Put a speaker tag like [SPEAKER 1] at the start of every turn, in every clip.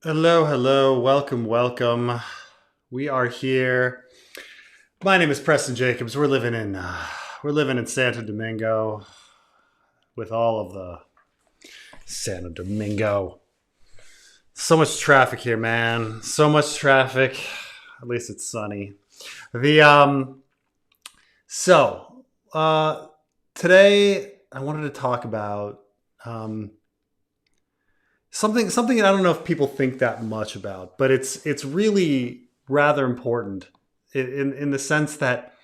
[SPEAKER 1] Hello, hello, welcome. We are here. My name is Preston Jacobs. We're living in Santo Domingo with all of the Santo Domingo. So much traffic here, man. So much traffic. At least it's sunny. The so today I wanted to talk about something I don't know if people think that much about, but it's really rather important in the sense that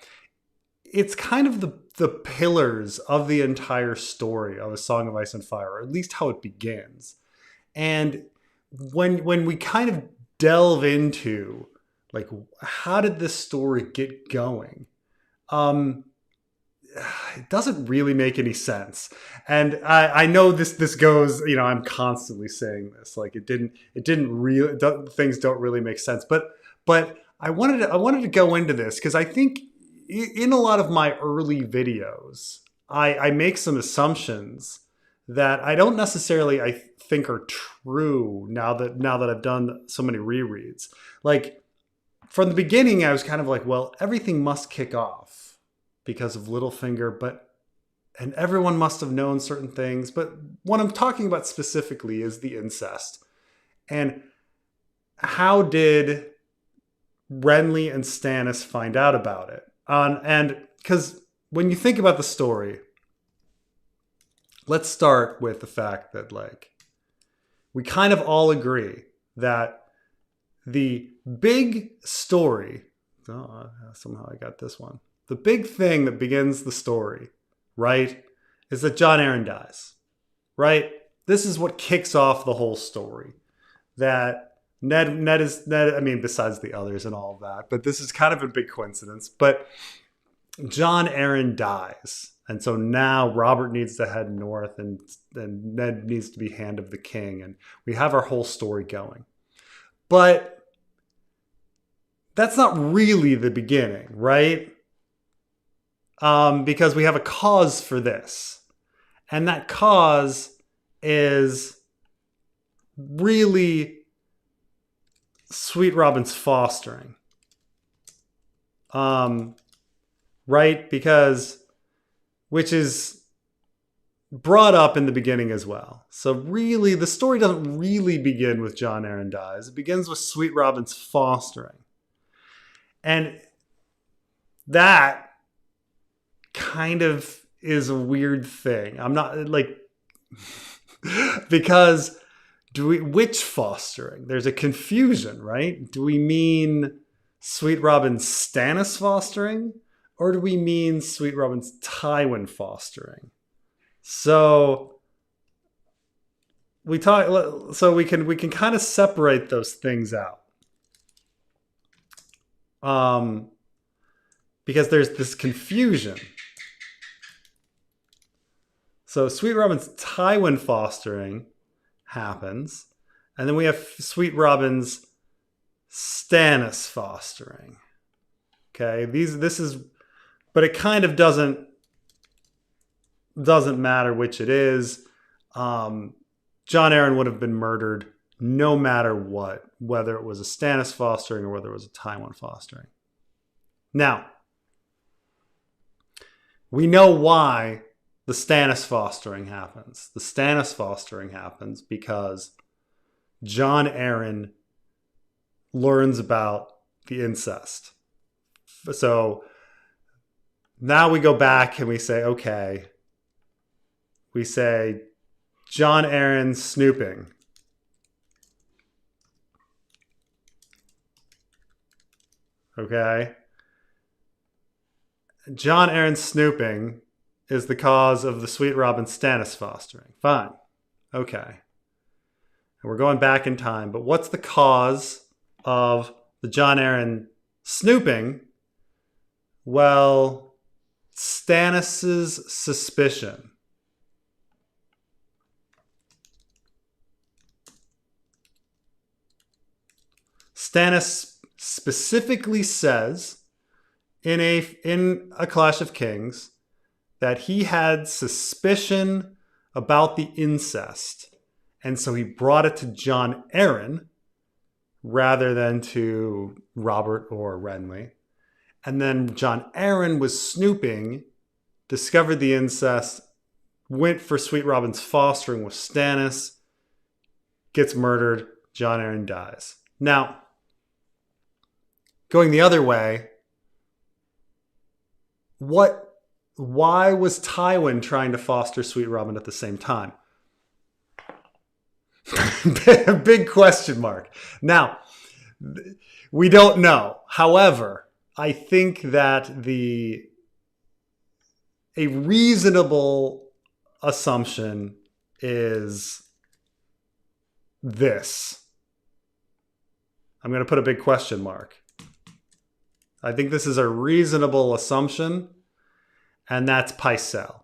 [SPEAKER 1] it's kind of the pillars of the entire story of A Song of Ice and Fire, or at least how it begins. And when we kind of delve into like how did this story get going, um, it doesn't really make any sense. And I know this goes, I'm constantly saying this, like it didn't really, things don't really make sense. But I wanted to go into this because I think in a lot of my early videos, I make some assumptions that I don't necessarily I think are true now that I've done so many rereads. Like from the beginning, I was kind of like, well, everything must kick off because of Littlefinger, and everyone must have known certain things. But what I'm talking about specifically is the incest. And how did Renly and Stannis find out about it? And because when you think about the story, let's start with the fact that like we kind of all agree that the big story, somehow I got this one. The big thing that begins the story, right, is that Jon Arryn dies, right? This is what kicks off the whole story. That Ned, I mean, besides the others and all of that, but this is kind of a big coincidence. But Jon Arryn dies. And so now Robert needs to head north and Ned needs to be Hand of the King. And we have our whole story going. But that's not really the beginning, right? Because we have a cause for this. And that cause is really Sweet Robin's fostering. Right? Which is brought up in the beginning as well. So really, the story doesn't really begin with Jon Arryn dies. It begins with Sweet Robin's fostering. And that kind of is a weird thing. I'm not like, because which fostering? There's a confusion, right? Do we mean Sweet Robin's Stannis fostering? Or do we mean Sweet Robin's Tywin fostering? So we can kind of separate those things out. Because there's this confusion. So Sweet Robin's Tywin fostering happens. And then we have Sweet Robin's Stannis fostering. Okay, but it kind of doesn't matter which it is. Jon Arryn would have been murdered no matter what, whether it was a Stannis fostering or whether it was a Tywin fostering. Now, we know why the Stannis fostering happens. The Stannis fostering happens because Jon Arryn learns about the incest. So now we go back and we say, okay, we say Jon Arryn snooping. Okay. Jon Arryn snooping is the cause of the Sweet Robin Stannis fostering. Fine. Okay. And we're going back in time. But what's the cause of the Jon Arryn snooping? Well, Stannis' suspicion. Stannis specifically says in a Clash of Kings that he had suspicion about the incest. And so he brought it to Jon Arryn rather than to Robert or Renly. And then Jon Arryn was snooping, discovered the incest, went for Sweet Robin's fostering with Stannis, gets murdered, Jon Arryn dies. Now, going the other way, why was Tywin trying to foster Sweet Robin at the same time? Big question mark. Now, we don't know. However, I think that a reasonable assumption is this. I'm going to put a big question mark. I think this is a reasonable assumption, and that's Pycelle.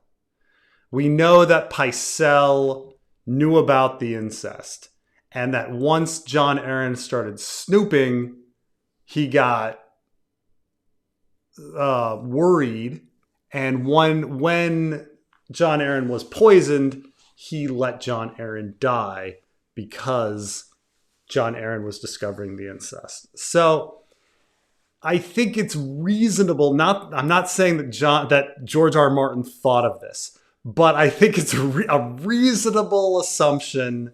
[SPEAKER 1] We know that Pycelle knew about the incest, and that once Jon Arryn started snooping, he got worried, and when Jon Arryn was poisoned, he let Jon Arryn die because Jon Arryn was discovering the incest. So I think it's reasonable. I'm not saying that George R. R. Martin thought of this, but I think it's a reasonable assumption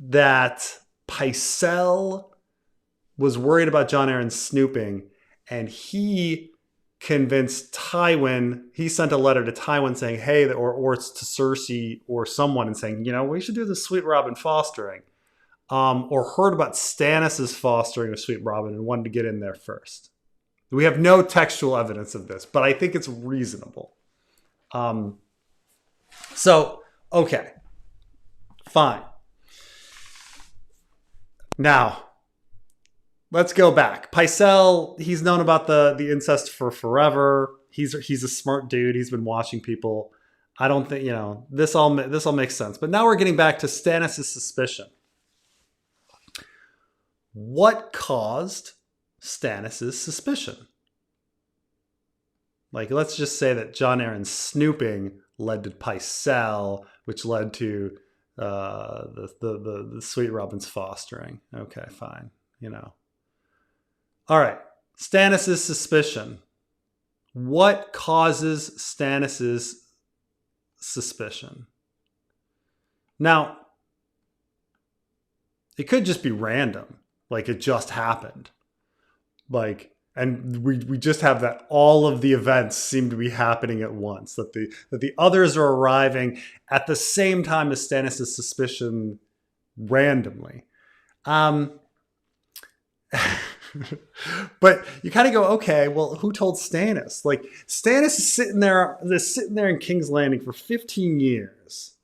[SPEAKER 1] that Pycelle was worried about Jon Arryn snooping, and he convinced Tywin. He sent a letter to Tywin saying, "Hey," or to Cersei or someone, and saying, we should do the Sweet Robin fostering. Or heard about Stannis' fostering of Sweet Robin and wanted to get in there first. We have no textual evidence of this, but I think it's reasonable. Okay. Fine. Now, let's go back. Pycelle, he's known about the incest for forever. He's a smart dude. He's been watching people. I don't think, this all makes sense. But now we're getting back to Stannis' suspicion. What caused Stannis' suspicion? Let's just say that Jon Arryn's snooping led to Pycelle, which led to the Sweet Robin's fostering. Okay, fine. All right. Stannis' suspicion. What causes Stannis' suspicion? Now, it could just be random. It just happened. And we just have that all of the events seem to be happening at once. That the others are arriving at the same time as Stannis' suspicion randomly. But you kind of go, okay, well, who told Stannis? Stannis is sitting there in King's Landing for 15 years.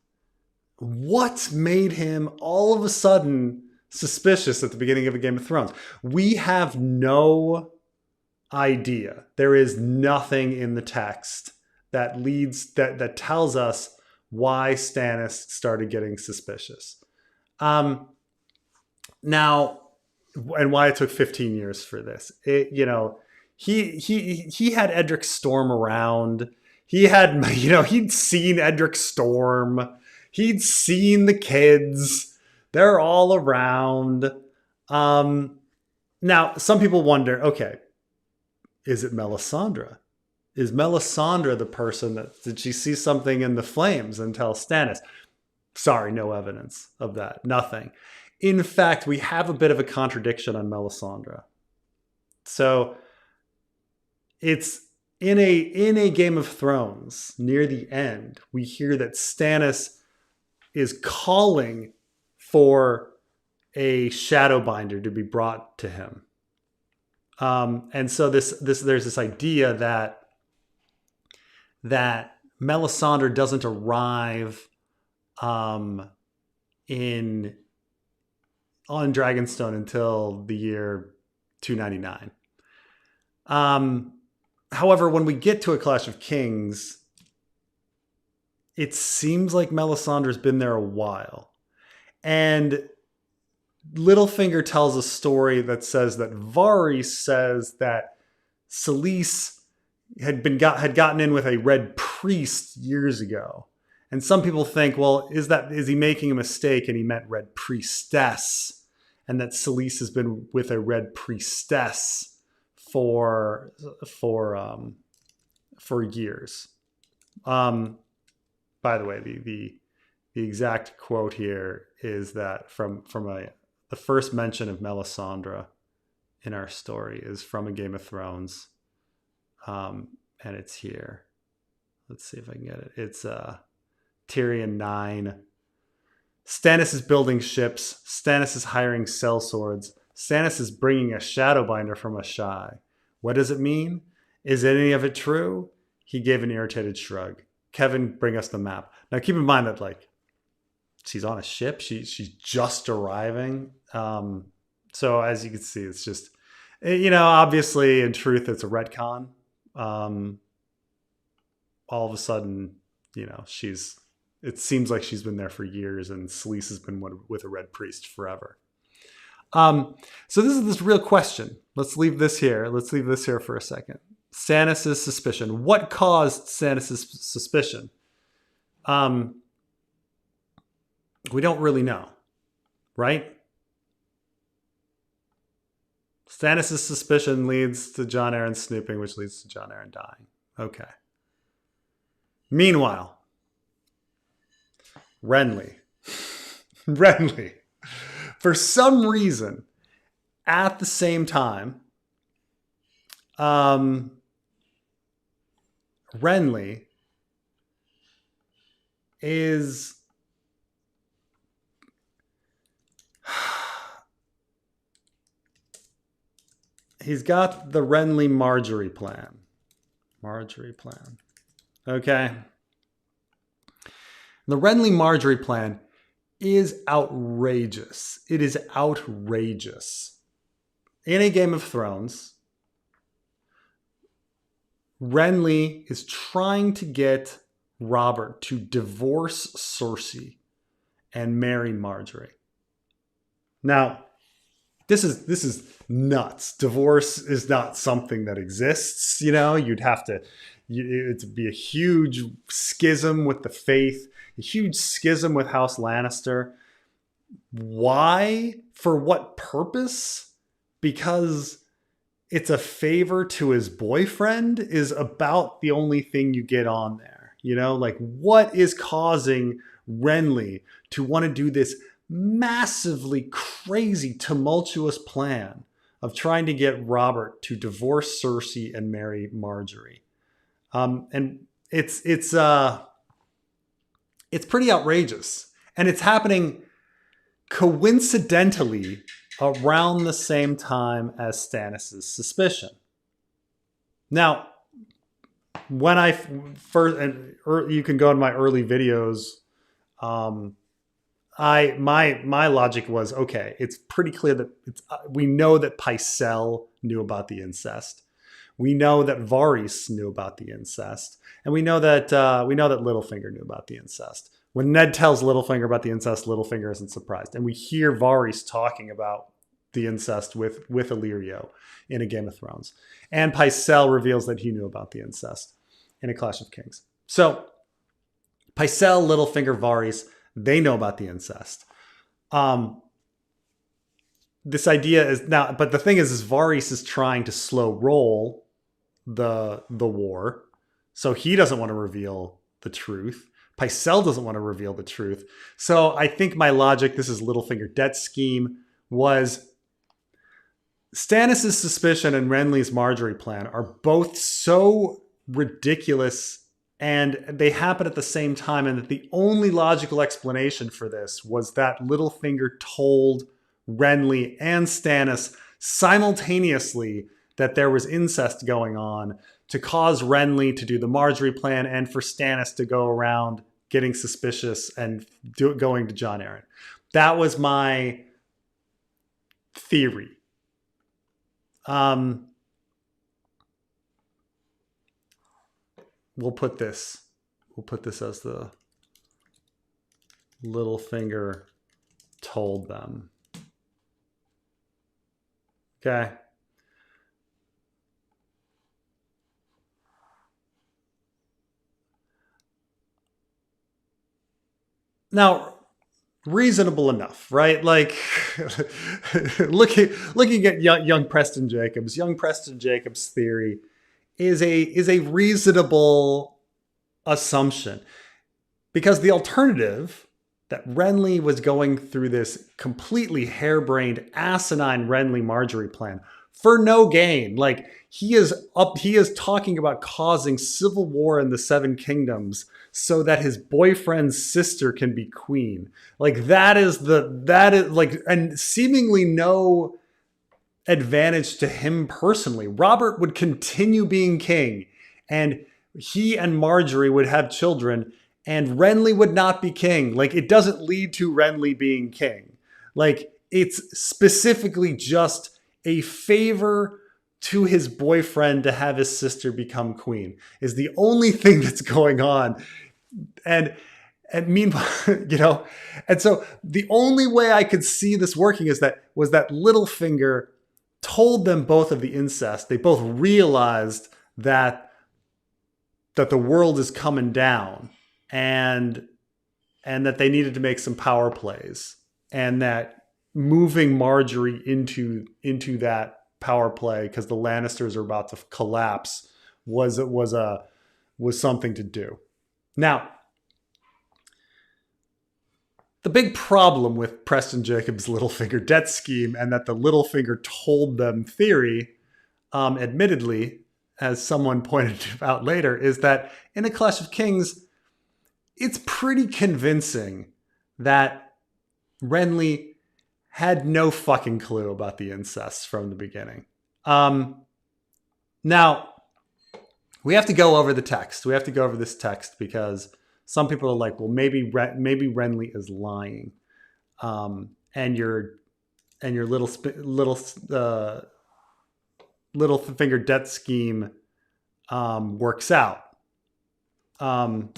[SPEAKER 1] What made him all of a sudden suspicious at the beginning of a Game of Thrones? We have no idea. There is nothing in the text that tells us why Stannis started getting suspicious. Now, and why it took 15 years for this. He had Edric Storm around. He'd seen Edric Storm. He'd seen the kids. They're all around. Now, some people wonder, okay, is it Melisandre? Is Melisandre the person did she see something in the flames and tell Stannis? Sorry, no evidence of that. Nothing. In fact, we have a bit of a contradiction on Melisandre. So it's in a Game of Thrones, near the end, we hear that Stannis is calling for a Shadowbinder to be brought to him. And so there's this idea that Melisandre doesn't arrive on Dragonstone until the year 299. However, when we get to A Clash of Kings, it seems like Melisandre's been there a while. And Littlefinger tells a story that says that Varys says that Selyse had gotten in with a red priest years ago. And some people think, well, is he making a mistake and he meant red priestess? and that Selyse has been with a red priestess for years. By the way, the exact quote here is that from the first mention of Melisandre in our story is from a Game of Thrones, and it's here. Let's see if I can get it. It's Tyrion 9. Stannis is building ships. Stannis is hiring sellswords. Stannis is bringing a Shadowbinder from Asshai. What does it mean? Is any of it true? He gave an irritated shrug. Kevin, bring us the map. Now keep in mind that like she's on a ship. She's just arriving. So as you can see, it's just, obviously in truth, it's a retcon. All of a sudden, it seems like she's been there for years, and Selyse has been with a red priest forever. So this is this real question. Let's leave this here. Let's leave this here for a second. Stannis' suspicion. What caused Stannis' suspicion? We don't really know, right? Stannis' suspicion leads to Jon Arryn snooping, which leads to Jon Arryn dying. Okay. Meanwhile, Renly. For some reason, at the same time, Renly is he's got the Renly Margaery plan. Okay. The Renly Margaery plan is outrageous. It is outrageous. In a Game of Thrones, Renly is trying to get Robert to divorce Cersei and marry Margaery. Now, this is nuts. Divorce is not something that exists. You'd have to, it'd be a huge schism with the faith, a huge schism with House Lannister. Why? For what purpose? Because it's a favor to his boyfriend is about the only thing you get on there. Like what is causing Renly to want to do this massively crazy, tumultuous plan of trying to get Robert to divorce Cersei and marry Margaery? And it's pretty outrageous. And it's happening coincidentally around the same time as Stannis' suspicion. Now, when I first, and you can go to my early videos, my logic was, okay, it's pretty clear that we know that Pycelle knew about the incest. We know that Varys knew about the incest, and we know that Littlefinger knew about the incest. When Ned tells Littlefinger about the incest, Littlefinger isn't surprised, and we hear Varys talking about the incest with Illyrio in A Game of Thrones, and Pycelle reveals that he knew about the incest in A Clash of Kings. So Pycelle, Littlefinger, Varys, they know about the incest. This idea is now, but the thing is Varys is trying to slow roll the war, so he doesn't want to reveal the truth. Pycelle doesn't want to reveal the truth. So I think my logic, this is Littlefinger debt scheme, was Stannis' suspicion and Renly's Margaery plan are both so ridiculous, and they happen at the same time, and that the only logical explanation for this was that Littlefinger told Renly and Stannis simultaneously that there was incest going on to cause Renly to do the Margaery plan and for Stannis to go around getting suspicious and going to Jon Arryn. That was my theory. We'll put this as the Littlefinger told them. Okay. Now, reasonable enough, right? Like looking at young Preston Jacobs' theory is a reasonable assumption, because the alternative, that Renly was going through this completely harebrained, asinine Renly Margaery plan for no gain. Like he is talking about causing civil war in the Seven Kingdoms so that his boyfriend's sister can be queen. Like that is like, and seemingly no advantage to him personally. Robert would continue being king, and he and Margaery would have children, and Renly would not be king. Like it doesn't lead to Renly being king. Like it's specifically just a favor to his boyfriend to have his sister become queen is the only thing that's going on. And meanwhile, and so the only way I could see this working was that Littlefinger told them both of the incest. They both realized that the world is coming down, and that they needed to make some power plays, and that moving Margaery into that power play, because the Lannisters are about to collapse, was something to do. Now, the big problem with Preston Jacobs' Littlefinger debt scheme, and that the Littlefinger told them theory, admittedly, as someone pointed out later, is that in A Clash of Kings, it's pretty convincing that Renly had no fucking clue about the incest from the beginning. Now, we have to go over the text. We have to go over this text because some people are like, well, maybe Renly is lying, and your Littlefinger debt scheme works out. Can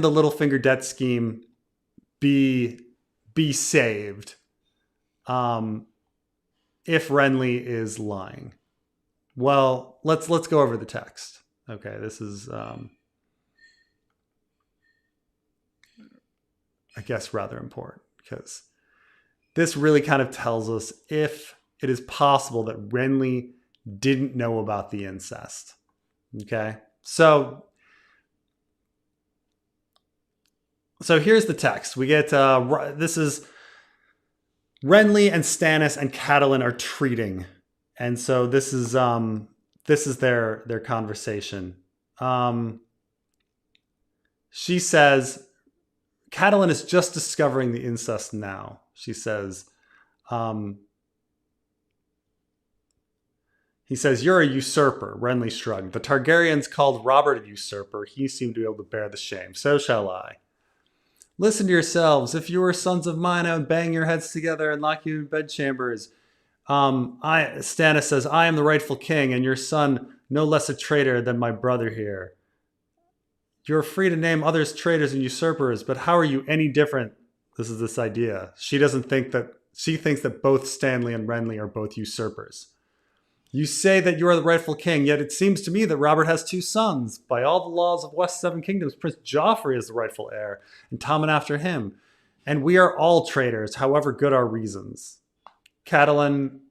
[SPEAKER 1] the Littlefinger debt scheme be saved if Renly is lying? Well, let's go over the text. Okay, this is I guess rather important, because this really kind of tells us if it is possible that Renly didn't know about the incest. Okay, so here's the text. We get this is Renly and Stannis and Catelyn are treating, and so this is their conversation. She says, Catelyn is just discovering the incest now. She says, he says, you're a usurper. Renly shrugged. The Targaryens called Robert a usurper. He seemed to be able to bear the shame. So shall I. Listen to yourselves. If you were sons of mine, I would bang your heads together and lock you in bedchambers. Stannis says, I am the rightful king, and your son no less a traitor than my brother here. You're free to name others traitors and usurpers, but how are you any different? This is this idea. She thinks that both Stanley and Renly are both usurpers. You say that you are the rightful king, yet it seems to me that Robert has two sons. By all the laws of West Seven Kingdoms, Prince Joffrey is the rightful heir, and Tommen after him. And we are all traitors, however good our reasons. Catelyn,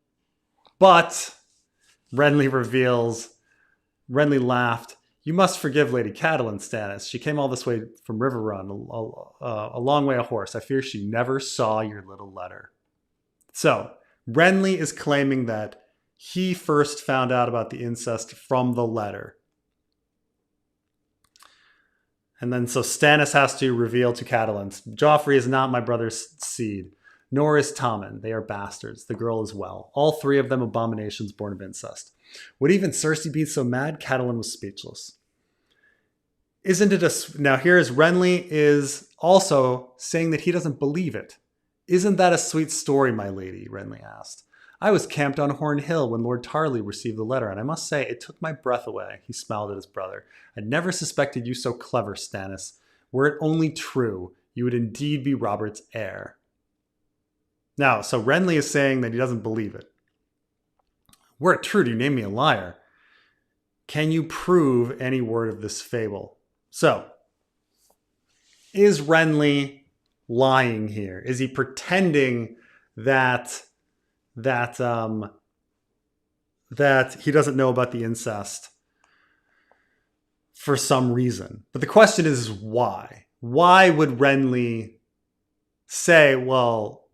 [SPEAKER 1] but Renly laughed. You must forgive Lady Catelyn, Stannis. She came all this way from Riverrun, a long way a horse. I fear she never saw your little letter. So, Renly is claiming that he first found out about the incest from the letter. And then so Stannis has to reveal to Catelyn, Joffrey is not my brother's seed, nor is Tommen. They are bastards. The girl as well. All three of them abominations born of incest. Would even Cersei be so mad? Catelyn was speechless. Isn't it now here's Renly is also saying that he doesn't believe it. Isn't that a sweet story, my lady? Renly asked. I was camped on Horn Hill when Lord Tarley received the letter, and I must say it took my breath away. He smiled at his brother. I'd never suspected you so clever, Stannis. Were it only true, you would indeed be Robert's heir. Now, so Renly is saying that he doesn't believe it. Were it true, do you name me a liar? Can you prove any word of this fable? So, is Renly lying here? Is he pretending that he doesn't know about the incest for some reason? But the question is why? Why would Renly say, well,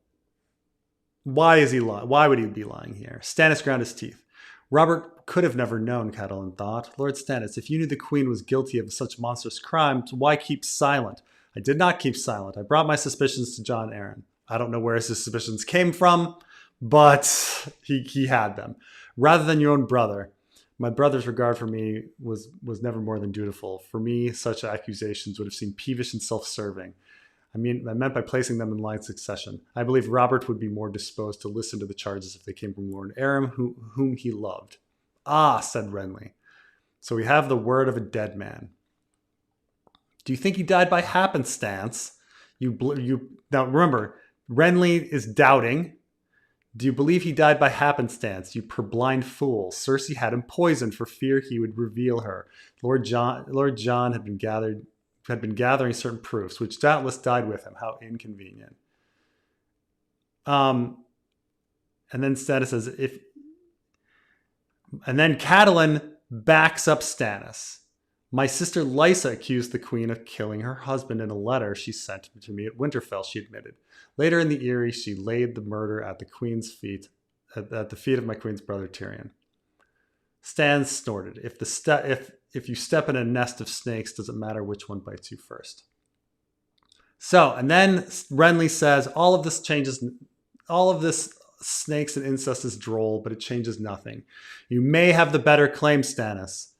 [SPEAKER 1] why is he lying? Why would he be lying here? Stannis ground his teeth. Robert could have never known, Catelyn thought. Lord Stannis, if you knew the queen was guilty of such monstrous crimes, why keep silent? I did not keep silent. I brought my suspicions to Jon Arryn. I don't know where his suspicions came from, but he had them. Rather than your own brother, my brother's regard for me was never more than dutiful. For me, such accusations would have seemed peevish and self-serving. I meant by placing them in line succession. I believe Robert would be more disposed to listen to the charges if they came from Lord Arryn, whom he loved. Ah, said Renly. So we have the word of a dead man. Do you think he died by happenstance? Now remember, Renly is doubting. Do you believe he died by happenstance, you purblind fool? Cersei had him poisoned for fear he would reveal her. Lord Jon had been gathering certain proofs, which doubtless died with him. How inconvenient. And then Stannis says, and then Catelyn backs up Stannis. My sister Lysa accused the queen of killing her husband in a letter she sent to me at Winterfell, she admitted. Later in the Eyrie, she laid the murder at the queen's feet, at the feet of my queen's brother Tyrion. Stannis snorted. If you step in a nest of snakes, doesn't matter which one bites you first. So, and then Renly says, all of this snakes and incest is droll, but it changes nothing. You may have the better claim, Stannis,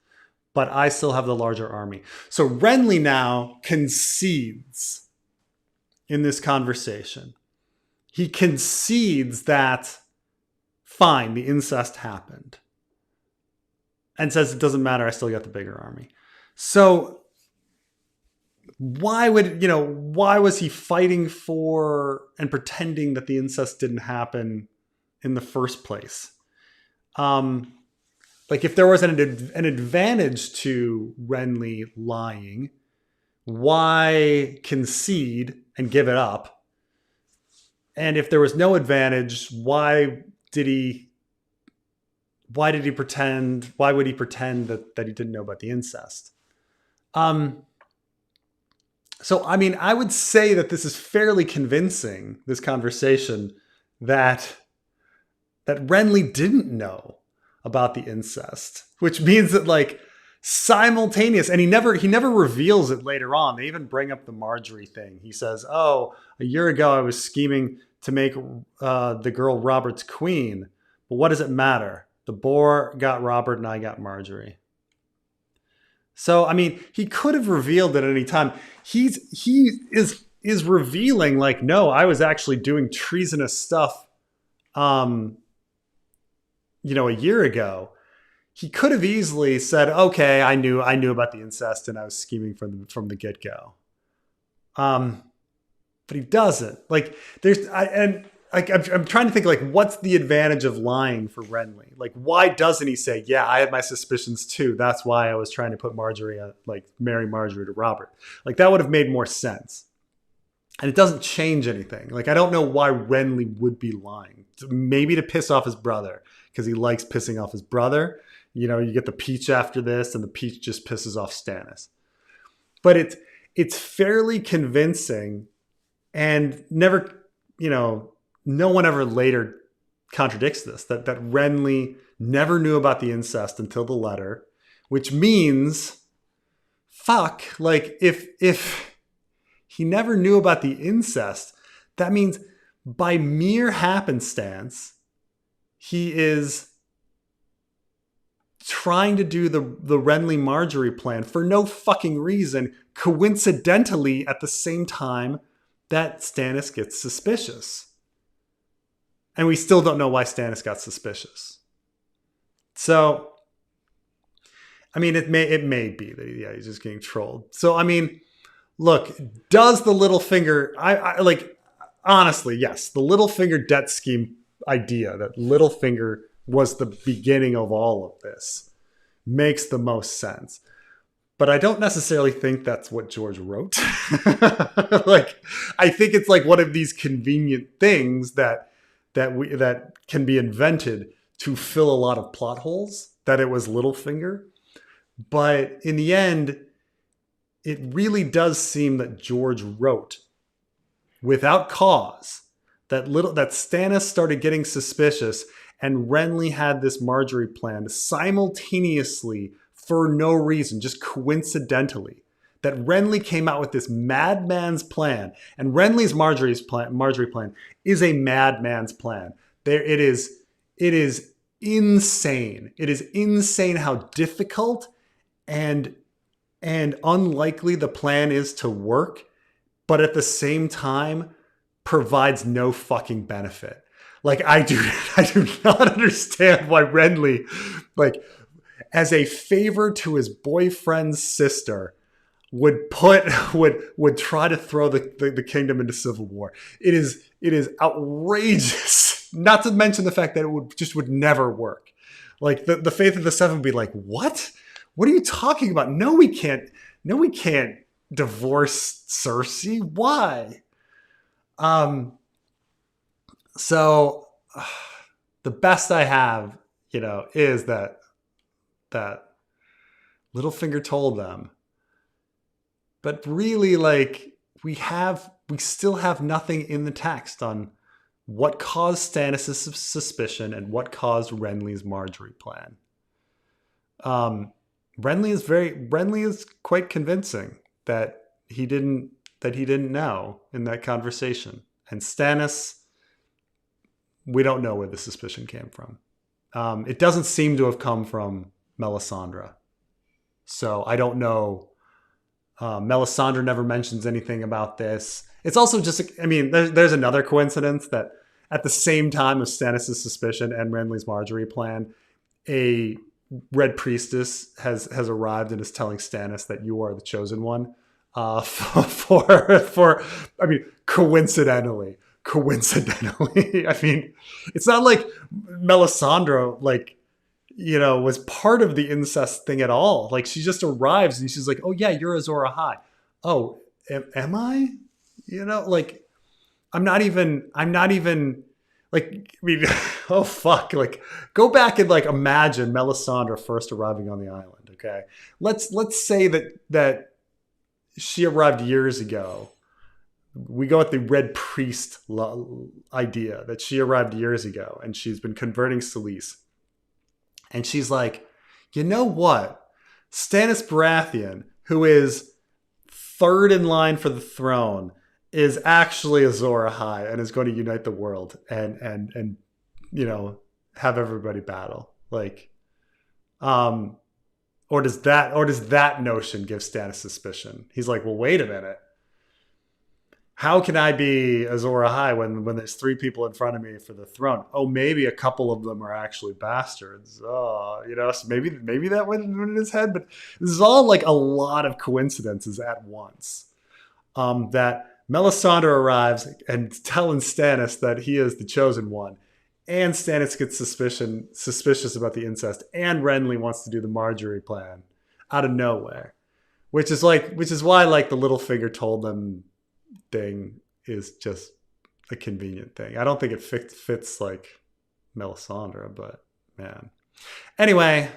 [SPEAKER 1] but I still have the larger army. So Renly now concedes in this conversation. He concedes that, fine, the incest happened. And says it doesn't matter, I still got the bigger army. So why was he fighting for and pretending that the incest didn't happen in the first place? Like if there was an advantage to Renly lying, why concede and give it up? And if there was no advantage, why would he pretend that he didn't know about the incest? So, I mean, I would say that this is fairly convincing, this conversation, that Renly didn't know about the incest, which means that like simultaneous, and he never reveals it later on. They even bring up the Margaery thing. He says, oh, a year ago I was scheming to make the girl Robert's queen, but what does it matter? The boar got Robert and I got Margaery. So, I mean, he could have revealed it at any time. He is revealing like, no, I was actually doing treasonous stuff, a year ago. He could have easily said, okay, I knew about the incest and I was scheming from the get-go. But he doesn't. Like, I'm trying to think, like, what's the advantage of lying for Renly? Like, why doesn't he say, yeah, I had my suspicions too. That's why I was trying to put marry Margaery to Robert. Like, that would have made more sense. And it doesn't change anything. Like, I don't know why Renly would be lying. Maybe to piss off his brother, because he likes pissing off his brother. You get the peach after this, and the peach just pisses off Stannis. But it's fairly convincing, and never, no one ever later contradicts this, that Renly never knew about the incest until the letter, which means, like, if he never knew about the incest, that means by mere happenstance, he is trying to do the Renly Margaery plan for no fucking reason, coincidentally at the same time that Stannis gets suspicious. And we still don't know why Stannis got suspicious. So, I mean, it may be that he's just getting trolled. So, I mean, look, does the Littlefinger, I like, honestly, yes, the Littlefinger debt scheme idea that Littlefinger was the beginning of all of this makes the most sense. but I don't necessarily think that's what George wrote. Like, I think it's like one of these convenient things that can be invented to fill a lot of plot holes. That it was Littlefinger, but in the end, it really does seem that George wrote without cause that Stannis started getting suspicious, and Renly had this Margaery plan simultaneously for no reason, just coincidentally. That Renly came out with this madman's plan, and Renly's Margaery plan is a madman's plan. It is insane. It is insane how difficult and unlikely the plan is to work, but at the same time provides no fucking benefit. Like, I do not understand why Renly, like, as a favor to his boyfriend's sister, would try to throw the kingdom into civil war. It is outrageous. Not to mention the fact that it would never work. Like, the Faith of the Seven would be like, what? What are you talking about? No, we can't divorce Cersei. Why? So the best I have, is that Littlefinger told them. But really, like, we still have nothing in the text on what caused Stannis' suspicion and what caused Renly's Margaery plan. Renly is quite convincing that he didn't know in that conversation. And Stannis, we don't know where the suspicion came from. It doesn't seem to have come from Melisandre. So I don't know. Melisandre never mentions anything about this. It's also just, there's another coincidence that at the same time of Stannis' suspicion and Renly's Margaery plan, a Red Priestess has arrived and is telling Stannis that you are the chosen one. Coincidentally, it's not like Melisandre, was part of the incest thing at all. Like, she just arrives and she's like, oh yeah, you're Azor Ahai. Oh, am I? I'm not even oh fuck. Like, go back and imagine Melisandre first arriving on the island. Okay. Let's say that she arrived years ago. We go with the Red Priest idea that she arrived years ago and she's been converting Selyse. And she's like, you know what? Stannis Baratheon, who is third in line for the throne, is actually Azor Ahai and is going to unite the world and have everybody battle. Or does that notion give Stannis suspicion? He's like, well, wait a minute. How can I be Azor Ahai when there's three people in front of me for the throne? Oh, maybe a couple of them are actually bastards. Oh, so maybe that went in his head. But this is all a lot of coincidences at once. That Melisandre arrives and telling Stannis that he is the chosen one, and Stannis gets suspicious about the incest, and Renly wants to do the Margaery plan out of nowhere, which is why the Littlefinger told them thing is just a convenient thing. I don't think it fits like Melisandre, but man. Anyway,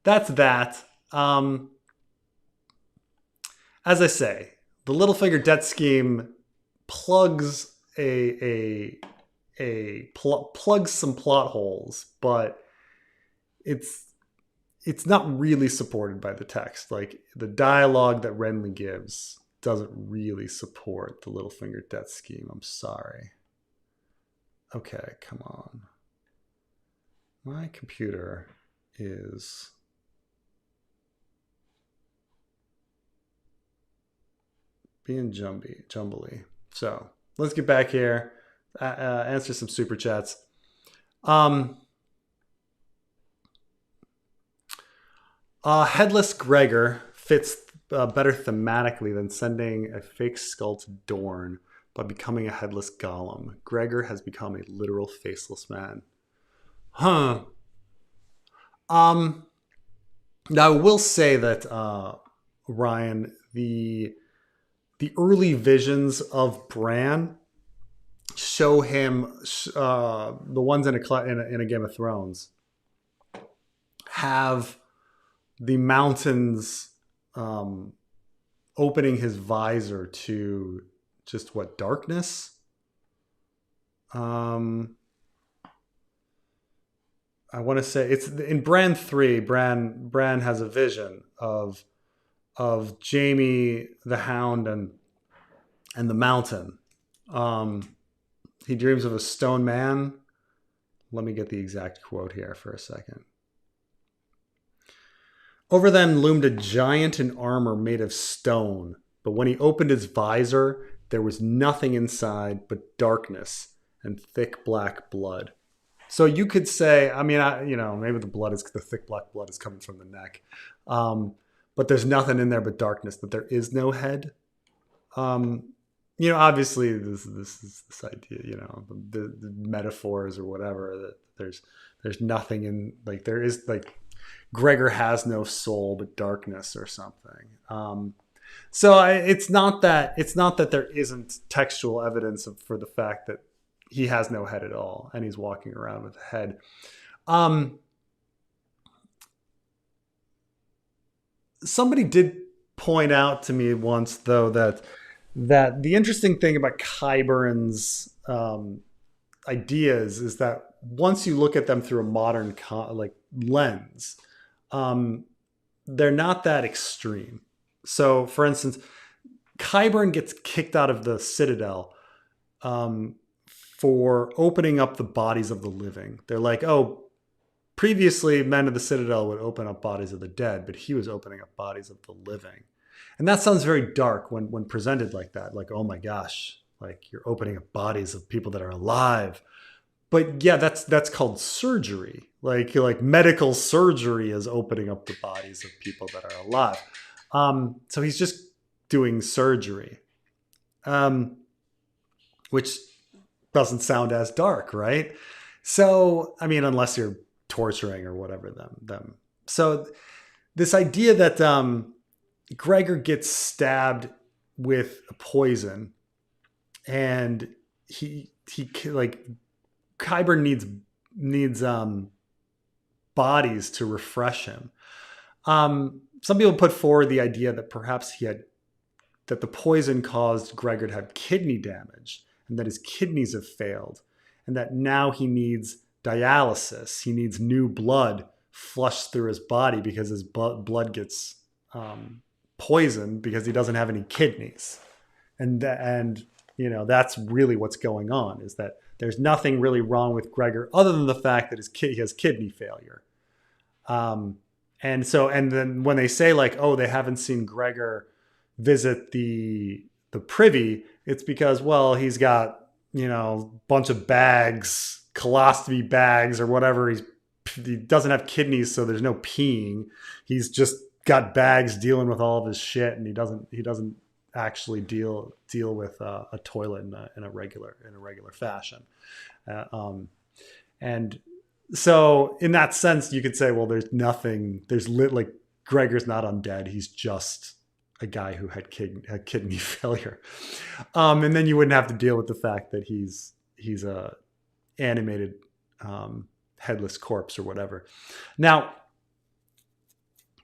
[SPEAKER 1] that's that. As I say, the Littlefinger debt scheme plugs plugs some plot holes, but it's not really supported by the text. Like, the dialogue that Renly gives doesn't really support the Littlefinger death scheme. I'm sorry. Okay, come on. My computer is being jumbly. So let's get back here. Answer some super chats. Headless Gregor fits better thematically than sending a fake skull to Dorne by becoming a headless golem. Gregor has become a literal faceless man. Now, I will say that Ryan, the early visions of Bran show him the ones in a Game of Thrones have the mountains opening his visor to just what, darkness. I want to say it's in Bran 3. Bran has a vision of Jaime the Hound and the mountain. He dreams of a stone man. Let me get the exact quote here for a second. Over them loomed a giant in armor made of stone, but when he opened his visor, there was nothing inside but darkness and thick black blood. So you could say, I mean, maybe the thick black blood is coming from the neck, but there's nothing in there but darkness. That there is no head. Obviously this is this idea, the metaphors or whatever, that there's nothing in, like, there is, like, Gregor has no soul but darkness or something. So it's not that there isn't textual evidence for the fact that he has no head at all and he's walking around with a head. Somebody did point out to me once, though, that the interesting thing about Qyburn's ideas is that once you look at them through a modern lens, they're not that extreme. So, for instance, Qyburn gets kicked out of the Citadel for opening up the bodies of the living. They're like, oh, previously men of the Citadel would open up bodies of the dead, but he was opening up bodies of the living. And that sounds very dark when presented like that. Like, oh my gosh, like you're opening up bodies of people that are alive. But yeah, that's called surgery. Like medical surgery is opening up the bodies of people that are alive. So he's just doing surgery, which doesn't sound as dark, right? So, I mean, unless you're torturing or whatever them. So this idea that Gregor gets stabbed with a poison, and he like Qyburn needs bodies to refresh him. Some people put forward the idea that perhaps that the poison caused Gregor to have kidney damage, and that his kidneys have failed, and that now he needs dialysis. He needs new blood flushed through his body because his blood gets poisoned because he doesn't have any kidneys. And that's really what's going on, is that there's nothing really wrong with Gregor other than the fact that he has kidney failure. And then when they say, like, oh, they haven't seen Gregor visit the privy, it's because, well, he's got, a bunch of bags, colostomy bags or whatever. He doesn't have kidneys, so there's no peeing. He's just got bags dealing with all of his shit, and he doesn't actually deal with a toilet in a regular fashion. And so in that sense, you could say, well, like Gregor's not undead. He's just a guy who had kidney failure. And then you wouldn't have to deal with the fact that he's a animated headless corpse or whatever. Now,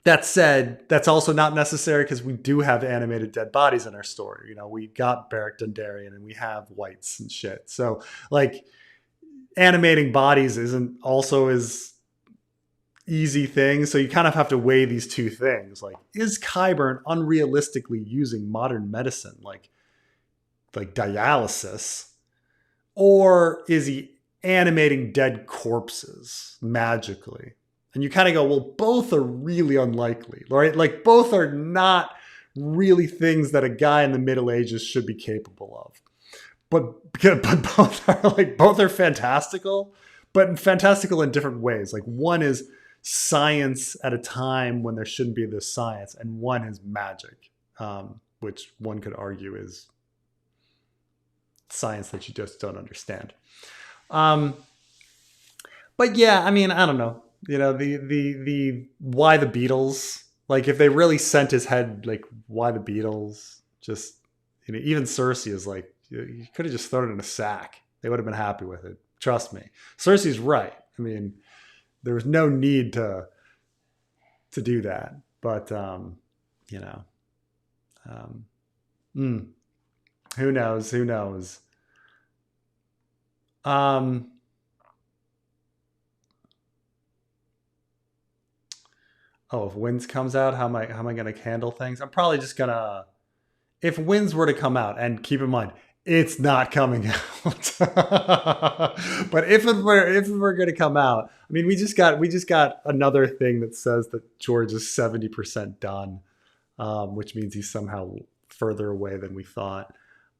[SPEAKER 1] that said, that's also not necessary, because we do have animated dead bodies in our story. We got Beric Dondarrion and we have whites and shit. So, like, animating bodies isn't also as easy thing. So you kind of have to weigh these two things. Like, is Qyburn unrealistically using modern medicine, like dialysis, or is he animating dead corpses magically? And you kind of go, well, both are really unlikely, right? Like, both are not really things that a guy in the Middle Ages should be capable of. But both are fantastical, but fantastical in different ways. Like, one is science at a time when there shouldn't be this science, and one is magic, which one could argue is science that you just don't understand. But yeah, I mean, I don't know. The why the Beatles? Like if they really sent his head, like why the Beatles? Just even Cersei is like, you could have just thrown it in a sack. They would have been happy with it. Trust me. Cersei's right. I mean, there was no need to do that. But you know, um, mm, who knows? Who knows? Um, oh, if Winds comes out, how am I gonna handle things? I'm probably just gonna, if Winds were to come out, and keep in mind, it's not coming out. But if it were going to come out, I mean, we just got another thing that says that George is 70% done, which means he's somehow further away than we thought.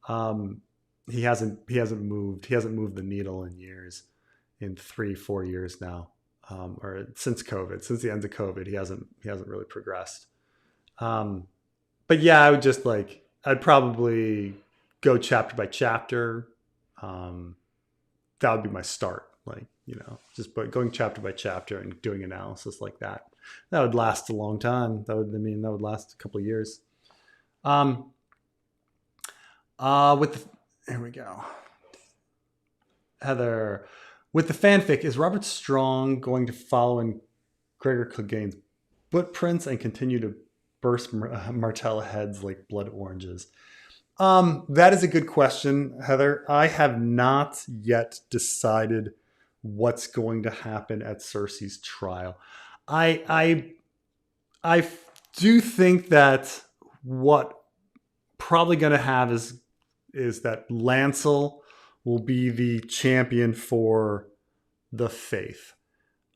[SPEAKER 1] Um, he hasn't moved the needle in years, in 3-4 years now, or since COVID, since the end of COVID, he hasn't really progressed. Um, but yeah, I'd probably go chapter by chapter. Um, that would be my start. Like, just going chapter by chapter and doing analysis like that. That would last a long time. That would last a couple of years. Um, here we go. Heather, with the fanfic, is Robert Strong going to follow in Gregor Clegane's footprints and continue to burst Martell heads like blood oranges? That is a good question, Heather. I have not yet decided what's going to happen at Cersei's trial. I do think that what probably going to have is that Lancel will be the champion for the faith,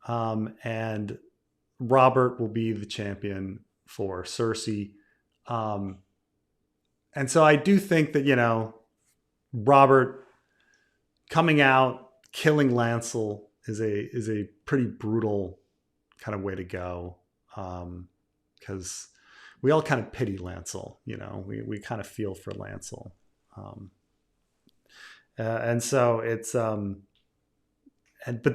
[SPEAKER 1] and Robert will be the champion for Cersei. And so I do think that, Robert coming out, killing Lancel is a pretty brutal kind of way to go. Because we all kind of pity Lancel, we kind of feel for Lancel. And so it's, but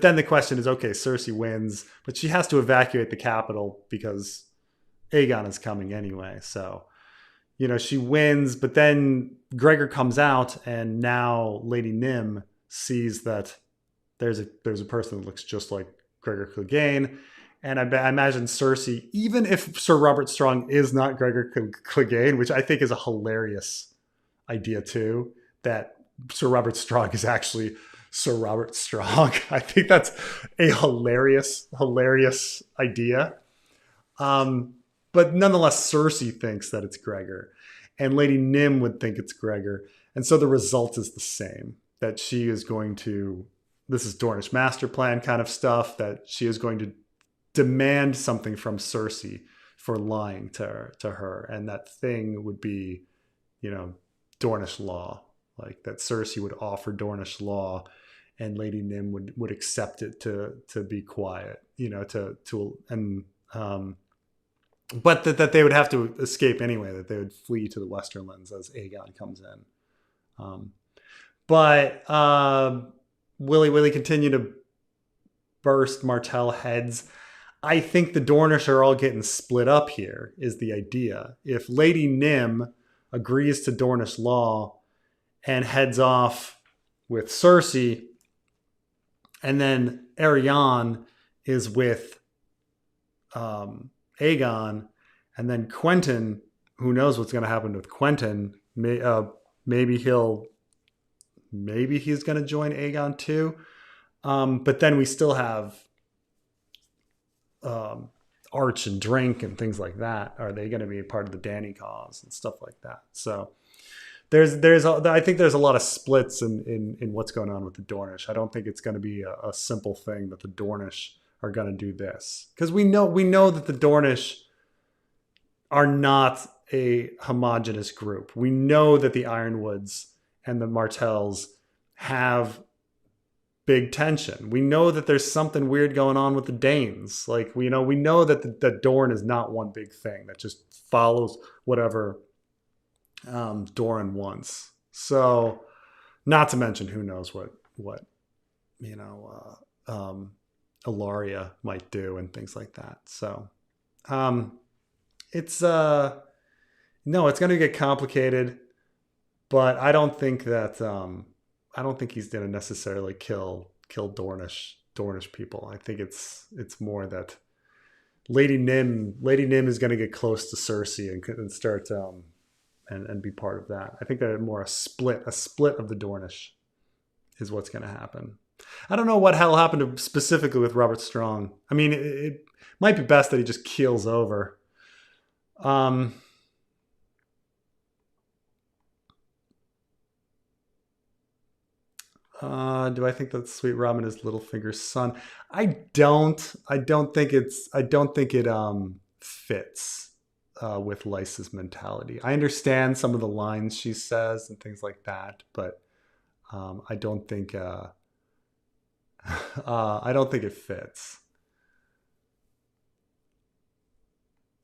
[SPEAKER 1] then the question is, okay, Cersei wins, but she has to evacuate the capital because Aegon is coming anyway. So, she wins, but then Gregor comes out, and now Lady Nym sees that there's a person that looks just like Gregor Clegane. And I imagine Cersei, even if Sir Robert Strong is not Gregor Clegane, which I think is a hilarious idea too, that Sir Robert Strong is actually Sir Robert Strong. I think that's a hilarious idea. But nonetheless, Cersei thinks that it's Gregor, and Lady Nym would think it's Gregor. And so the result is the same, that she is going to, this is Dornish master plan kind of stuff, that she is going to demand something from Cersei for lying to her. And that thing would be, Dornish law, like that Cersei would offer Dornish law, and Lady Nym would accept it to be quiet, but that they would have to escape anyway, that they would flee to the Westerlands as Aegon comes in. But will he continue to burst Martell heads? I think the Dornish are all getting split up here, is the idea. If Lady Nym agrees to Dornish law and heads off with Cersei, and then Arianne is with Aegon, and then Quentyn, who knows what's going to happen with Quentyn? Maybe he's going to join Aegon too. But then we still have Arch and Drink and things like that. Are they going to be a part of the Dany cause and stuff like that? So I think there's a lot of splits in what's going on with the Dornish. I don't think it's going to be a simple thing that the Dornish are going to do this, because we know that the Dornish are not a homogenous group. We know that the Ironwoods and the Martells have big tension. We know that there's something weird going on with the Danes. Like, we know that the Dorne is not one big thing that just follows whatever Doran wants. So, not to mention, who knows what Ilaria might do and things like that. So, it's no, it's going to get complicated, but I don't think he's going to necessarily kill Dornish people. I think it's more that Lady Nim is going to get close to Cersei and start and be part of that. I think that more a split of the Dornish is what's going to happen. I don't know what hell happened specifically with Robert Strong. I mean, it might be best that he just keels over. Um, do I think that Sweet Robin is Littlefinger's son? I don't. I don't think it fits with Lysa's mentality. I understand some of the lines she says and things like that, but I don't think I don't think it fits.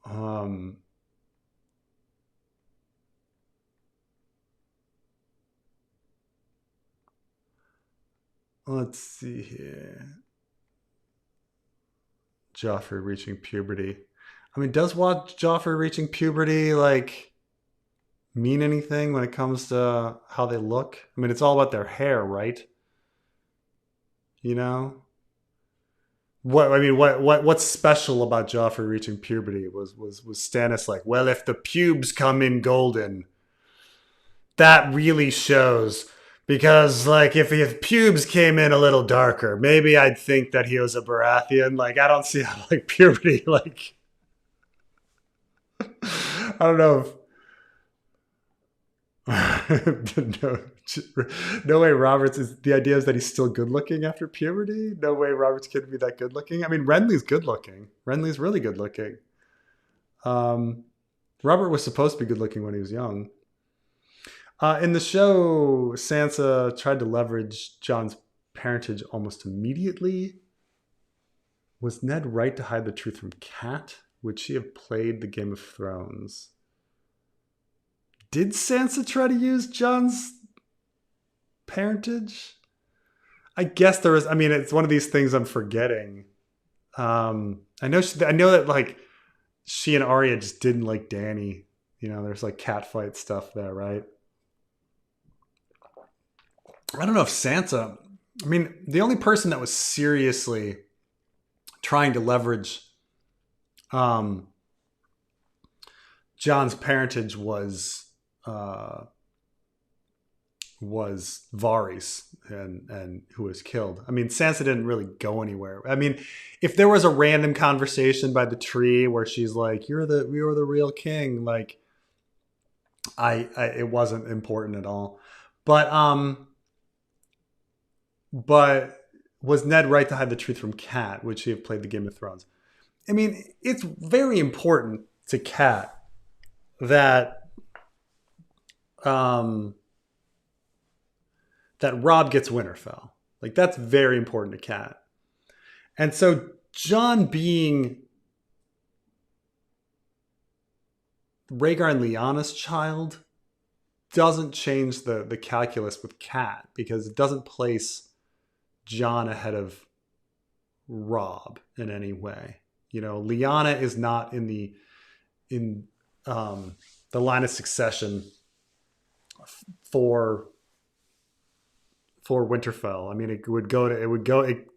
[SPEAKER 1] Um, let's see here. Joffrey reaching puberty. I mean, does watch Joffrey reaching puberty like mean anything when it comes to how they look? I mean, it's all about their hair, right? You know? What's special about Joffrey reaching puberty? Was Stannis like, well, if the pubes come in golden, that really shows, because like if pubes came in a little darker, maybe I'd think that he was a Baratheon. Like I don't see how like puberty like I don't know if no, no way Roberts is the idea is that he's still good looking after puberty. No way Roberts can be that good looking. I mean, Renly's good looking. Renly's really good looking. Um, Robert was supposed to be good looking when he was young. In the show, Sansa tried to leverage Jon's parentage almost immediately. Was Ned right to hide the truth from Cat? Would she have played the Game of Thrones? Did Sansa try to use Jon's parentage? I guess there was. I mean, it's one of these things I'm forgetting. I know that like she and Arya just didn't like Dany. You know, there's like catfight stuff there, right? I don't know if Sansa. I mean, the only person that was seriously trying to leverage um, Jon's parentage was Varys and who was killed. I mean, Sansa didn't really go anywhere. I mean, if there was a random conversation by the tree where she's like, you're the real king," like I it wasn't important at all. But but was Ned right to hide the truth from Cat? Would she have played the Game of Thrones? I mean, it's very important to Cat that um that Robb gets Winterfell. Like that's very important to Cat. And so Jon being Rhaegar and Lyanna's child doesn't change the calculus with Cat, because it doesn't place Jon ahead of Robb in any way. You know, Lyanna is not in the line of succession for Winterfell. I mean,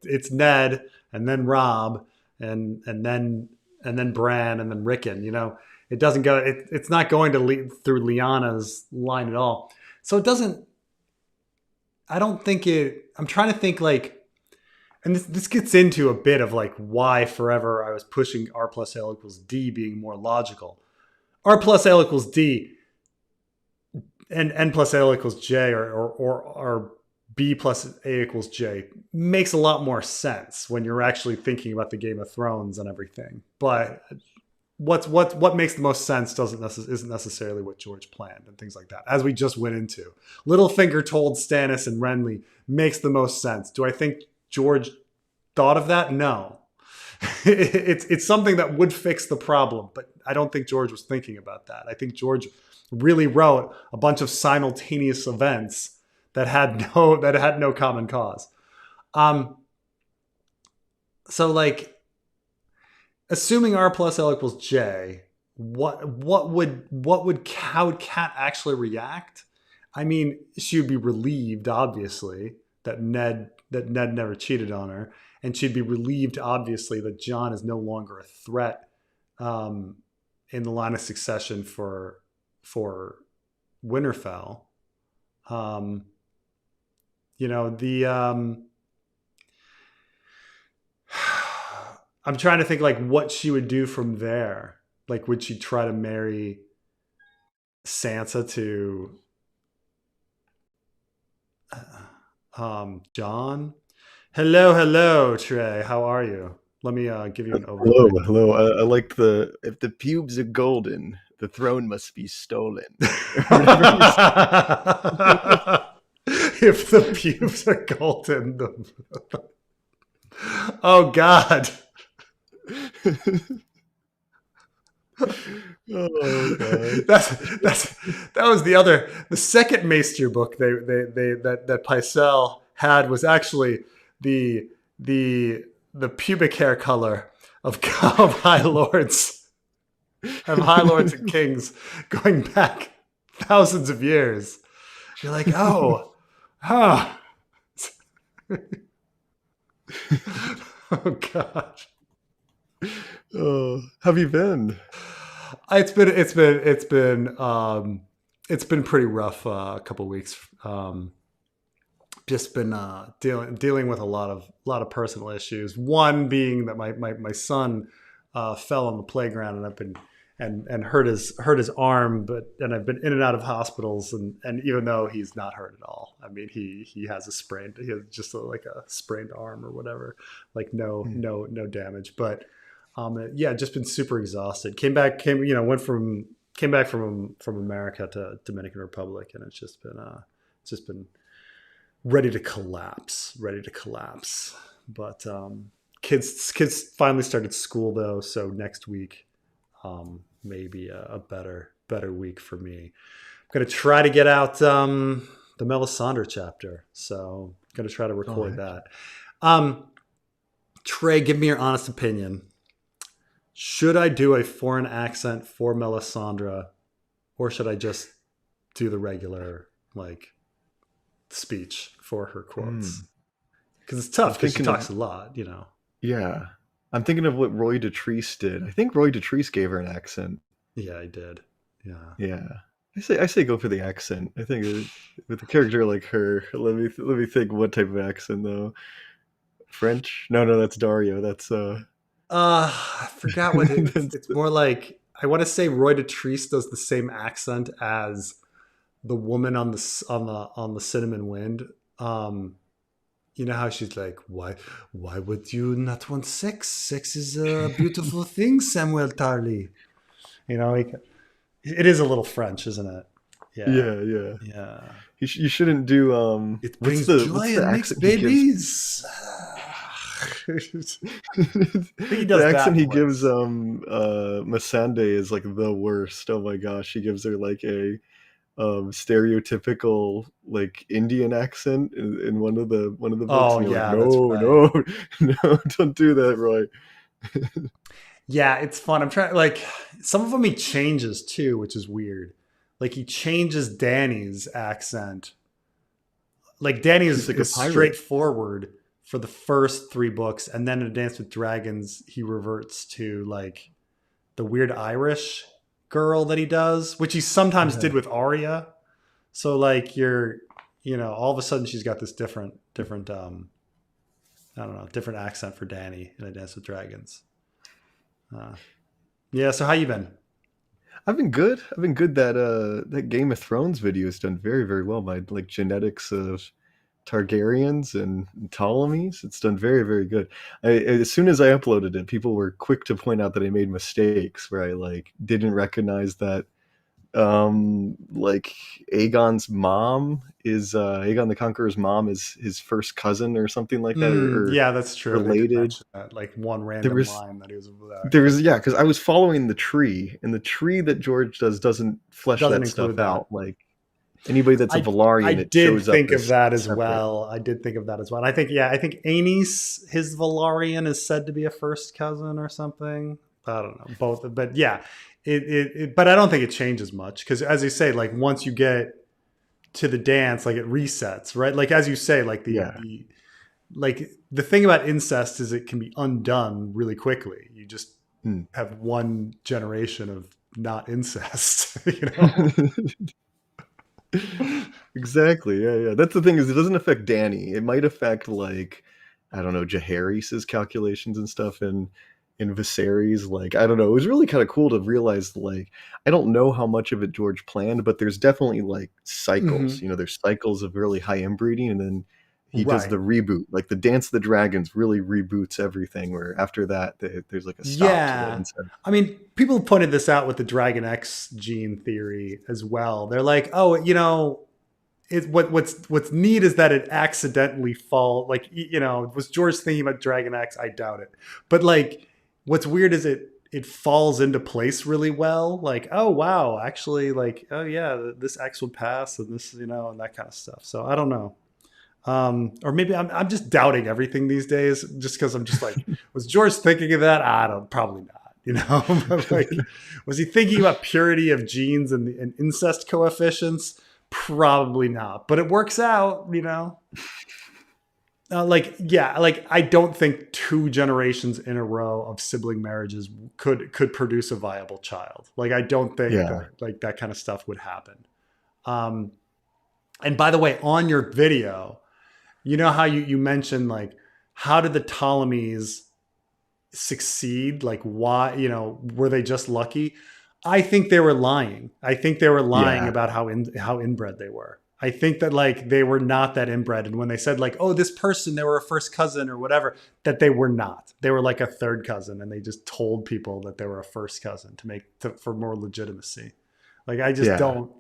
[SPEAKER 1] it's Ned and then Robb and then Bran and then Rickon. You know, it doesn't go. It's not going to lead through Lyanna's line at all. So it doesn't. I don't think it. I'm trying to think like, and this gets into a bit of like why forever I was pushing R plus L equals D being more logical. R plus L equals D and N plus L equals J or B plus A equals J makes a lot more sense when you're actually thinking about the Game of Thrones and everything. But what makes the most sense isn't necessarily what George planned and things like that, as we just went into. Littlefinger told Stannis and Renly makes the most sense. Do I think George thought of that? No. It's something that would fix the problem, but I don't think George was thinking about that. I think George really wrote a bunch of simultaneous events that had no common cause. So like, assuming R plus L equals J, what would how would Kat actually react? I mean, she would be relieved, obviously, that Ned never cheated on her, and she'd be relieved, obviously, that Jon is no longer a threat in the line of succession for Winterfell. You know, the I'm trying to think like what she would do from there. Like, would she try to marry Sansa to Jon? Hello, Trey. How are you? Let me give you an
[SPEAKER 2] Hello,
[SPEAKER 1] overlay.
[SPEAKER 2] hello. I like the if the pubes are golden, the throne must be stolen. Or whatever you
[SPEAKER 1] If the pubes are golden, oh God.
[SPEAKER 2] said. Oh God.
[SPEAKER 1] That was the second Maester book that Pycelle had was actually the the pubic hair color of High Lords and Kings going back thousands of years. You're like, oh, huh. Oh gosh.
[SPEAKER 2] Oh, how have you been?
[SPEAKER 1] It's been pretty rough a couple weeks. Just been dealing with a lot of personal issues. One being that my son fell on the playground, and I've been and hurt his arm, and I've been in and out of hospitals, and even though he's not hurt at all, I mean he has just like a sprained arm or whatever, like no damage, but yeah, just been super exhausted. Came back from America to Dominican Republic, and it's just been ready to collapse. But kids finally started school though, so next week maybe a better week for me. I'm gonna try to get out the Melisandre chapter, so I'm gonna try to record that. Trey, give me your honest opinion. Should I do a foreign accent for Melisandre, or should I just do the regular like speech for her quotes? Because it's tough because she talks a lot, you know.
[SPEAKER 2] Yeah. I'm thinking of what Roy Dotrice did. I think Roy Dotrice gave her an accent.
[SPEAKER 1] Yeah, I did. Yeah.
[SPEAKER 2] Yeah. I say go for the accent. I think with a character like her, let me think what type of accent though. French? No, that's Dario. That's
[SPEAKER 1] I forgot what it's more like. I want to say Roy Dotrice does the same accent as the woman on the Cinnamon Wind. You know how she's like, why would you not want sex? Sex is a beautiful thing, Samuel Tarly. You know, it is a little French, isn't it?
[SPEAKER 2] Yeah. You shouldn't do
[SPEAKER 1] it brings joy and makes babies.
[SPEAKER 2] The accent he gives Melisandre is like the worst. Oh my gosh, he gives her like a stereotypical like Indian accent in one of the books.
[SPEAKER 1] Oh
[SPEAKER 2] and
[SPEAKER 1] yeah,
[SPEAKER 2] like, no, don't do that, Roy.
[SPEAKER 1] Yeah, it's fun. I'm trying, like, some of them he changes too, which is weird. Like he changes Dany's accent. Like Dany is
[SPEAKER 2] She's like
[SPEAKER 1] straightforward for the first 3 books, and then in A Dance with Dragons he reverts to like the weird Irish girl that he does, which he sometimes did with Arya. So like all of a sudden she's got this different I don't know, different accent for Dany in A Dance with Dragons. Yeah, so how you been?
[SPEAKER 2] I've been good. That Game of Thrones video has done very, very well by like genetics of Targaryens and Ptolemies. It's done very, very good. As soon as I uploaded it, people were quick to point out that I made mistakes where I like didn't recognize that like Aegon's mom is Aegon the Conqueror's mom is his first cousin or something like that, or
[SPEAKER 1] yeah, that's true.
[SPEAKER 2] Related.
[SPEAKER 1] That, like one random line that he was without.
[SPEAKER 2] There was, yeah, because I was following the tree, and the tree that George doesn't flesh that stuff out. Like anybody that's a Velaryon,
[SPEAKER 1] I did think of that as
[SPEAKER 2] separate.
[SPEAKER 1] well. I think Aenys, his Velaryon, is said to be a first cousin or something. I don't know both, but yeah, but I don't think it changes much because, as you say, like once you get to the dance, like it resets, right? Like as you say, like
[SPEAKER 2] Yeah.
[SPEAKER 1] the thing about incest is it can be undone really quickly. You just
[SPEAKER 2] Mm.
[SPEAKER 1] have one generation of not incest, you know?
[SPEAKER 2] Exactly. Yeah, yeah. That's the thing is it doesn't affect Danny. It might affect like I don't know, Jaehaerys's calculations and stuff in Viserys. Like, I don't know. It was really kind of cool to realize like I don't know how much of it George planned, but there's definitely like cycles.
[SPEAKER 1] Hmm.
[SPEAKER 2] You know, there's cycles of really high inbreeding and then he does the
[SPEAKER 1] Right.
[SPEAKER 2] reboot. Like the Dance of the Dragons really reboots everything where after that there's like a stop to the
[SPEAKER 1] Yeah.
[SPEAKER 2] incest.
[SPEAKER 1] I mean, people pointed this out with the Dragon X gene theory as well. They're like, oh, what's neat is that it accidentally fall like was George thinking about Dragon X? I doubt it. But like what's weird is it falls into place really well. Like, oh wow, actually like, oh yeah, this X would pass and this, and that kind of stuff. So I don't know. Or maybe I'm just doubting everything these days just because I'm just like, was George thinking of that? I don't, probably not, but like, was he thinking about purity of genes and incest coefficients? Probably not, but it works out. Like, yeah, like I don't think two generations in a row of sibling marriages could produce a viable child. Like, I don't think
[SPEAKER 2] Yeah.
[SPEAKER 1] that like that kind of stuff would happen. Um, and by the way, on your video, you know how you mentioned like how did the Ptolemies succeed? Like why, were they just lucky? I think they were lying. I think they were lying
[SPEAKER 2] Yeah.
[SPEAKER 1] about how inbred they were. I think that like they were not that inbred, and when they said like, oh, this person, they were a first cousin or whatever, that they were not. They were like a third cousin, and they just told people that they were a first cousin for more legitimacy. Like I just
[SPEAKER 2] Yeah.
[SPEAKER 1] don't,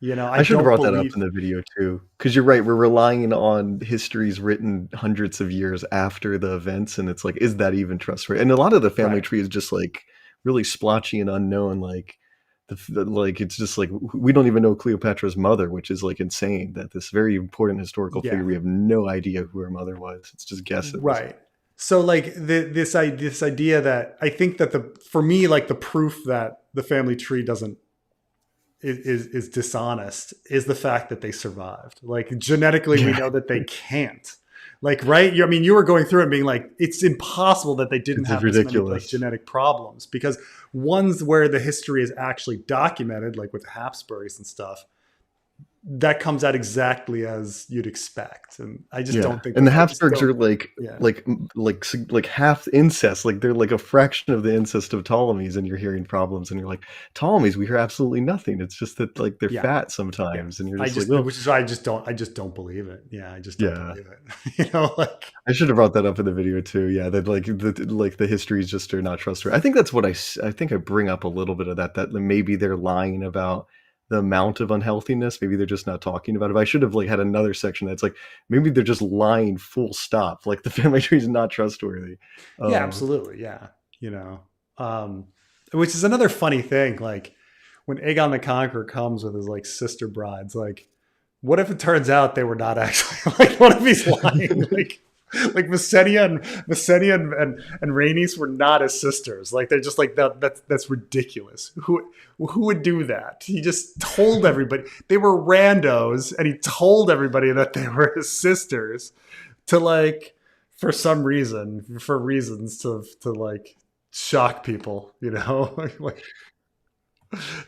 [SPEAKER 1] I
[SPEAKER 2] I should have
[SPEAKER 1] don't
[SPEAKER 2] brought that up
[SPEAKER 1] believe.
[SPEAKER 2] in the video too, because you're right. We're relying on histories written hundreds of years after the events, and it's like, is that even trustworthy? And a lot of the family
[SPEAKER 1] Right.
[SPEAKER 2] tree is just like really splotchy and unknown. Like like it's just like we don't even know Cleopatra's mother, which is like insane. That this very important historical figure,
[SPEAKER 1] Yeah.
[SPEAKER 2] we have no idea who her mother was. It's just guesses.
[SPEAKER 1] Right. So like this idea that I think that for me like the proof that the family tree doesn't is dishonest is the fact that they survived. Like genetically, we
[SPEAKER 2] Yeah,
[SPEAKER 1] know that they can't. Like, right? I mean, you were going through it and being like, it's impossible that they didn't
[SPEAKER 2] it's
[SPEAKER 1] have this many like
[SPEAKER 2] ridiculous.
[SPEAKER 1] genetic problems because ones where the history is actually documented, like with the Habsburgs and stuff, that comes out exactly as you'd expect. And I just
[SPEAKER 2] Yeah,
[SPEAKER 1] don't think
[SPEAKER 2] and
[SPEAKER 1] that.
[SPEAKER 2] the
[SPEAKER 1] I just
[SPEAKER 2] Habsburgs
[SPEAKER 1] don't.
[SPEAKER 2] are like
[SPEAKER 1] Yeah.
[SPEAKER 2] like half incest, like, they're like a fraction of the incest of Ptolemies, and you're hearing problems, and you're like, "Ptolemies, we hear absolutely nothing, it's just that, like, they're
[SPEAKER 1] Yeah.
[SPEAKER 2] fat
[SPEAKER 1] Yeah.
[SPEAKER 2] sometimes," and you're just like, "Well."
[SPEAKER 1] Which is why I just don't believe it. Yeah. I just don't
[SPEAKER 2] Yeah.
[SPEAKER 1] believe it. Like,
[SPEAKER 2] I should have brought that up in the video too, yeah, that, like, the histories just are not trustworthy. I think that's what I think I bring up a little bit of that maybe they're lying about the amount of unhealthiness, maybe they're just not talking about it, but I should have, like, had another section that's like, maybe they're just lying full stop, like, the family tree is not trustworthy.
[SPEAKER 1] yeah,
[SPEAKER 2] Um,
[SPEAKER 1] absolutely. Yeah. You know, um, which is another funny thing. Like when Aegon the Conqueror comes with his like sister brides, like, what if it turns out they were not actually like, what if he's lying? Like Visenya and Rhaenys were not his sisters. Like they're just like that's ridiculous. Who would do that? He just told everybody they were randos, and he told everybody that they were his sisters to like for reasons to like shock people, like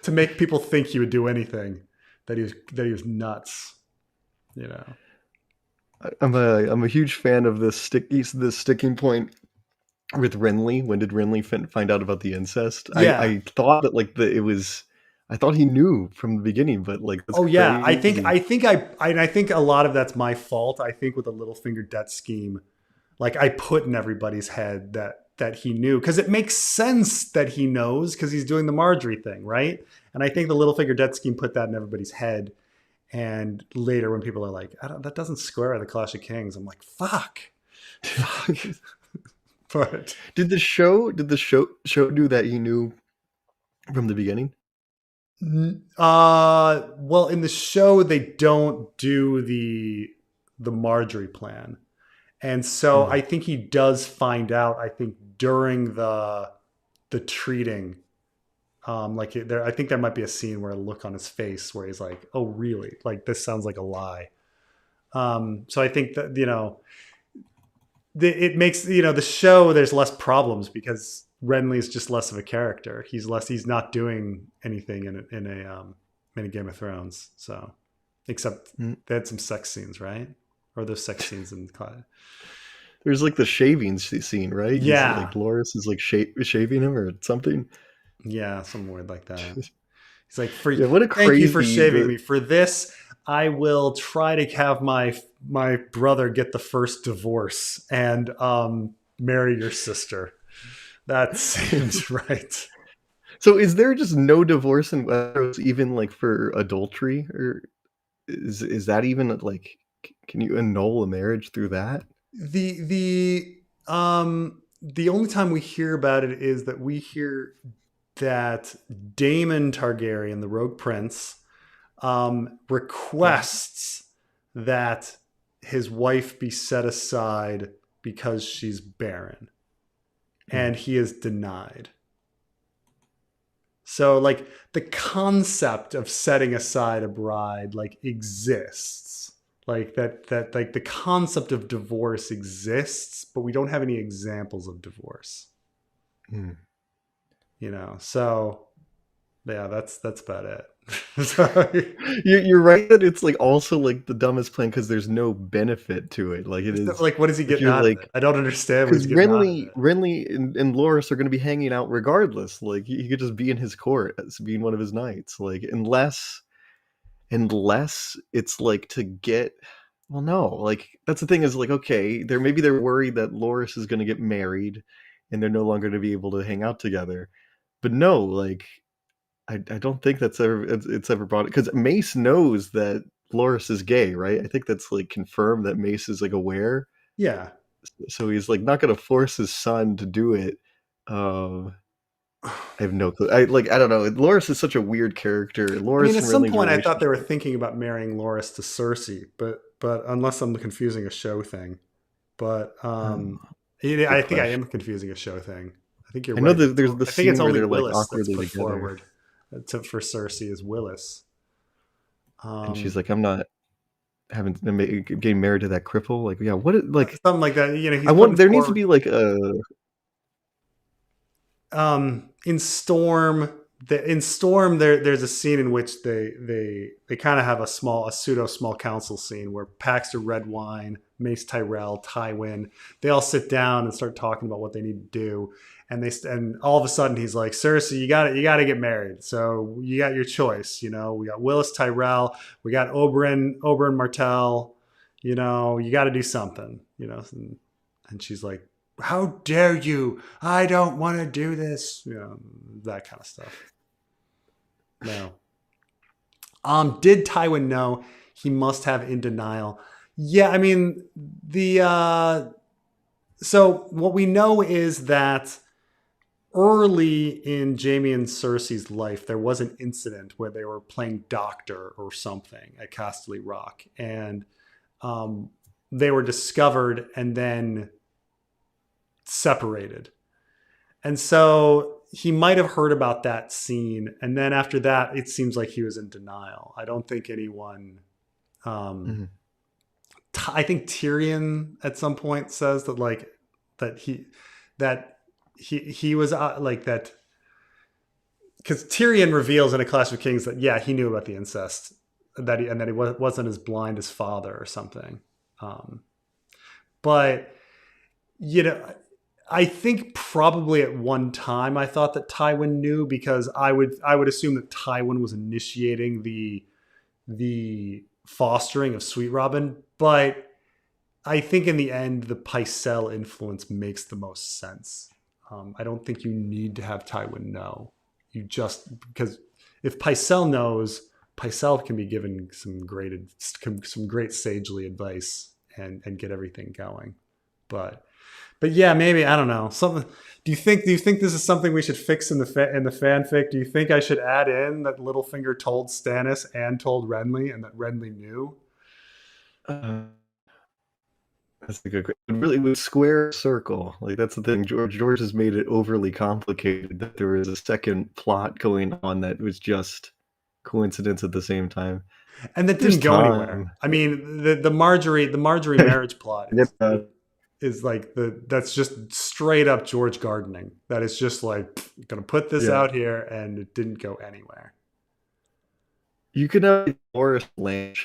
[SPEAKER 1] to make people think he would do anything, that he was nuts, you know.
[SPEAKER 2] I'm a huge fan of this sticking point with Renly. When did Renly find out about the incest?
[SPEAKER 1] Yeah.
[SPEAKER 2] I thought that, like, I thought he knew from the beginning, but, like, that's
[SPEAKER 1] Oh yeah, I think
[SPEAKER 2] crazy.
[SPEAKER 1] I think I think a lot of that's my fault. I think with the Littlefinger debt scheme, like I put in everybody's head that he knew because it makes sense that he knows because he's doing the Margaery thing, right? And I think the Littlefinger debt scheme put that in everybody's head. And later, when people are like, that doesn't square at the Clash of Kings, I'm like, fuck. But
[SPEAKER 2] Did the show do that he knew from the beginning?
[SPEAKER 1] well, in the show, they don't do the Marjorie plan. And so
[SPEAKER 2] Mm,
[SPEAKER 1] I think he does find out, I think, during the the treating. Like there, I think there might be a scene where a look on his face where he's like, "Oh, really? Like this sounds like a lie." So I think that it makes the show there's less problems because Renly is just less of a character. He's not doing anything in a Game of Thrones. So except they had some sex scenes, right? Or those sex scenes in Clyde.
[SPEAKER 2] There's like the shaving scene, right? He's
[SPEAKER 1] Yeah,
[SPEAKER 2] like Loras is like shaving him or something.
[SPEAKER 1] yeah, some word like that. He's like, for
[SPEAKER 2] Yeah, what a
[SPEAKER 1] thank you for
[SPEAKER 2] crazy
[SPEAKER 1] shaving me. For this, I will try to have my brother get the first divorce and marry your sister. That seems right.
[SPEAKER 2] So is there just no divorce in Westeros even like for adultery, or is that even like can you annul a marriage through that?
[SPEAKER 1] The only time we hear about it is that we hear that Daemon Targaryen, the Rogue Prince, requests that his wife be set aside because she's barren, and he is denied. So like the concept of setting aside a bride like exists. Like that like the concept of divorce exists, but we don't have any examples of divorce.
[SPEAKER 2] Mm.
[SPEAKER 1] So yeah, that's about it. So,
[SPEAKER 2] You're right that it's like also like the dumbest plan because there's no benefit to it. Like it is
[SPEAKER 1] like what is he
[SPEAKER 2] if
[SPEAKER 1] getting
[SPEAKER 2] you're
[SPEAKER 1] out of it?
[SPEAKER 2] like
[SPEAKER 1] I don't understand what he's
[SPEAKER 2] because
[SPEAKER 1] getting out of
[SPEAKER 2] Renly and Loras are going to be hanging out regardless. Like he could just be in his court as being one of his knights. Like unless it's like to get well no like that's the thing is like okay they're worried that Loras is going to get married and they're no longer going to be able to hang out together, but no, like I don't think that's ever it's ever brought it because Mace knows that Loras is gay, right? I think that's like confirmed that Mace is like aware,
[SPEAKER 1] Yeah.
[SPEAKER 2] so he's like not going to force his son to do it. um I have no clue. I don't know. Loras is such a weird character.
[SPEAKER 1] I mean,
[SPEAKER 2] Loras
[SPEAKER 1] at
[SPEAKER 2] and
[SPEAKER 1] some
[SPEAKER 2] Renly's
[SPEAKER 1] point, I thought they were
[SPEAKER 2] relationship.
[SPEAKER 1] thinking about marrying Loras to Cersei, but unless I'm confusing a show thing, but
[SPEAKER 2] Good
[SPEAKER 1] I think I
[SPEAKER 2] question.
[SPEAKER 1] am confusing a show thing. I think you're
[SPEAKER 2] I know
[SPEAKER 1] right.
[SPEAKER 2] that there's the
[SPEAKER 1] I think it's
[SPEAKER 2] scene where
[SPEAKER 1] only
[SPEAKER 2] they're like
[SPEAKER 1] Willis that's
[SPEAKER 2] awkwardly
[SPEAKER 1] put
[SPEAKER 2] together,
[SPEAKER 1] forward for Cersei is Willis.
[SPEAKER 2] and she's
[SPEAKER 1] Um,
[SPEAKER 2] like, "I'm not getting married to that cripple." Like, yeah, what? Like,
[SPEAKER 1] Something like that.
[SPEAKER 2] I
[SPEAKER 1] He's
[SPEAKER 2] want
[SPEAKER 1] putting
[SPEAKER 2] there needs to
[SPEAKER 1] forward.
[SPEAKER 2] be like a
[SPEAKER 1] In Storm, in Storm, there's a scene in which they kind of have a pseudo small council scene where Paxter Redwine, Mace Tyrell, Tywin, they all sit down and start talking about what they need to do, and all of a sudden he's like, Cersei, you got to get married. So you got your choice. We got Willis Tyrell, we got Oberyn Martell. You got to do something. And she's like, how dare you? I don't want to do this. That kind of stuff. No. Did Tywin know? He must have in denial. Yeah, I mean the so what we know is that early in Jaime and Cersei's life, there was an incident where they were playing doctor or something at Casterly Rock, and they were discovered and then separated. And so he might have heard about that scene. And then after that, it seems like he was in denial. I don't think anyone. Um,
[SPEAKER 2] mhm.
[SPEAKER 1] I think Tyrion at some point says that that he that he was like that because Tyrion reveals in A Clash of Kings that he knew about the incest and that he wasn't as blind as father or something. Um, but you know I think probably at one time I thought that Tywin knew because I would assume that Tywin was initiating the fostering of Sweet Robin, but I think in the end the Pycelle influence makes the most sense. I don't think you need to have Tywin know. You just because if Pycelle knows, Pycelle can be given some great sagely advice and get everything going. But yeah, maybe I don't know. Something. Do you think this is something we should fix in the fanfic? Do you think I should add in that Littlefinger told Stannis and told Renly, and that Renly knew?
[SPEAKER 2] Uh, That's a good. It really was square circle. Like that's the thing. George has made it overly complicated. That there was a second plot going on that was just coincidence at the same time.
[SPEAKER 1] And that
[SPEAKER 2] There's
[SPEAKER 1] didn't go anywhere.
[SPEAKER 2] time.
[SPEAKER 1] I mean, the Margaery marriage plot is like that's just straight up George gardening. That is just like gonna put this
[SPEAKER 2] Yeah.
[SPEAKER 1] out here, and it didn't go anywhere.
[SPEAKER 2] You could have Boris Land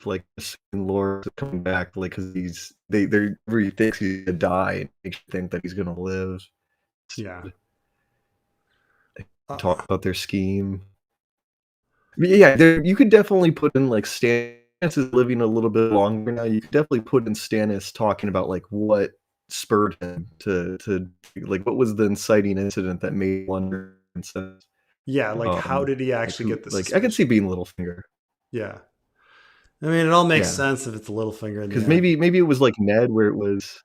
[SPEAKER 2] like Lord coming back, like because he thinks he's gonna die and makes you think that he's gonna live.
[SPEAKER 1] Yeah.
[SPEAKER 2] Talk about their scheme. Yeah, you could definitely put in like Stannis is living a little bit longer now. You could definitely put in Stannis talking about like what spurred him to like what was the inciting incident that made him wonder.
[SPEAKER 1] Yeah, like how did he
[SPEAKER 2] Like
[SPEAKER 1] actually
[SPEAKER 2] who?
[SPEAKER 1] get the
[SPEAKER 2] Like I could see
[SPEAKER 1] suspicion?
[SPEAKER 2] being Littlefinger.
[SPEAKER 1] Yeah. I mean, it all makes
[SPEAKER 2] Yeah,
[SPEAKER 1] sense if it's Littlefinger in the
[SPEAKER 2] because
[SPEAKER 1] end.
[SPEAKER 2] maybe it was like Ned where it was.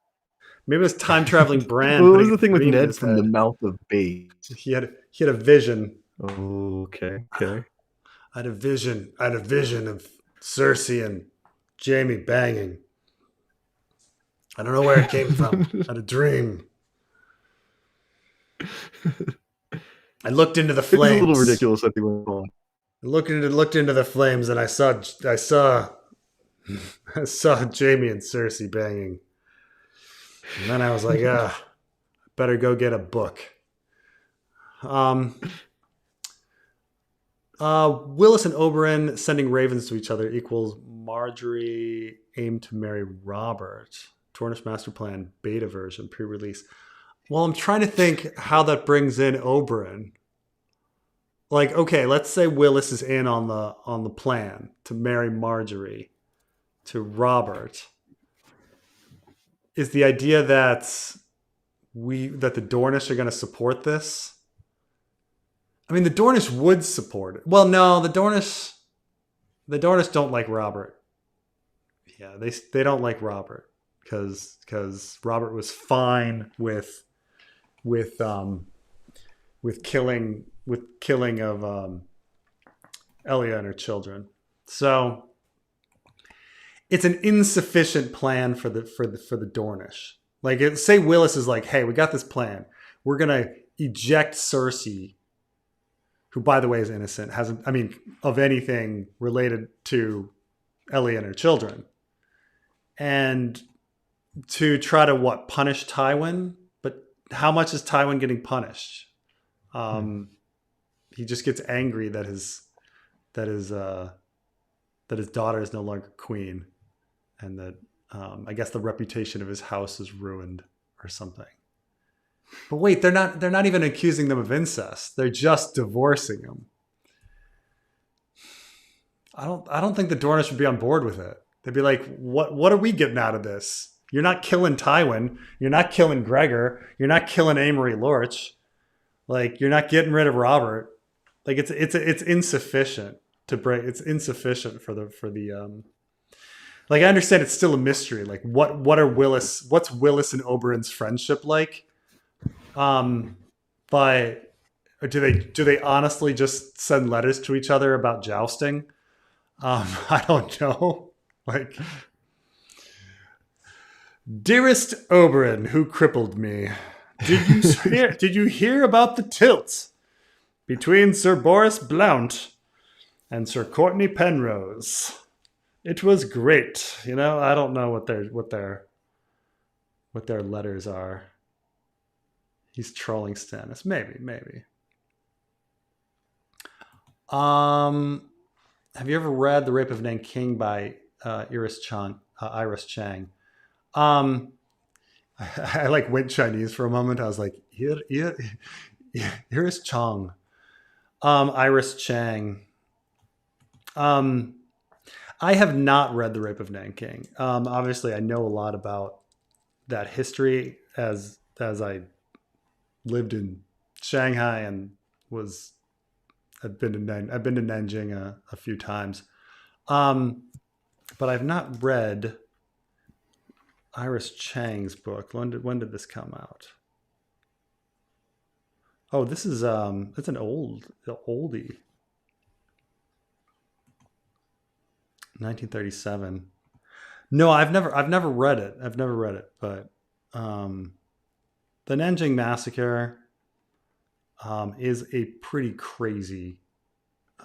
[SPEAKER 1] Maybe it was time traveling Bran
[SPEAKER 2] What
[SPEAKER 1] putting
[SPEAKER 2] was
[SPEAKER 1] a
[SPEAKER 2] the thing with
[SPEAKER 1] dream in
[SPEAKER 2] Ned
[SPEAKER 1] his
[SPEAKER 2] from the
[SPEAKER 1] head.
[SPEAKER 2] mouth of babes?
[SPEAKER 1] He had a vision.
[SPEAKER 2] Oh, okay.
[SPEAKER 1] I had a vision. I had a vision of Cersei and Jaime banging. I don't know where it came from. I had a dream. I looked into the
[SPEAKER 2] It is a little
[SPEAKER 1] flames.
[SPEAKER 2] ridiculous that they went on.
[SPEAKER 1] I looked into the flames, and I saw I saw Jaime and Cersei banging. And then I was like, better go get a book. Um, Willis and Oberyn sending ravens to each other equals Margaery aimed to marry Robert. Tornish Master Plan beta version pre-release. Well, I'm trying to think how that brings in Oberyn. Like, okay, let's say Willis is in on the plan to marry Margaery to Robert. Is the idea that the Dornish are going to support this? I mean, the Dornish would support it. Well, no, the Dornish don't like Robert. Yeah, they don't like Robert because Robert was fine with killing of Elia and her children. So it's an insufficient plan for the Dornish. Like, say Willis is like, hey, we got this plan. We're gonna eject Cersei, who, by the way, is innocent, hasn't, I mean, of anything related to Ellie and her children, and to try to punish Tywin. But how much is Tywin getting punished? He just gets angry that that his daughter is no longer queen, and that I guess the reputation of his house is ruined or something. But wait, they're not even accusing them of incest. They're just divorcing him. I don't think the Dornish would be on board with it. They'd be like, what are we getting out of this? You're not killing Tywin. You're not killing Gregor. You're not killing Amory Lorch. Like, you're not getting rid of Robert. Like, it's insufficient to break. It's insufficient for the like, I understand it's still a mystery. Like, what's Willis and Oberyn's friendship like? But do they honestly just send letters to each other about jousting? I don't know. Like, dearest Oberyn, who crippled me, did you hear about the tilt between Sir Boris Blount and Sir Courtney Penrose? It was great. I don't know what their letters are. He's trolling Stannis. Maybe. Have you ever read The Rape of Nanking by Iris Chang? I like went Chinese for a moment. I was like, Iris Chang. Iris Chang. I have not read The Rape of Nanking. Obviously, I know a lot about that history as I lived in Shanghai and I've been to Nanjing a few times, but I've not read Iris Chang's book. When did this come out? Oh, this is it's an oldie. 1937. No, I've never read it. I've never read it, but um, the Nanjing massacre is a pretty crazy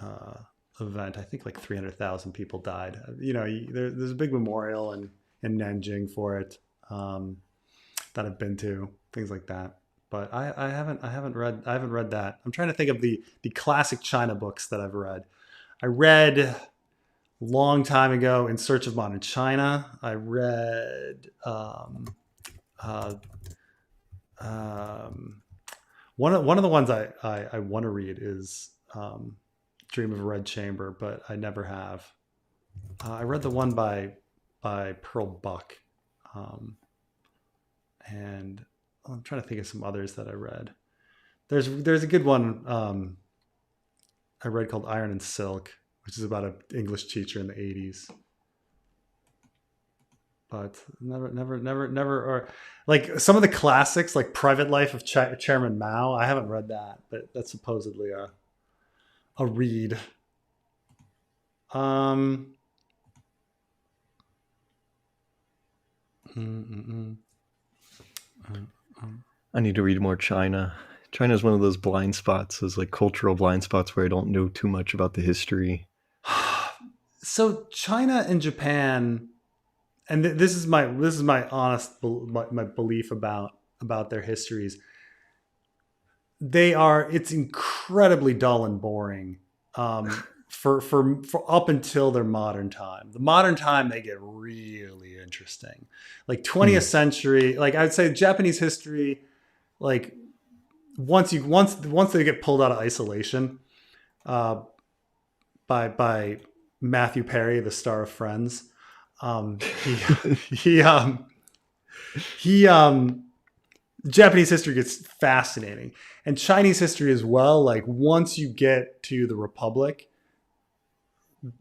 [SPEAKER 1] uh, event. I think like 300,000 people died. There's a big memorial in Nanjing for it, um, that I've been to, things like that. But I haven't read that. I'm trying to think of the classic China books that I've read. I read a long time ago In Search of Modern China. I read uh, um, one of the ones I want to read is Dream of a Red Chamber, but I never have. I read the one by Pearl Buck, um, and I'm trying to think of some others that I read. There's a good one I read called Iron and Silk, which is about an English teacher in the 80s. But never, or like some of the classics, like Private Life of Chairman Mao. I haven't read that, but that's supposedly a read. Um, mm, mm, mm.
[SPEAKER 2] I need to read more China. China is one of those blind spots, those like cultural blind spots where I don't know too much about the history.
[SPEAKER 1] So China and Japan, and this is my honest my belief about their histories. It's incredibly dull and boring, for up until their modern time. The modern time they get really interesting, like 20th
[SPEAKER 2] Hmm.
[SPEAKER 1] century. Like I'd say Japanese history, like once they get pulled out of isolation, uh, by Matthew Perry, the star of Friends. He he he Japanese history gets fascinating, and Chinese history as well. Like once you get to the Republic,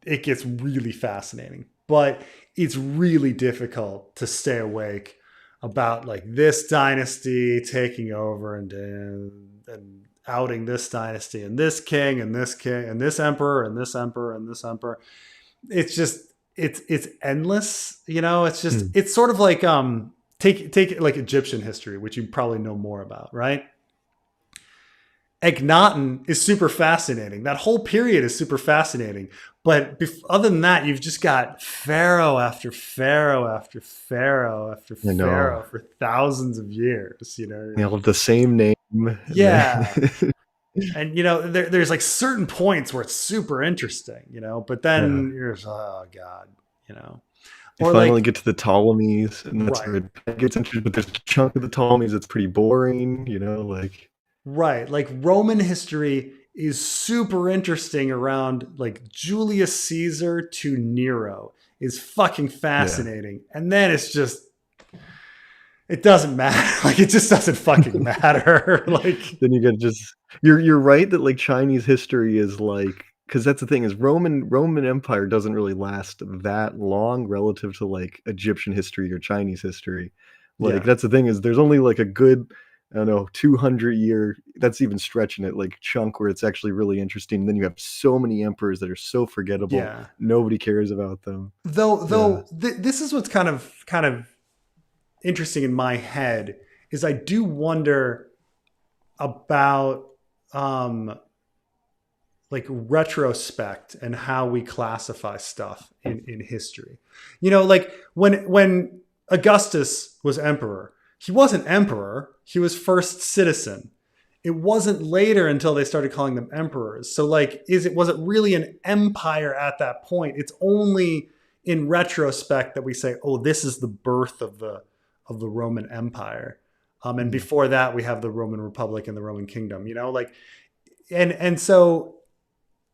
[SPEAKER 1] it gets really fascinating. But it's really difficult to stay awake about like this dynasty taking over and outing this dynasty and this king and this king and this emperor and this emperor and this emperor. It's just it's endless. It's just
[SPEAKER 2] Hmm.
[SPEAKER 1] it's sort of like take it like Egyptian history, which you probably know more about, right? Akhenaten is super fascinating. That whole period is super fascinating. But other than that, you've just got pharaoh after pharaoh after pharaoh after
[SPEAKER 2] I know.
[SPEAKER 1] pharaoh for thousands of years.
[SPEAKER 2] They all have the same name. And
[SPEAKER 1] Yeah,
[SPEAKER 2] then
[SPEAKER 1] and there's like certain points where it's super interesting, but
[SPEAKER 2] yeah.
[SPEAKER 1] then you're just, oh god, you know,
[SPEAKER 2] They
[SPEAKER 1] or
[SPEAKER 2] finally
[SPEAKER 1] like
[SPEAKER 2] get to the Ptolemies, and that's
[SPEAKER 1] right,
[SPEAKER 2] where it gets interesting. But there's a chunk of the Ptolemies that's pretty boring, like
[SPEAKER 1] right, like Roman history is super interesting around like Julius Caesar to Nero is fucking
[SPEAKER 2] yeah.
[SPEAKER 1] fascinating, and then it's just it doesn't matter. Like it just doesn't fucking matter. Like
[SPEAKER 2] Then you get just you're right that like Chinese history is like because that's the thing is Roman Empire doesn't really last that long relative to like Egyptian history or Chinese history. Like
[SPEAKER 1] yeah,
[SPEAKER 2] that's the thing is there's only like a good I don't know 200-year that's even stretching it like chunk where it's actually really interesting. And then you have so many emperors that are so forgettable.
[SPEAKER 1] yeah.
[SPEAKER 2] Nobody cares about them.
[SPEAKER 1] Though
[SPEAKER 2] Yeah.
[SPEAKER 1] though this is what's kind of interesting in my head is I do wonder about um like retrospect and how we classify stuff in history. Like when Augustus was emperor, he wasn't emperor, he was first citizen. It wasn't later until they started calling them emperors. So like was it really an empire at that point? It's only in retrospect that we say, "Oh, this is the birth of the Roman Empire." And
[SPEAKER 2] Mm.
[SPEAKER 1] before that we have the Roman Republic and the Roman Kingdom, like and so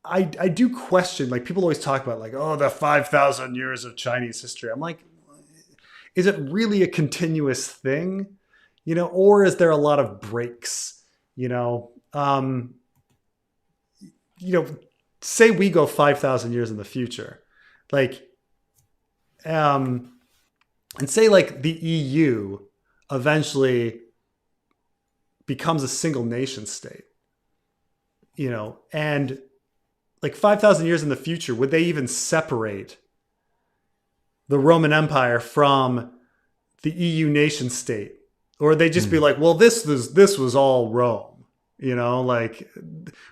[SPEAKER 1] I do question, like people always talk about like, oh, the 5,000 years of Chinese history. I'm like, is it really a continuous thing? Or is there a lot of breaks? You know, um, you know, say we go 5,000 years in the future, like, um, and say like the EU eventually becomes a single nation state, and like 5,000 years in the future, would they even separate the Roman Empire from the EU nation state, or they just be
[SPEAKER 2] Mm.
[SPEAKER 1] like, well, this was all Rome, like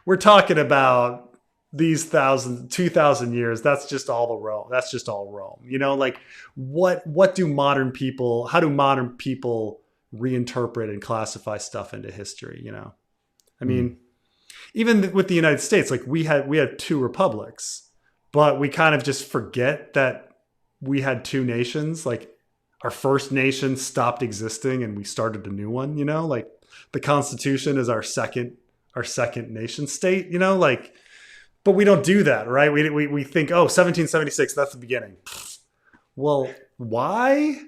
[SPEAKER 1] we're talking about these 2,000 years. That's just all the Rome. That's just all Rome. Like what do modern people? How do modern people reinterpret and classify stuff into history? I
[SPEAKER 2] Mm.
[SPEAKER 1] mean, even with the United States, like we had two republics, but we kind of just forget that we had two nations. Like our first nation stopped existing and we started a new one. Like the Constitution is our second nation state. Like, but we don't do that, right? We think, oh, 1776, that's the beginning. Well, why?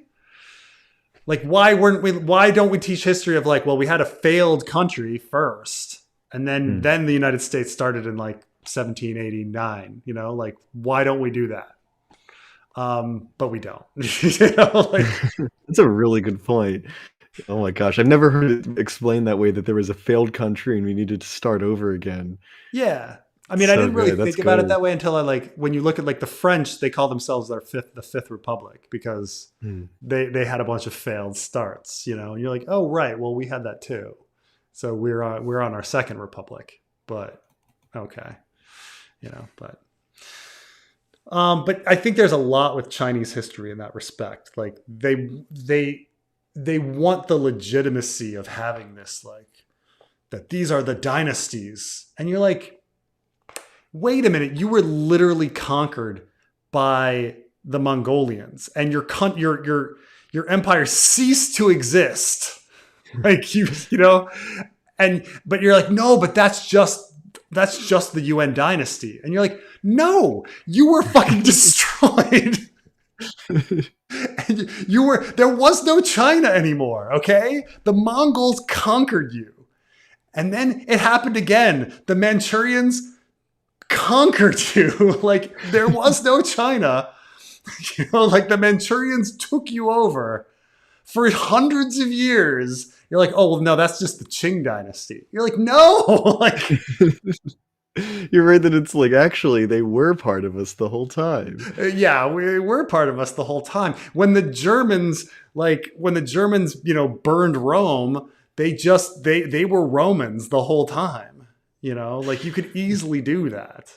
[SPEAKER 1] Like, why don't we teach history of like, well, we had a failed country first, and then
[SPEAKER 2] Mm.
[SPEAKER 1] then the United States started in like 1789. Like, why don't we do that? But we don't. Like,
[SPEAKER 2] That's a really good point. Oh my gosh, I've never heard it explained that way, that there was a failed country and we needed to start over again.
[SPEAKER 1] yeah. I mean, I
[SPEAKER 2] So
[SPEAKER 1] didn't really
[SPEAKER 2] good. That's
[SPEAKER 1] think about it
[SPEAKER 2] gold.
[SPEAKER 1] that way until I like when you look at like the French, they call themselves the fifth republic because
[SPEAKER 2] Mm.
[SPEAKER 1] they had a bunch of failed starts, and you're like, oh right, well we had that too, so we're on our second republic, but okay, but I think there's a lot with Chinese history in that respect. Like they want the legitimacy of having this, like that these are the dynasties, and you're like, wait a minute, you were literally conquered by the Mongolians, and your empire ceased to exist. Like and but you're like, no, but that's just the UN dynasty, and you're like, no, you were fucking destroyed. And there was no China anymore. Okay, the Mongols conquered you, and then it happened again. The Manchurians conquered you. Like there was no China. Like the Manchurians took you over for hundreds of years. You're like, oh well, no, that's just the Qing dynasty. You're like, no, like
[SPEAKER 2] You're right that it's like actually they were part of us the whole time.
[SPEAKER 1] yeah, we were part of us the whole time. When the Germans, burned Rome, they were Romans the whole time. Like you could easily do that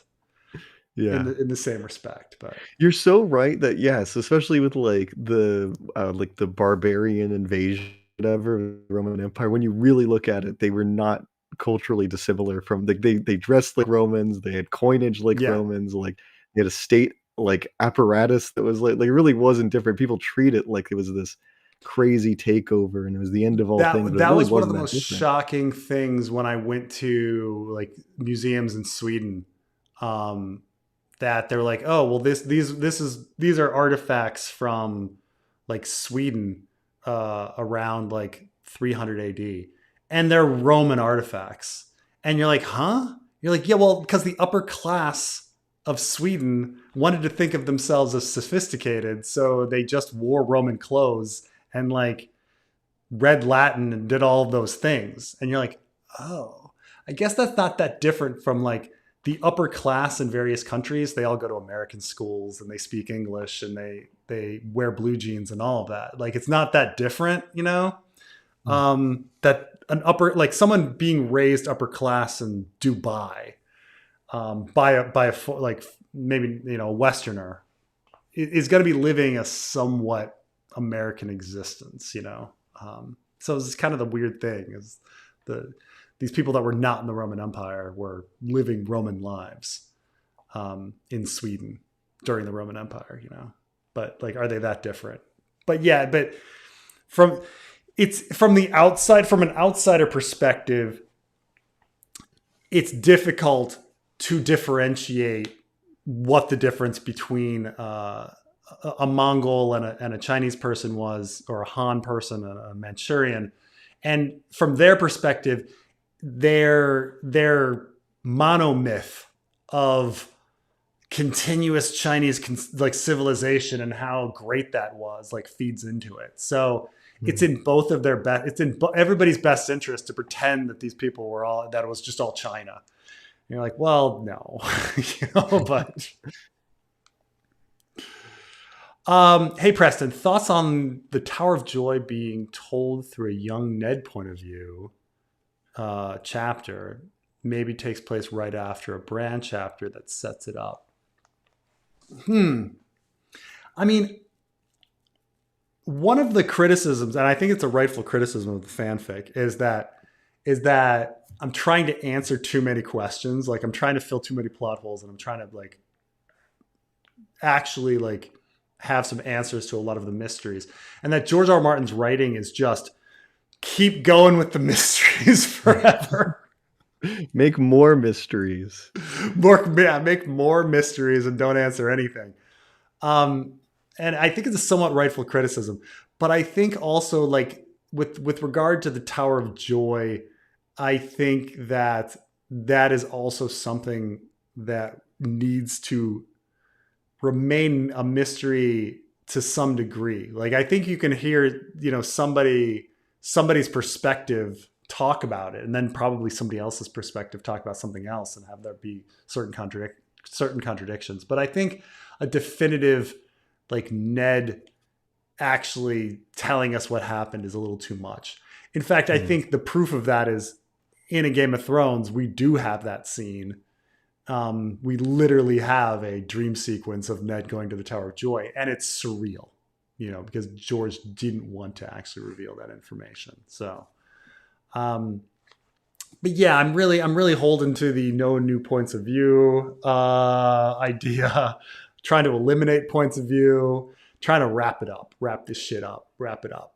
[SPEAKER 1] in
[SPEAKER 2] Yeah.
[SPEAKER 1] the same respect, but
[SPEAKER 2] You're so right that yes, especially with like the barbarian invasion, whatever, of the Roman Empire. When you really look at it, they were not culturally dissimilar from they dressed like Romans, they had coinage like
[SPEAKER 1] yeah,
[SPEAKER 2] Romans, like they had a state like apparatus that was like it really wasn't different. People treat it like it was this crazy takeover and it was the end of all things,
[SPEAKER 1] that
[SPEAKER 2] but it
[SPEAKER 1] that
[SPEAKER 2] really
[SPEAKER 1] was one of
[SPEAKER 2] wasn't
[SPEAKER 1] the
[SPEAKER 2] that
[SPEAKER 1] most
[SPEAKER 2] different.
[SPEAKER 1] shocking things when I went to like museums in Sweden. Um, that they're like, oh well, these are artifacts from like Sweden around like 300 AD, and they're Roman artifacts, and you're like, huh? You're like, yeah, well, because the upper class of Sweden wanted to think of themselves as sophisticated, so they just wore Roman clothes and like read Latin and did all of those things. And you're like, oh, I guess that's not that different from like the upper class in various countries. They all go to American schools and they speak English and they wear blue jeans and all of that. Like it's not that different,
[SPEAKER 2] Mm.
[SPEAKER 1] that an upper like someone being raised upper class in Dubai, like maybe a Westerner is going to be living a somewhat American existence, so it's kind of the weird thing is the these people that were not in the Roman Empire were living Roman lives in Sweden during the Roman Empire, But like, are they that different? But yeah, but from from the outside, from an outsider perspective, it's difficult to differentiate what the difference between a Mongol and a Chinese person was, or a Han person and a Manchurian. And from their perspective, their monomyth of continuous Chinese like civilization and how great that was like feeds into it. So it's
[SPEAKER 2] Mm.
[SPEAKER 1] in both of their best. It's in everybody's best interest to pretend that these people were that it was just all China. And you're like, well, no, but Hey Preston, thoughts on the Tower of Joy being told through a young Ned point of view chapter? Maybe takes place right after a Bran chapter that sets it up. I mean, one of the criticisms, and I think it's a rightful criticism of the fanfic, is that I'm trying to answer too many questions. Like I'm trying to fill too many plot holes, and I'm trying to like actually like have some answers to a lot of the mysteries. And that George R. R. Martin's writing is just keep going with the mysteries forever.
[SPEAKER 2] Make more mysteries.
[SPEAKER 1] Make more mysteries and don't answer anything. Um, and I think it's a somewhat rightful criticism, but I think also like with regard to the Tower of Joy, I think that that is also something that needs to remain a mystery to some degree. Like I think you can hear, somebody's perspective talk about it, and then probably somebody else's perspective talk about something else, and have there be certain contradictions. But I think a definitive like Ned actually telling us what happened is a little too much. In fact, I think the proof of that is in a Game of Thrones, we do have that scene. We literally have a dream sequence of Ned going to the Tower of Joy, and it's surreal, because George didn't want to actually reveal that information. So, but yeah, I'm really holding to the no new points of view idea, trying to eliminate points of view, trying to wrap this shit up, wrap it up.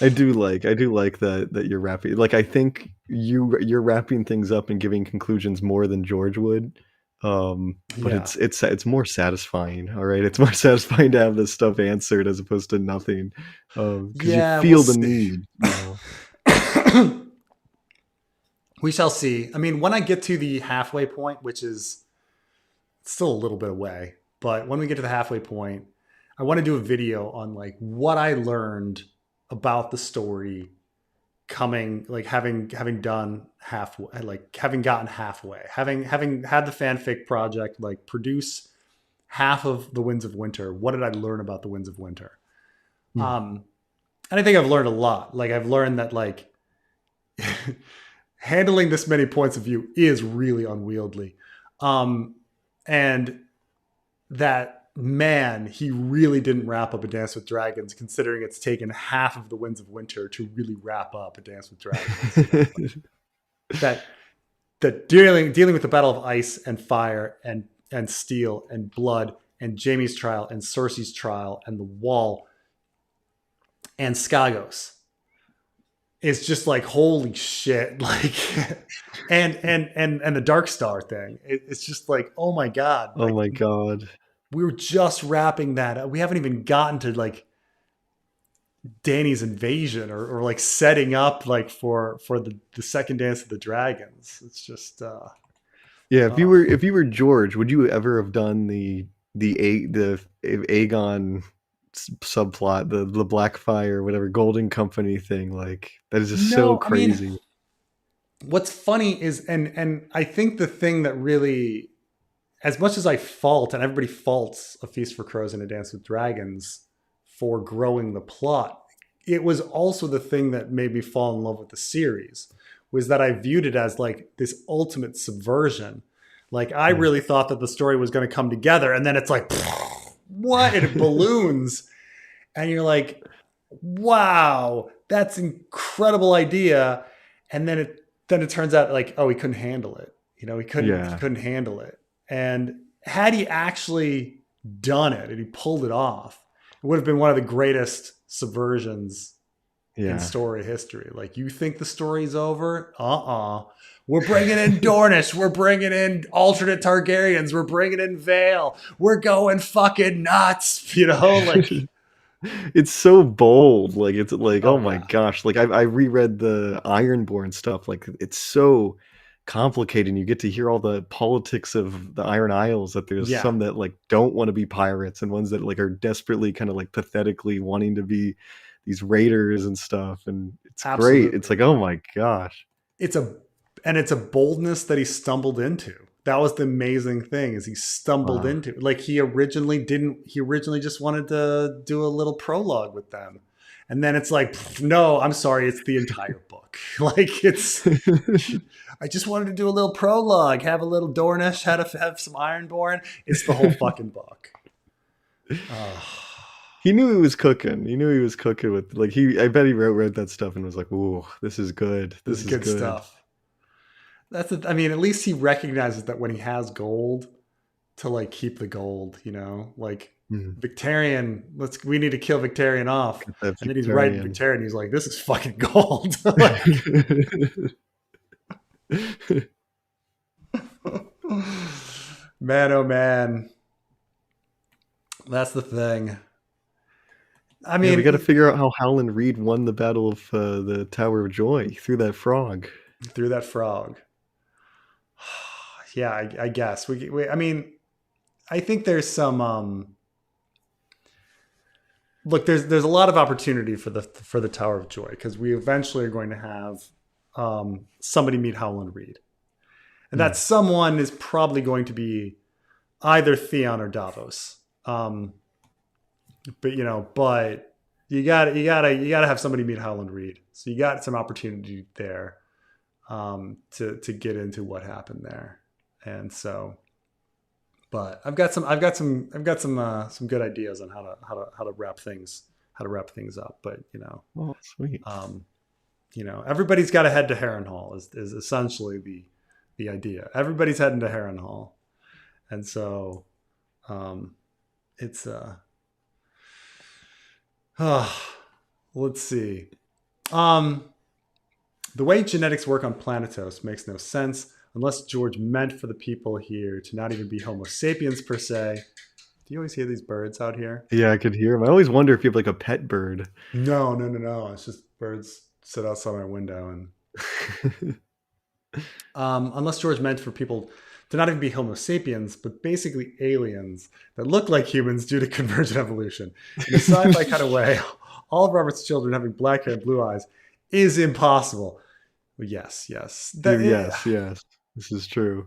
[SPEAKER 2] I do like that you're wrapping, like, I think you're wrapping things up and giving conclusions more than George would. But
[SPEAKER 1] Yeah,
[SPEAKER 2] it's more satisfying, all right? It's more satisfying to have this stuff answered as opposed to nothing. Because you
[SPEAKER 1] yeah, we'll
[SPEAKER 2] feel the
[SPEAKER 1] see.
[SPEAKER 2] need, you know.
[SPEAKER 1] We shall see. I mean, when I get to the halfway point, which is still a little bit away, but when we get to the halfway point, I want to do a video on like what I learned about the story coming, like having done halfway, like having gotten halfway, having had the fanfic project like produce half of the Winds of Winter. What did I learn about the Winds of Winter?
[SPEAKER 2] Hmm.
[SPEAKER 1] And I think I've learned a lot. Like I've learned that like handling this many points of view is really unwieldy. Um, and that man, he really didn't wrap up A Dance with Dragons, considering it's taken half of the Winds of Winter to really wrap up A Dance with Dragons. Like that dealing with the Battle of Ice and Fire and Steel and Blood and Jaime's trial and Cersei's trial and the Wall and Skagos is just like holy shit, like and the Dark Star thing. It's just like oh my god,
[SPEAKER 2] Oh
[SPEAKER 1] like
[SPEAKER 2] my god.
[SPEAKER 1] we were just wrapping that up. We haven't even gotten to like Danny's invasion or like setting up like for the second Dance of the Dragons. It's just
[SPEAKER 2] Yeah, if you
[SPEAKER 1] oh
[SPEAKER 2] were if you were George, would you ever have done the Aegon subplot, the Blackfire, whatever, Golden Company thing? Like, that is just so
[SPEAKER 1] no, I mean,
[SPEAKER 2] crazy.
[SPEAKER 1] what's funny is and I think the thing that really, as much as I fault and everybody faults A Feast for Crows and A Dance with Dragons for growing the plot, it was also the thing that made me fall in love with the series, was that I viewed it as like this ultimate subversion. Like I
[SPEAKER 2] Hmm.
[SPEAKER 1] really thought that the story was going to come together, and then it's like what, and it balloons, and you're like wow, that's an incredible idea. And then it turns out like, oh, he couldn't handle it. He
[SPEAKER 2] Yeah.
[SPEAKER 1] couldn't handle it. And had he actually done it and he pulled it off, it would have been one of the greatest subversions in
[SPEAKER 2] Yeah.
[SPEAKER 1] story history. Like, you think the story's over? We're bringing in Dornish. We're bringing in alternate Targaryens. We're bringing in Vale. We're going fucking nuts. Like,
[SPEAKER 2] It's so bold. Like, it's like, oh
[SPEAKER 1] oh
[SPEAKER 2] my
[SPEAKER 1] yeah,
[SPEAKER 2] gosh. Like, I reread the Ironborn stuff. Like, it's so complicated. And you get to hear all the politics of the Iron Isles, that there's
[SPEAKER 1] yeah,
[SPEAKER 2] some that like don't want to be pirates, and ones that like are desperately kind of like pathetically wanting to be these raiders and stuff. And it's great. It's
[SPEAKER 1] absolutely.
[SPEAKER 2] like, oh my gosh.
[SPEAKER 1] It's a and it's a boldness that he stumbled into. that was the amazing thing is he stumbled
[SPEAKER 2] Wow.
[SPEAKER 1] into like he originally didn't he originally just wanted to do a little prologue with them. And then it's like, no, I'm sorry, it's the entire book. Like it's I just wanted to do a little prologue, have a little Dornish, have some Ironborn. It's the whole fucking book. Oh,
[SPEAKER 2] He knew he was cooking. He knew he was cooking with like he. I bet he wrote that stuff and was like, "Ooh, this is good.
[SPEAKER 1] this
[SPEAKER 2] This
[SPEAKER 1] is
[SPEAKER 2] is
[SPEAKER 1] good
[SPEAKER 2] good."
[SPEAKER 1] stuff. I mean, at least he recognizes that when he has gold, to like keep the gold, you know, like
[SPEAKER 2] Mm.
[SPEAKER 1] Victorian. We need to kill Victorian off,
[SPEAKER 2] Get that
[SPEAKER 1] and then he's writing
[SPEAKER 2] Victorian.
[SPEAKER 1] Victorian. He's like, this is fucking gold. Like, man, oh man, that's the thing. I
[SPEAKER 2] Yeah, we got to
[SPEAKER 1] mean,
[SPEAKER 2] figure out how Howland Reed won the Battle of the Tower of Joy through that frog.
[SPEAKER 1] through that frog. Yeah, I guess we. I mean, I think there's some. Look, there's a lot of opportunity for the Tower of Joy because we eventually are going to have somebody meet Howland Reed, and that
[SPEAKER 2] Mm.
[SPEAKER 1] someone is probably going to be either Theon or Davos. But you gotta have somebody meet Howland Reed, so you got some opportunity there to get into what happened there, and so. But I've got some good ideas on how to wrap things up. But
[SPEAKER 2] Oh, sweet.
[SPEAKER 1] everybody's got to head to Harrenhal is essentially the idea. Everybody's heading to Harrenhal, and so it's let's see. The way genetics work on Planetos makes no sense unless George meant for the people here to not even be Homo sapiens per se. Do you always hear these birds out here?
[SPEAKER 2] Yeah, I could hear him. I always wonder if you have like a pet bird.
[SPEAKER 1] No. It's just birds sit outside my window and unless George meant for people to not even be Homo sapiens, but basically aliens that look like humans due to convergent evolution. In a sci-fi kind of way, all of Robert's children having black hair and blue eyes is impossible. Well, yes.
[SPEAKER 2] Yes. This is true.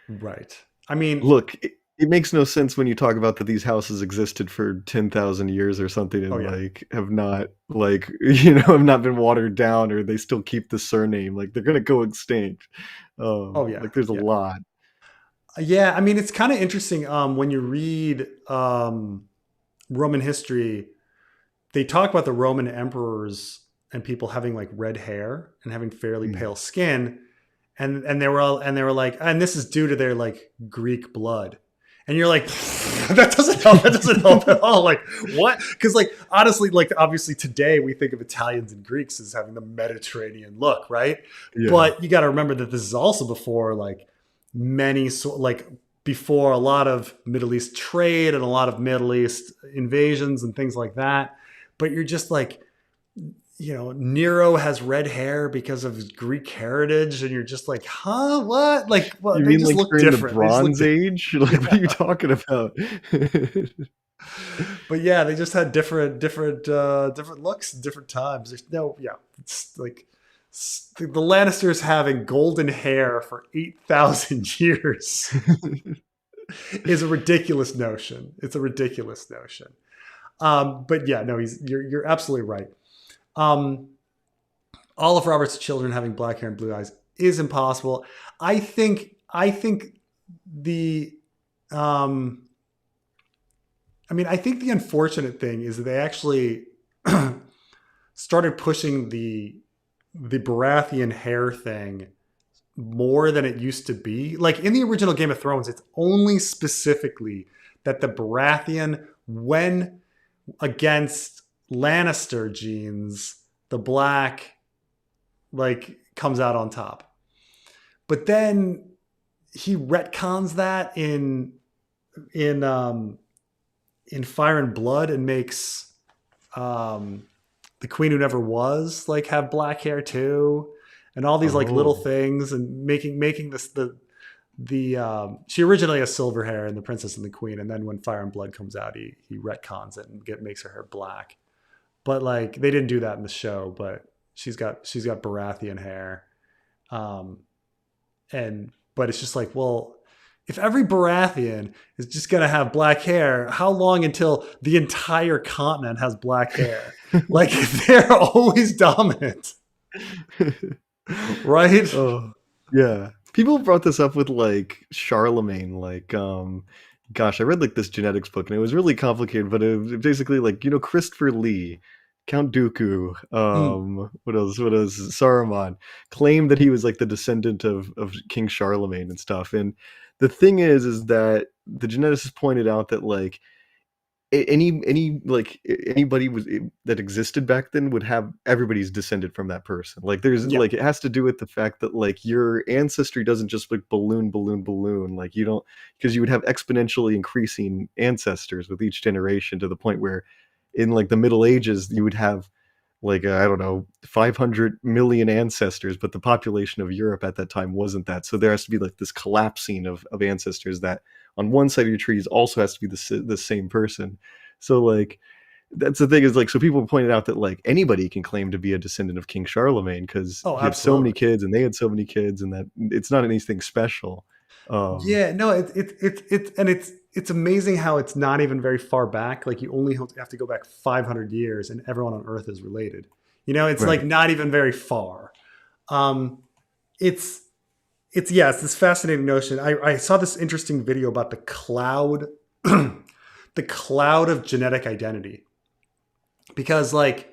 [SPEAKER 1] Right. I mean,
[SPEAKER 2] Look, it makes no sense when you talk about that these houses existed for 10,000 years or something and
[SPEAKER 1] yeah.
[SPEAKER 2] like have not like have not been watered down, or they still keep the surname. Like they're gonna go extinct.
[SPEAKER 1] Yeah.
[SPEAKER 2] Like there's a lot.
[SPEAKER 1] Yeah, I mean, it's kind of interesting when you read Roman history. They talk about the Roman emperors and people having like red hair and having fairly pale skin, and they were like, and this is due to their like Greek blood. And you're like, that doesn't help. That doesn't help at all. Like, what? Because, like, honestly, like, obviously today we think of Italians and Greeks as having the Mediterranean look, right?
[SPEAKER 2] Yeah.
[SPEAKER 1] But you got to remember that this is also before, like, before a lot of Middle East trade and a lot of Middle East invasions and things like that. But you're just like, Nero has red hair because of his Greek heritage, and you're just like, huh, what? Like, well,
[SPEAKER 2] You
[SPEAKER 1] they
[SPEAKER 2] mean
[SPEAKER 1] just
[SPEAKER 2] like
[SPEAKER 1] look
[SPEAKER 2] during the
[SPEAKER 1] different.
[SPEAKER 2] Bronze Age? Like what are you talking about?
[SPEAKER 1] But yeah, they just had different looks, different times. It's like the Lannisters having golden hair for 8,000 years is a ridiculous notion. It's a ridiculous notion. But yeah, no, you're absolutely right. All of Robert's children having black hair and blue eyes is impossible. I think the I think the unfortunate thing is that they actually started pushing the Baratheon hair thing more than it used to be. Like in the original Game of Thrones, it's only specifically that the Baratheon, when against Lannister genes, the black like comes out on top. But then he retcons that in Fire and Blood and makes the Queen Who Never Was like have black hair too, and all these like little things, and making this she originally has silver hair in The Princess and the Queen, and then when Fire and Blood comes out, he retcons it and makes her hair black. But like they didn't do that in the show, but she's got Baratheon hair, but it's just like, well, if every Baratheon is just going to have black hair, how long until the entire continent has black hair? Like, they're always dominant, right?
[SPEAKER 2] Oh, yeah. People brought this up with like Charlemagne, like gosh, I read like this genetics book and it was really complicated, but it was basically like, Christopher Lee, Count Dooku,
[SPEAKER 1] Mm.
[SPEAKER 2] what else? What else? Saruman claimed that he was like the descendant of King Charlemagne and stuff. And the thing is that the geneticists pointed out that like anybody that existed back then would have everybody's descended from that person. Like there's
[SPEAKER 1] Yeah.
[SPEAKER 2] like it has to do with the fact that like your ancestry doesn't just like balloon. Like you don't, because you would have exponentially increasing ancestors with each generation to the point where in like the Middle Ages you would have like I don't know 500 million ancestors, but the population of Europe at that time wasn't that. So there has to be like this collapsing of ancestors that on one side of your trees also has to be the same person. So like that's the thing is like so people pointed out that like anybody can claim to be a descendant of King Charlemagne because
[SPEAKER 1] Oh,
[SPEAKER 2] he had so many
[SPEAKER 1] absolutely.
[SPEAKER 2] kids and they had so many kids and that it's not anything special. Um,
[SPEAKER 1] Yeah, no, it's amazing how it's not even very far back. Like, you only have to go back 500 years, and everyone on Earth is related. It's like
[SPEAKER 2] right.
[SPEAKER 1] not even very far. Um, it's yeah, it's this fascinating notion. I saw this interesting video about the cloud, the cloud of genetic identity, because like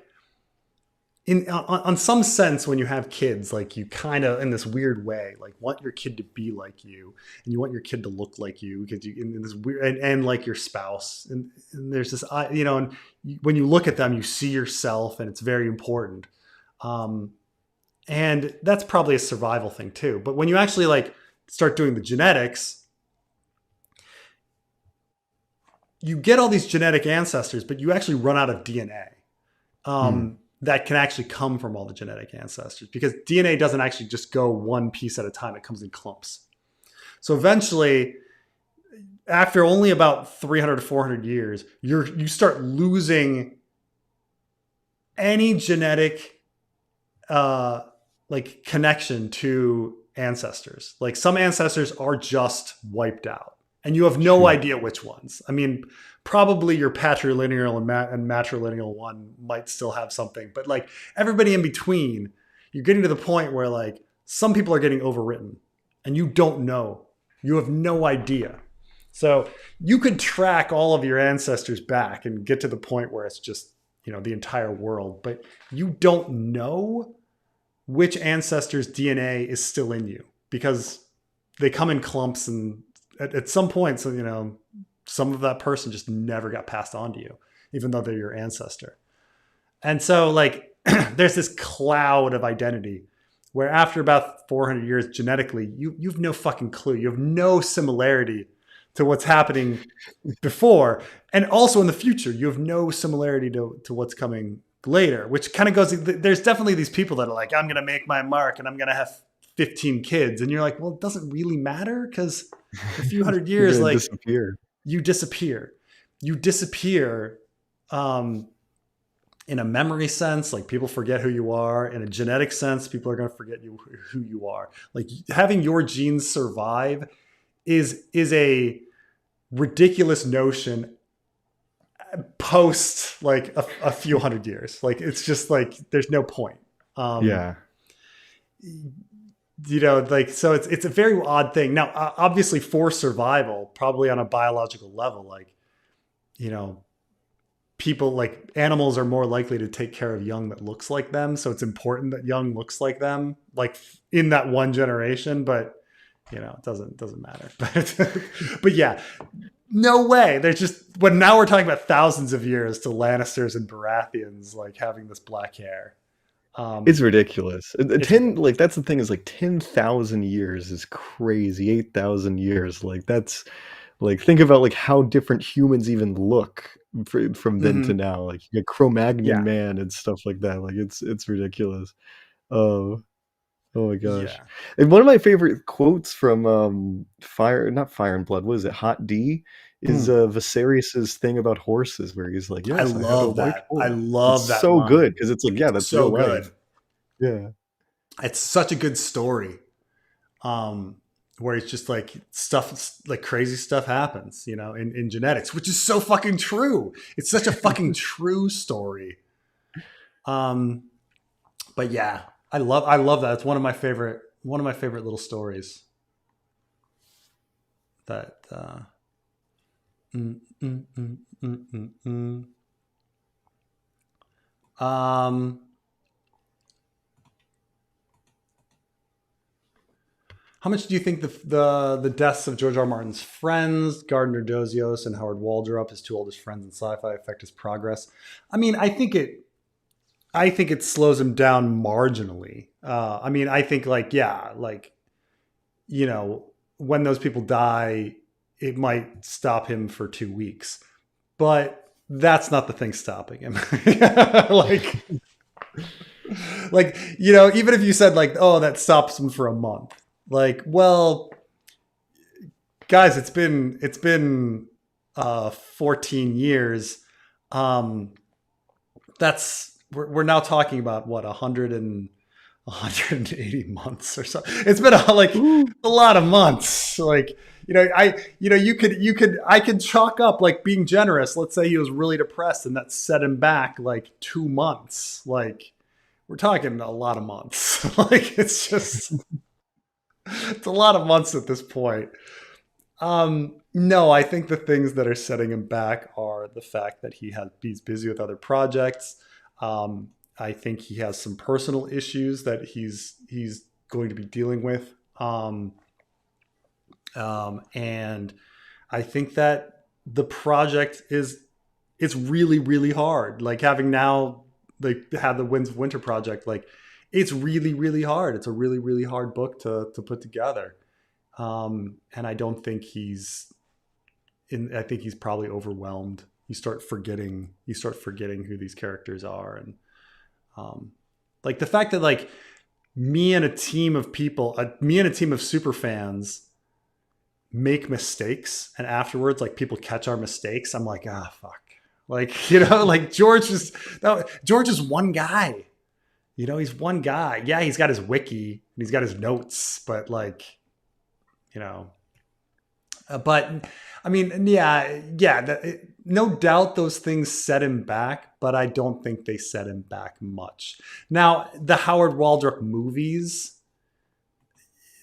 [SPEAKER 1] on some sense, when you have kids, like, you kind of in this weird way like want your kid to be like you, and you want your kid to look like you, because you in this weird, and like your spouse, and there's this and when you look at them you see yourself, and it's very important. um and that's probably a survival thing too, but when you actually like start doing the genetics, you get all these genetic ancestors, but you actually run out of DNA,
[SPEAKER 2] Hmm.
[SPEAKER 1] that can actually come from all the genetic ancestors, because DNA doesn't actually just go one piece at a time, it comes in clumps. So eventually, after only about 300 to 400 years, you start losing any genetic uh, like connection to ancestors. Like, some ancestors are just wiped out, and you have no
[SPEAKER 2] Phew.
[SPEAKER 1] idea which ones. I mean, probably your patrilineal and matrilineal one might still have something, but like everybody in between, you're getting to the point where like some people are getting overwritten, and you don't know. You have no idea. So you could track all of your ancestors back and get to the point where it's just, the entire world, but you don't know which ancestor's DNA is still in you, because they come in clumps, and at some point, so some of that person just never got passed on to you, even though they're your ancestor. And so like there's this cloud of identity where after about 400 years genetically, you've no fucking clue. You have no similarity to what's happening before, and also in the future you have no similarity to what's coming later, which kind of goes, there's definitely these people that are like, I'm going to make my mark and I'm going to have 15 kids, and you're like, well, it doesn't really matter, because in a few hundred
[SPEAKER 2] You're
[SPEAKER 1] years,
[SPEAKER 2] gonna
[SPEAKER 1] like,
[SPEAKER 2] disappear.
[SPEAKER 1] you disappear. You disappear. um in a memory sense, like, people forget who you are. In a genetic sense, people are going to forget who you are. Like, having your genes survive is a ridiculous notion post like a few hundred years. Like, it's just like there's no point. um
[SPEAKER 2] Yeah.
[SPEAKER 1] like, so it's a very odd thing. Now, obviously, for survival, probably on a biological level, like, you know people, like, animals are more likely to take care of young that looks like them, so it's important that young looks like them, like, in that one generation. But it doesn't matter. But yeah, no way. There's just, when now we're talking about thousands of years to Lannisters and Baratheons like having this black hair.
[SPEAKER 2] It's
[SPEAKER 1] um
[SPEAKER 2] ridiculous.
[SPEAKER 1] it's
[SPEAKER 2] 10, like,
[SPEAKER 1] ridiculous.
[SPEAKER 2] that's the thing is, like, 10,000 years is crazy. 8,000 years, like, that's like, think about, like, how different humans even look from then to
[SPEAKER 1] Hmm.
[SPEAKER 2] now. Like, you got Cro-Magnon
[SPEAKER 1] Yeah.
[SPEAKER 2] man and stuff like that. Like, it's ridiculous. Oh, oh my gosh.
[SPEAKER 1] Yeah.
[SPEAKER 2] And one of my favorite quotes from, Fire not Fire and Blood, what is it? Hot D? Is,
[SPEAKER 1] Mm.
[SPEAKER 2] Viserys's thing about horses where he's like,
[SPEAKER 1] I
[SPEAKER 2] "Yes, I had a
[SPEAKER 1] love
[SPEAKER 2] white
[SPEAKER 1] that. I
[SPEAKER 2] horse."
[SPEAKER 1] love
[SPEAKER 2] It's
[SPEAKER 1] that
[SPEAKER 2] so good
[SPEAKER 1] line.
[SPEAKER 2] because it's like, yeah,
[SPEAKER 1] It's
[SPEAKER 2] that's real
[SPEAKER 1] so
[SPEAKER 2] life.
[SPEAKER 1] good.
[SPEAKER 2] Yeah.
[SPEAKER 1] It's such a good story. um where it's just like stuff, like crazy stuff happens, you know, in genetics, which is so fucking true. It's such a fucking true story. Um, but yeah, I love that. It's one of my favorite little stories that, mm, mm, mm, mm, mm, mm. Um, how much do you think the deaths of George R. R. Martin's friends, Gardner Dozios and Howard Waldrop, his two oldest friends in sci-fi, affect his progress? I mean, I think it slows him down marginally. I mean, I think like yeah, like you know, when those people die, it might stop him for 2 weeks, but that's not the thing stopping him. like you know, even if you said like, oh, that stops him for a month, like, well, guys, it's been 14 years. Um, that's we're now talking about what 180 months or so. It's been like
[SPEAKER 2] Ooh.
[SPEAKER 1] a lot of months. Like, you know, you could I could chalk up like being generous. Let's say he was really depressed and that set him back like 2 months. Like we're talking a lot of months. Like it's a lot of months at this point. No, I think the things that are setting him back are the fact that he's busy with other projects. I think he has some personal issues that he's going to be dealing with. And I think that the project it's really really hard. Like having now like had the Winds of Winter project, like it's really really hard. It's a really really hard book to put together. And I don't think I think he's probably overwhelmed. You start forgetting who these characters are. And like the fact that like me and a team of super fans make mistakes and afterwards like people catch our mistakes. I'm like, ah, fuck. Like, you know, like George is one guy, you know, he's one guy. Yeah. He's got his wiki and he's got his notes, but like, you know, but I mean, yeah, no doubt those things set him back, but I don't think they set him back much. Now, the Howard Waldrop movies,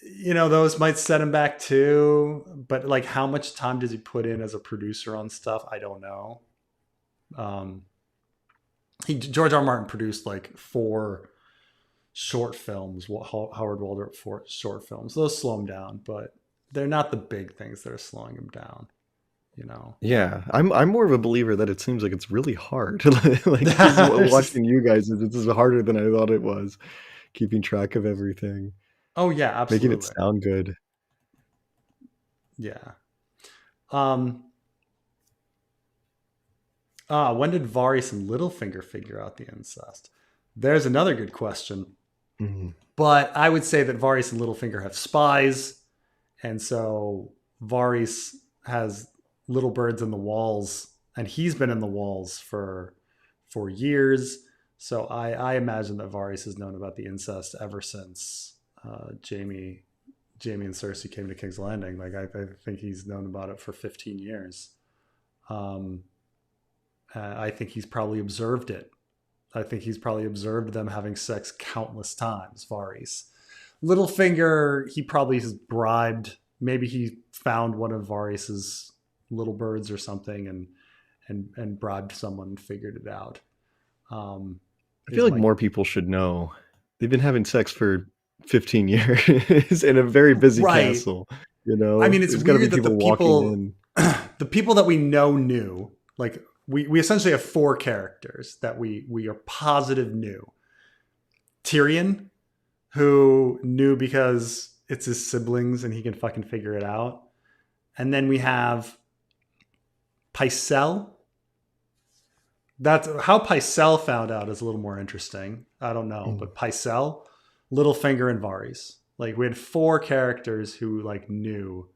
[SPEAKER 1] you know, those might set him back too, but like how much time does he put in as a producer on stuff? I don't know. Um, George R. R. Martin produced like 4 short films. Howard Waldrop 4 short films. Those slow him down, but they're not the big things that are slowing him down. You know.
[SPEAKER 2] Yeah, I'm more of a believer that it seems like it's really hard. Like just
[SPEAKER 1] Just,
[SPEAKER 2] watching you guys, this is harder than I thought it was. Keeping track of everything,
[SPEAKER 1] oh yeah,
[SPEAKER 2] making it
[SPEAKER 1] absolutely.
[SPEAKER 2] sound good.
[SPEAKER 1] Yeah. Um. When did Varys and Littlefinger figure out the incest? There's another good question.
[SPEAKER 2] Mhm.
[SPEAKER 1] But I would say that Varys and Littlefinger have spies, and so Varys has little birds in the walls, and he's been in the walls for years. So I imagine that Varys has known about the incest ever since Jamie and Cersei came to King's Landing. Like I think he's known about it for 15 years. Um, I think he's probably observed it. I think he's probably observed them having sex countless times. Varys, Littlefinger, he probably has bribed. Maybe he found one of Varys's little birds or something, and bribed someone and figured it out. Um,
[SPEAKER 2] I feel
[SPEAKER 1] is
[SPEAKER 2] like
[SPEAKER 1] my
[SPEAKER 2] more people should know. They've been having sex for 15 years in a very busy
[SPEAKER 1] right.
[SPEAKER 2] castle.
[SPEAKER 1] I mean, it's
[SPEAKER 2] There's got to be
[SPEAKER 1] weird that the
[SPEAKER 2] people walking
[SPEAKER 1] people,
[SPEAKER 2] in.
[SPEAKER 1] the people that we know knew. Like we essentially have 4 characters that we are positive knew. Tyrion, who knew because it's his siblings and he can fucking figure it out. And then we have Pycelle. That's how Pycelle found out is a little more interesting. I don't know,
[SPEAKER 2] Mm.
[SPEAKER 1] but Pycelle, Littlefinger, and Varys. Like we had 4 characters who like knew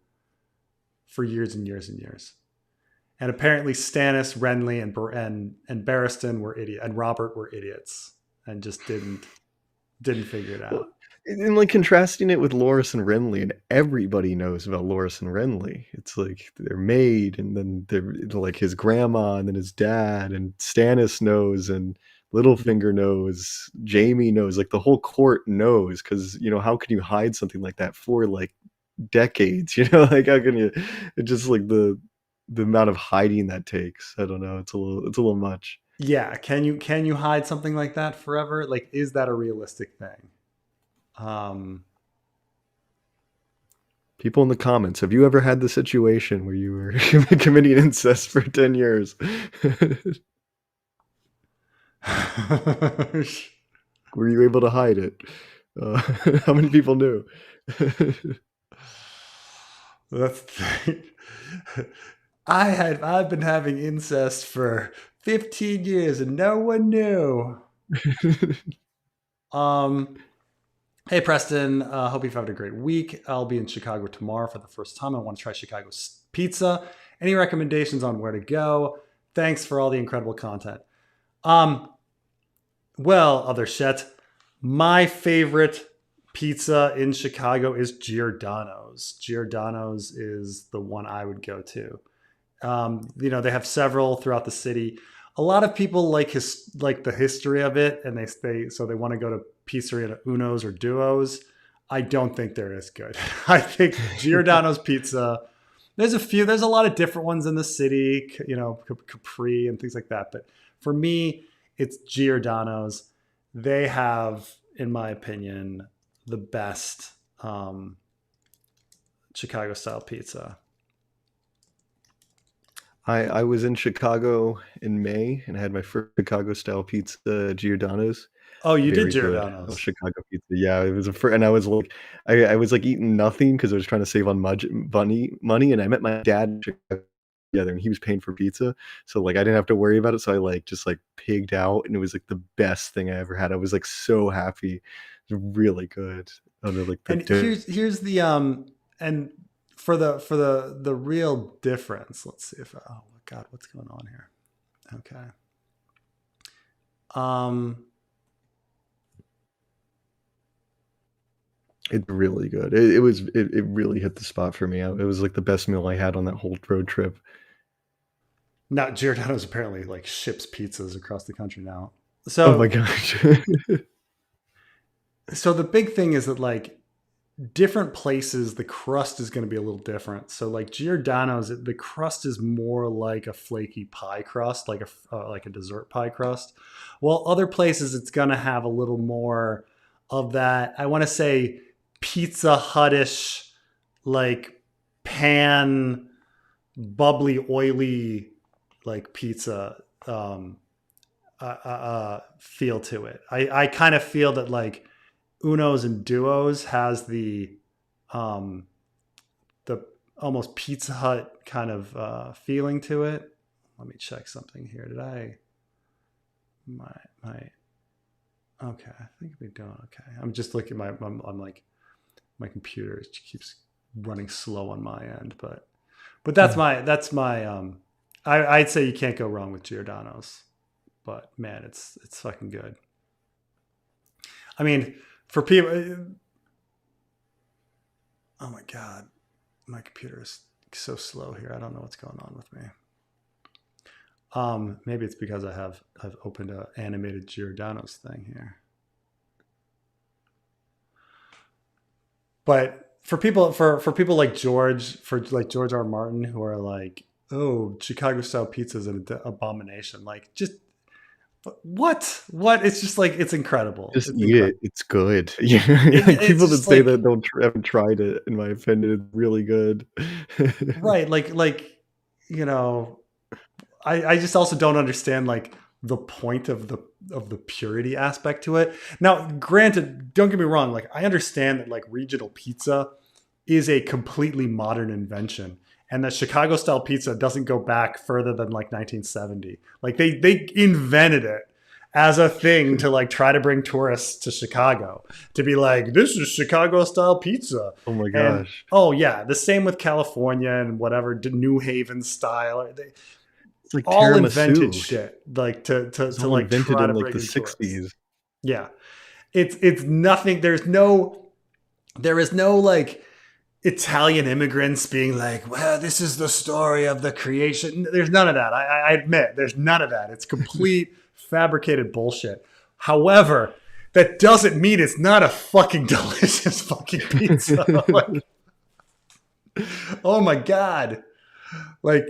[SPEAKER 1] for years and years and years. And apparently Stannis, Renly, and Barristan were idiot, and Robert were idiots and just didn't figure it
[SPEAKER 2] Well,
[SPEAKER 1] out.
[SPEAKER 2] And like contrasting it with Loras and Renly, and everybody knows about Loras and Renly. It's like they're maid, and then they're like his grandma, and then his dad, and Stannis knows, and Littlefinger knows, Jaime knows, like the whole court knows, because how can you hide something like that for like decades? Like how can you? It's just like the amount of hiding that takes. I don't know. It's a little much.
[SPEAKER 1] Yeah, can you hide something like that forever? Like, is that a realistic thing? Um,
[SPEAKER 2] People in the comments, have you ever had the situation where you were committing incest for 10 years? Were you able to hide it? How many people knew?
[SPEAKER 1] That's I've been having incest for 15 years and no one knew. Um, hey Preston, hope you've had a great week. I'll be in Chicago tomorrow for the first time. I want to try Chicago's pizza. Any recommendations on where to go? Thanks for all the incredible content. Um, well, other shit. My favorite pizza in Chicago is Giordano's. Giordano's is the one I would go to. They have several throughout the city. A lot of people like the history of it, and they want to go to pizzeria Uno's or Duos. I don't think they're as good. I think Giordano's pizza. There's a lot of different ones in the city, Capri and things like that. But for me, it's Giordano's. They have, in my opinion, the best Chicago style pizza.
[SPEAKER 2] I was in Chicago in May and I had my first Chicago style pizza, Giordano's.
[SPEAKER 1] Oh, you did
[SPEAKER 2] Very good. Oh,
[SPEAKER 1] Giordano's.
[SPEAKER 2] Chicago pizza. Yeah, it was and I was like, I was like eating nothing because I was trying to save on money, and I met my dad in Chicago together, and he was paying for pizza, so like I didn't have to worry about it. So I like just like pigged out, and it was like the best thing I ever had. I was like so happy. It was really good. Under like
[SPEAKER 1] And here's the and for the real difference. Let's see if oh my god, what's going on here? Okay. Um
[SPEAKER 2] It's really good. It really hit the spot for me. It was like the best meal I had on that whole road trip.
[SPEAKER 1] Now Giordano's apparently like ships pizzas across the country now.
[SPEAKER 2] Oh my
[SPEAKER 1] So
[SPEAKER 2] gosh.
[SPEAKER 1] so the big thing is that like different places the crust is going to be a little different. So like Giordano's, the crust is more like a flaky pie crust, like a dessert pie crust. While other places it's going to have a little more of that. I want to say Pizza Hutish, like pan, bubbly, oily, like pizza feel to it. I kind of feel that like Unos and Duos has um, the almost Pizza Hut kind of feeling to it. Let me check something here. Did I my okay? I think we're doing okay. I'm just looking at I'm like my computer keeps running slow on my end, but that's my I'd say you can't go wrong with Giordano's, but man, it's fucking good. I mean, for people, oh my god, my computer is so slow here. I don't know what's going on with me. Maybe it's because I've opened a animated Giordano's thing here. But for people like George R. R. Martin who are like, oh, Chicago style pizza is an abomination. Like, just what? It's just like it's incredible.
[SPEAKER 2] Just
[SPEAKER 1] It's
[SPEAKER 2] eat it.
[SPEAKER 1] incredible.
[SPEAKER 2] It's good. Yeah, like
[SPEAKER 1] It's
[SPEAKER 2] people that
[SPEAKER 1] just
[SPEAKER 2] say
[SPEAKER 1] like
[SPEAKER 2] that haven't tried it, in my opinion, it's really good.
[SPEAKER 1] right, like you know, I just also don't understand like the point of the purity aspect to it. Now, granted, don't get me wrong, like I understand that like regional pizza is a completely modern invention and that Chicago style pizza doesn't go back further than like 1970. Like they invented it as a thing to like try to bring tourists to Chicago to be like this is Chicago style pizza.
[SPEAKER 2] Oh my
[SPEAKER 1] And
[SPEAKER 2] gosh.
[SPEAKER 1] oh yeah, the same with California and whatever New Haven style.
[SPEAKER 2] It's like
[SPEAKER 1] All invented
[SPEAKER 2] tiramisu.
[SPEAKER 1] shit like to
[SPEAKER 2] It's
[SPEAKER 1] to
[SPEAKER 2] all
[SPEAKER 1] like
[SPEAKER 2] invented
[SPEAKER 1] try
[SPEAKER 2] in
[SPEAKER 1] to
[SPEAKER 2] like
[SPEAKER 1] bring
[SPEAKER 2] the
[SPEAKER 1] in tourists.
[SPEAKER 2] 60s.
[SPEAKER 1] Yeah. it's nothing. There is no like Italian immigrants being like, well, this is the story of the creation. There's none of that. I admit there's none of that. It's complete fabricated bullshit. However, that doesn't mean it's not a fucking delicious fucking pizza. Like, oh my God. Like,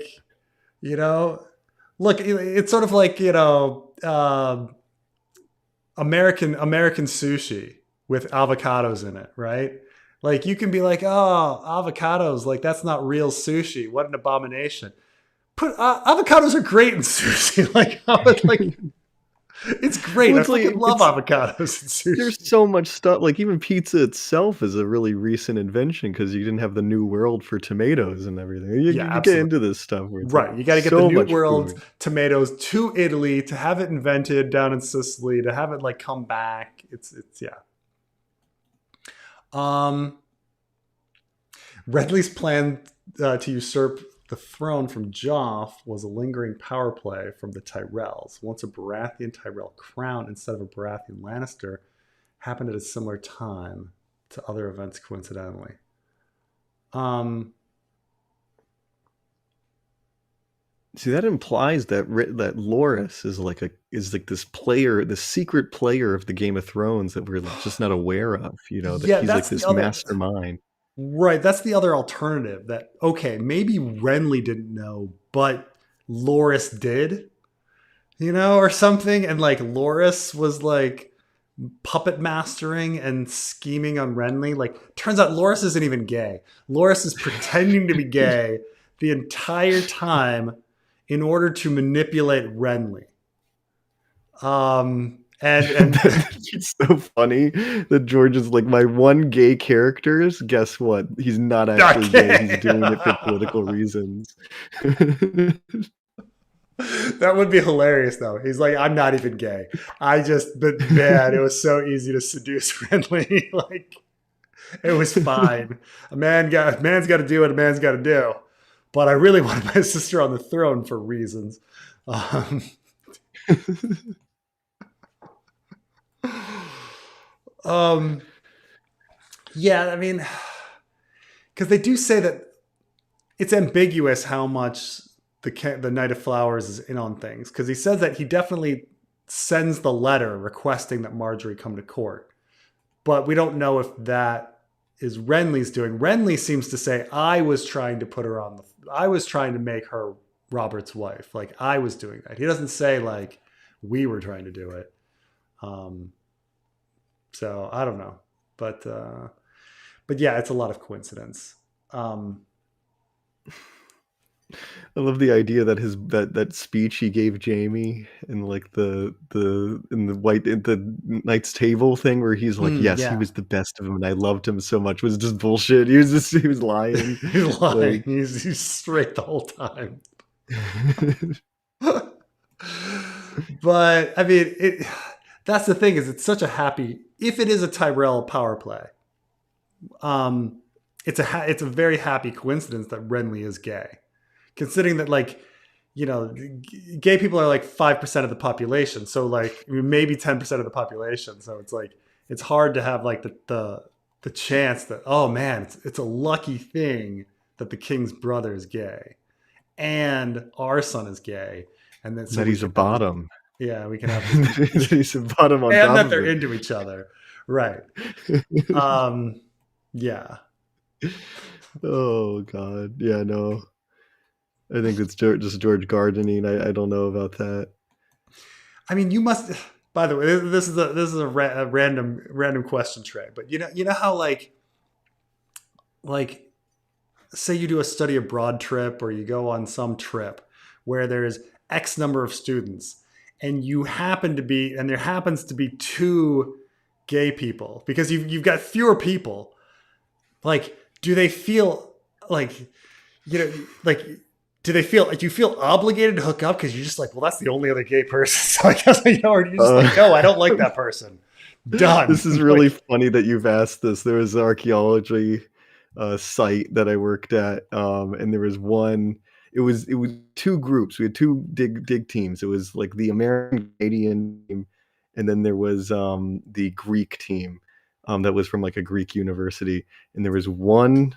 [SPEAKER 1] you know, look, it's sort of like, American sushi with avocados in it, right? Like you can be like, oh, avocados, like that's not real sushi. What an abomination. Put avocados are great in sushi. Like it's great.
[SPEAKER 2] Well,
[SPEAKER 1] I
[SPEAKER 2] it's like
[SPEAKER 1] fucking love avocados in sushi.
[SPEAKER 2] there's so much stuff. Like even pizza itself is a really recent invention because you didn't have the New World for tomatoes and everything.
[SPEAKER 1] Yeah,
[SPEAKER 2] You get
[SPEAKER 1] absolutely.
[SPEAKER 2] into this stuff where it's like
[SPEAKER 1] Right. You got to get the
[SPEAKER 2] so
[SPEAKER 1] New
[SPEAKER 2] much
[SPEAKER 1] World
[SPEAKER 2] food.
[SPEAKER 1] tomatoes to Italy to have it invented down in Sicily, to have it like come back. It's yeah. Um, Renly's plan to usurp the throne from Joff was a lingering power play from the Tyrells. Once a Baratheon Tyrell crown instead of a Baratheon Lannister happened at a similar time to other events coincidentally. Um,
[SPEAKER 2] See, that implies that that Loras is like this player, this secret player of the Game of Thrones that we're just not aware of. You know, that
[SPEAKER 1] yeah,
[SPEAKER 2] he's like
[SPEAKER 1] that's the
[SPEAKER 2] this
[SPEAKER 1] other.
[SPEAKER 2] mastermind.
[SPEAKER 1] Right, that's the other alternative. That okay, maybe Renly didn't know, but Loras did, or something, and like Loras was like puppet mastering and scheming on Renly. Like, turns out Loras isn't even gay. Loras is pretending to be gay the entire time in order to manipulate Renly. And
[SPEAKER 2] It's so funny that George is like my one gay characters. Guess what? He's not actually gay. He's doing it for political reasons.
[SPEAKER 1] that would be hilarious, though. He's like, I'm not even gay. But man, it was so easy to seduce Renly. Like, it was fine. A man's got to do what a man's got to do. But I really wanted my sister on the throne for reasons. Um, um, yeah, I mean, because they do say that it's ambiguous how much the Knight of Flowers is in on things. Because he says that he definitely sends the letter requesting that Margaery come to court, but we don't know if that is Renly's doing. Renly seems to say, I was trying to make her Robert's wife. Like, I was doing that. He doesn't say like we were trying to do it. So I don't know, but yeah, it's a lot of coincidence.
[SPEAKER 2] I love the idea that that speech he gave Jamie in like the Knight's Table thing where he's like, yes, he
[SPEAKER 1] Yeah.
[SPEAKER 2] was the best of him and I loved him so much was just bullshit. He was lying.
[SPEAKER 1] He's lying.
[SPEAKER 2] Like,
[SPEAKER 1] He's straight the whole time. But I mean, that's the thing, is it's such a happy, if it is a Tyrell power play, it's a very happy coincidence that Renly is gay, considering that, like, gay people are like 5% of the population, so like maybe 10% of the population. So it's like it's hard to have like the chance that, oh man, it's a lucky thing that the king's brother is gay and our son is gay, and then so
[SPEAKER 2] that he's a bottom.
[SPEAKER 1] Yeah, we can have this,
[SPEAKER 2] he's a bottom on
[SPEAKER 1] and
[SPEAKER 2] top
[SPEAKER 1] that
[SPEAKER 2] of
[SPEAKER 1] they're
[SPEAKER 2] it.
[SPEAKER 1] into each other, right? Yeah.
[SPEAKER 2] Oh God, yeah, no. I think it's just George gardening. I don't know about that.
[SPEAKER 1] I mean, you must. By the way, this is a random question, Trey. But you know how like say you do a study abroad trip or you go on some trip where there's X number of students and there happens to be two gay people because you've got fewer people. Like, do they feel like, like, do you feel obligated to hook up because you're just like, well, that's the only other gay person, so I guess or you're just like, no, I don't like that person. Done.
[SPEAKER 2] This is really funny that you've asked this. There was an archaeology site that I worked at, and there was one. It was two groups. We had two dig teams. It was like the American Canadian team and then there was the Greek team that was from like a Greek university, and there was one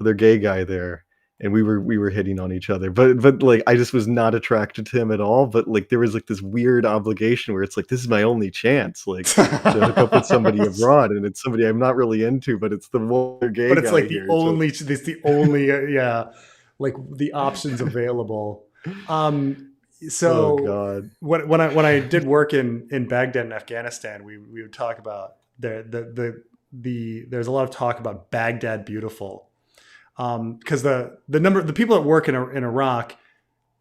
[SPEAKER 2] other gay guy there, and we were hitting on each other, but like I just was not attracted to him at all. But like there was like this weird obligation where it's like this is my only chance, like to hook up with somebody abroad, and it's somebody I'm not really into, but it's the one other gay
[SPEAKER 1] But it's
[SPEAKER 2] guy
[SPEAKER 1] like the
[SPEAKER 2] here, so
[SPEAKER 1] only, it's the only, yeah, like the options available.
[SPEAKER 2] oh
[SPEAKER 1] So
[SPEAKER 2] god,
[SPEAKER 1] when I did work in Baghdad and Afghanistan, we would talk about there's a lot of talk about Baghdad beautiful, because the people that work in Iraq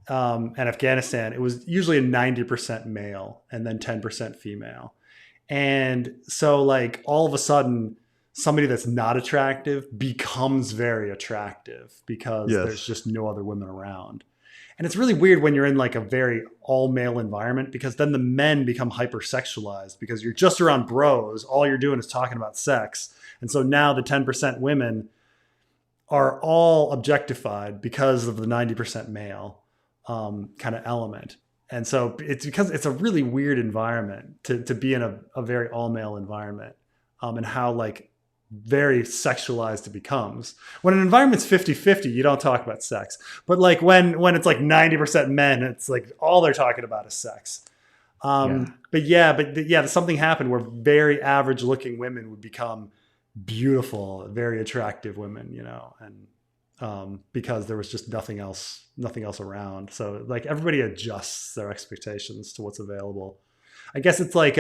[SPEAKER 1] and Afghanistan, it was usually a 90% male and then 10% female. And so like all of a sudden somebody that's not attractive becomes very attractive because there's
[SPEAKER 2] yes,
[SPEAKER 1] just no other women around. And it's really weird when you're in like a very all male environment, because then the men become hypersexualized because you're just around bros. All you're doing is talking about sex. And so now the 10% women are all objectified because of the 90% male kind of element. And so it's because it's a really weird environment to be in a very all male environment, and how like very sexualized it becomes. When an environment's 50-50, you don't talk about sex. But like when it's like 90% men, it's like all they're talking about is sex.
[SPEAKER 2] yeah,
[SPEAKER 1] But something happened where very average looking women would become beautiful, very attractive women, and because there was just nothing else around. So like everybody adjusts their expectations to what's available. I guess it's like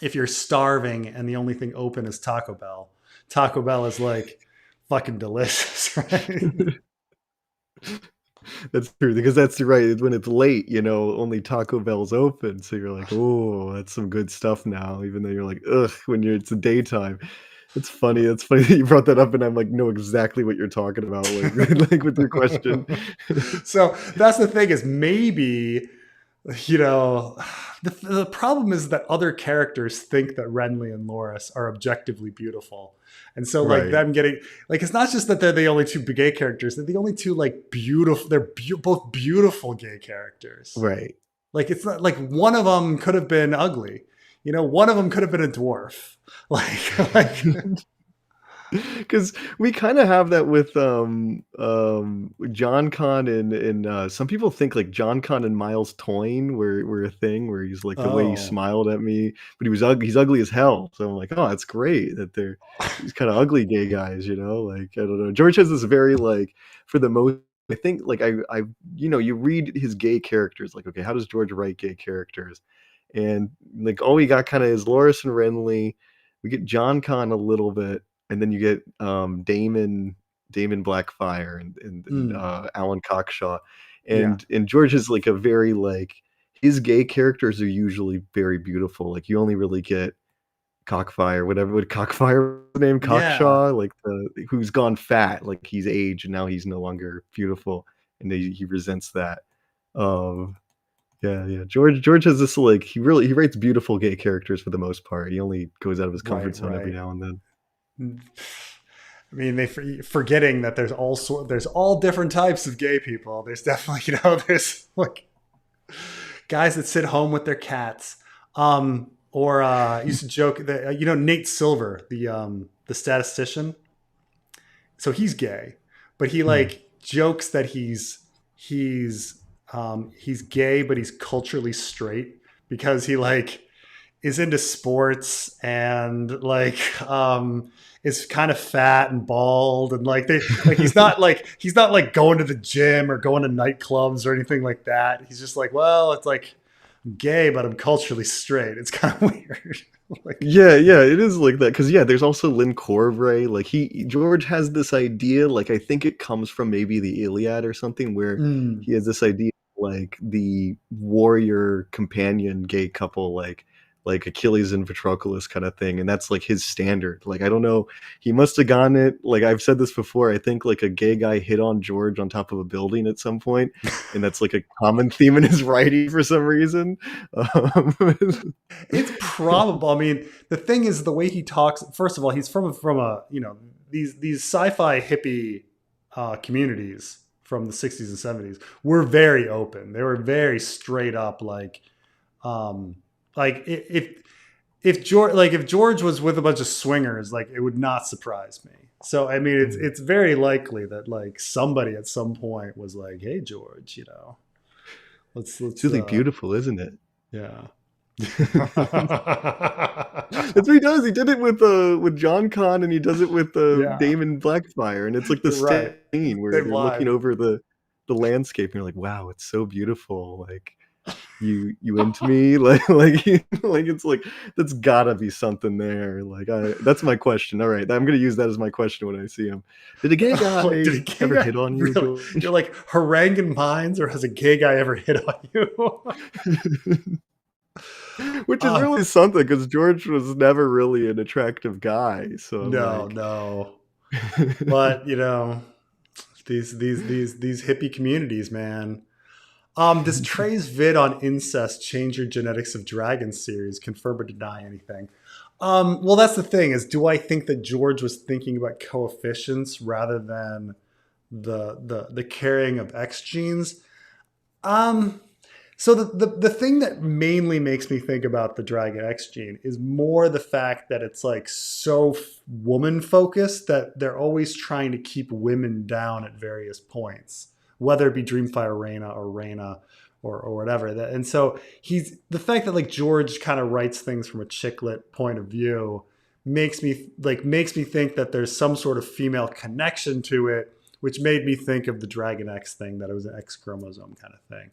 [SPEAKER 1] if you're starving and the only thing open is Taco Bell. Taco Bell is like fucking delicious, right?
[SPEAKER 2] that's true because that's right. When it's late, only Taco Bell's open, so you're like, oh, that's some good stuff now. Even though you're like, ugh, when it's the daytime. It's funny. It's funny that you brought that up, and I'm like, know exactly what you're talking about, like, like with your question.
[SPEAKER 1] So that's the thing, is maybe, you know, the problem is that other characters think that Renly and Loras are objectively beautiful. And so like
[SPEAKER 2] Right,
[SPEAKER 1] them getting, like, it's not just that they're the only two gay characters, they're the only two like beautiful, both beautiful gay characters.
[SPEAKER 2] right.
[SPEAKER 1] Like it's not like one of them could have been ugly. One of them could have been a dwarf. Like
[SPEAKER 2] Because we kind of have that with John Con and some people think like John Con and Miles Toyne were a thing where he's like the way he
[SPEAKER 1] oh.
[SPEAKER 2] smiled at me, but he's ugly as hell. So I'm like, oh, that's great that they're these kind of ugly gay guys, like I don't know. George has this very like for the most. I think like I you read his gay characters like, okay, how does George write gay characters? And like all we got kind of is Loras and Renly. We get John Con a little bit, and then you get Damon Blackfire and
[SPEAKER 1] Mm,
[SPEAKER 2] Alan Cockshaw,
[SPEAKER 1] yeah.
[SPEAKER 2] and George is like a very like his gay characters are usually very beautiful. Like you only really get Cockfire, whatever would Cockfire name
[SPEAKER 1] Yeah.
[SPEAKER 2] Cockshaw, like the who's gone fat, like he's aged and now he's no longer beautiful, and he resents that. Um, yeah, yeah. George has this like he writes beautiful gay characters for the most part. He only goes out of his comfort
[SPEAKER 1] Right,
[SPEAKER 2] zone every
[SPEAKER 1] right.
[SPEAKER 2] now and then.
[SPEAKER 1] I mean, they forgetting that there's all different types of gay people. There's definitely, there's like guys that sit home with their cats. Or I used to joke that Nate Silver, the statistician. So he's gay, but he
[SPEAKER 2] Hmm.
[SPEAKER 1] like jokes that he's gay, but he's culturally straight because he like is into sports and like is kind of fat and bald, and like they like he's not like going to the gym or going to nightclubs or anything like that. He's just like, well, it's like I'm gay, but I'm culturally straight. It's kind of weird. Like,
[SPEAKER 2] Yeah, yeah, it is like that because yeah, there's also Lynn Corvray. Like George has this idea. Like I think it comes from maybe the Iliad or something, where
[SPEAKER 1] mm,
[SPEAKER 2] he has this idea like the warrior companion gay couple, like Achilles and Patroclus kind of thing, and that's like his standard. Like I don't know, he must have gotten it. Like I've said this before. I think like a gay guy hit on George on top of a building at some point, and that's like a common theme in his writing for some reason. Um,
[SPEAKER 1] it's probable. I mean, the thing is the way he talks. First of all, he's from a these sci-fi hippie communities from the 60s and 70s were very open. They were very straight up, like, um, Like if George was with a bunch of swingers, like it would not surprise me. So I mean, it's very likely that like somebody at some point was like, "Hey, George,
[SPEAKER 2] It's
[SPEAKER 1] let's
[SPEAKER 2] really beautiful, isn't it?
[SPEAKER 1] yeah."
[SPEAKER 2] That's what he does. He did it with John Con, and he does it with
[SPEAKER 1] Yeah,
[SPEAKER 2] Daemon Blackfire, and it's like the
[SPEAKER 1] you're right.
[SPEAKER 2] scene where
[SPEAKER 1] Same
[SPEAKER 2] they're looking
[SPEAKER 1] line.
[SPEAKER 2] over the landscape, and you're like, "Wow, it's so beautiful!" Like you into me, like it's like that's gotta be something there. Like that's my question. All right, I'm gonna use that as my question when I see him. Did a gay
[SPEAKER 1] Like,
[SPEAKER 2] guy
[SPEAKER 1] did a gay
[SPEAKER 2] ever
[SPEAKER 1] guy
[SPEAKER 2] hit on you,
[SPEAKER 1] really? You're
[SPEAKER 2] George?
[SPEAKER 1] like haranguing minds, or has a gay guy ever hit on you?
[SPEAKER 2] Which is
[SPEAKER 1] uh,
[SPEAKER 2] really something because George was never really an attractive guy. So I'm
[SPEAKER 1] no,
[SPEAKER 2] like,
[SPEAKER 1] no. But these hippie communities, man. Does Trey's vid on incest change your genetics of dragons series? Confirm or deny anything? Well, that's the thing is, do I think that George was thinking about coefficients rather than the carrying of X genes? Um, so the thing that mainly makes me think about the Dragon X gene is more the fact that it's like so woman focused that they're always trying to keep women down at various points, whether it be Dreamfire Reyna or whatever. And so he's the fact that like George kind of writes things from a chicklet point of view makes me think that there's some sort of female connection to it, which made me think of the Dragon X thing, that it was an X chromosome kind of thing.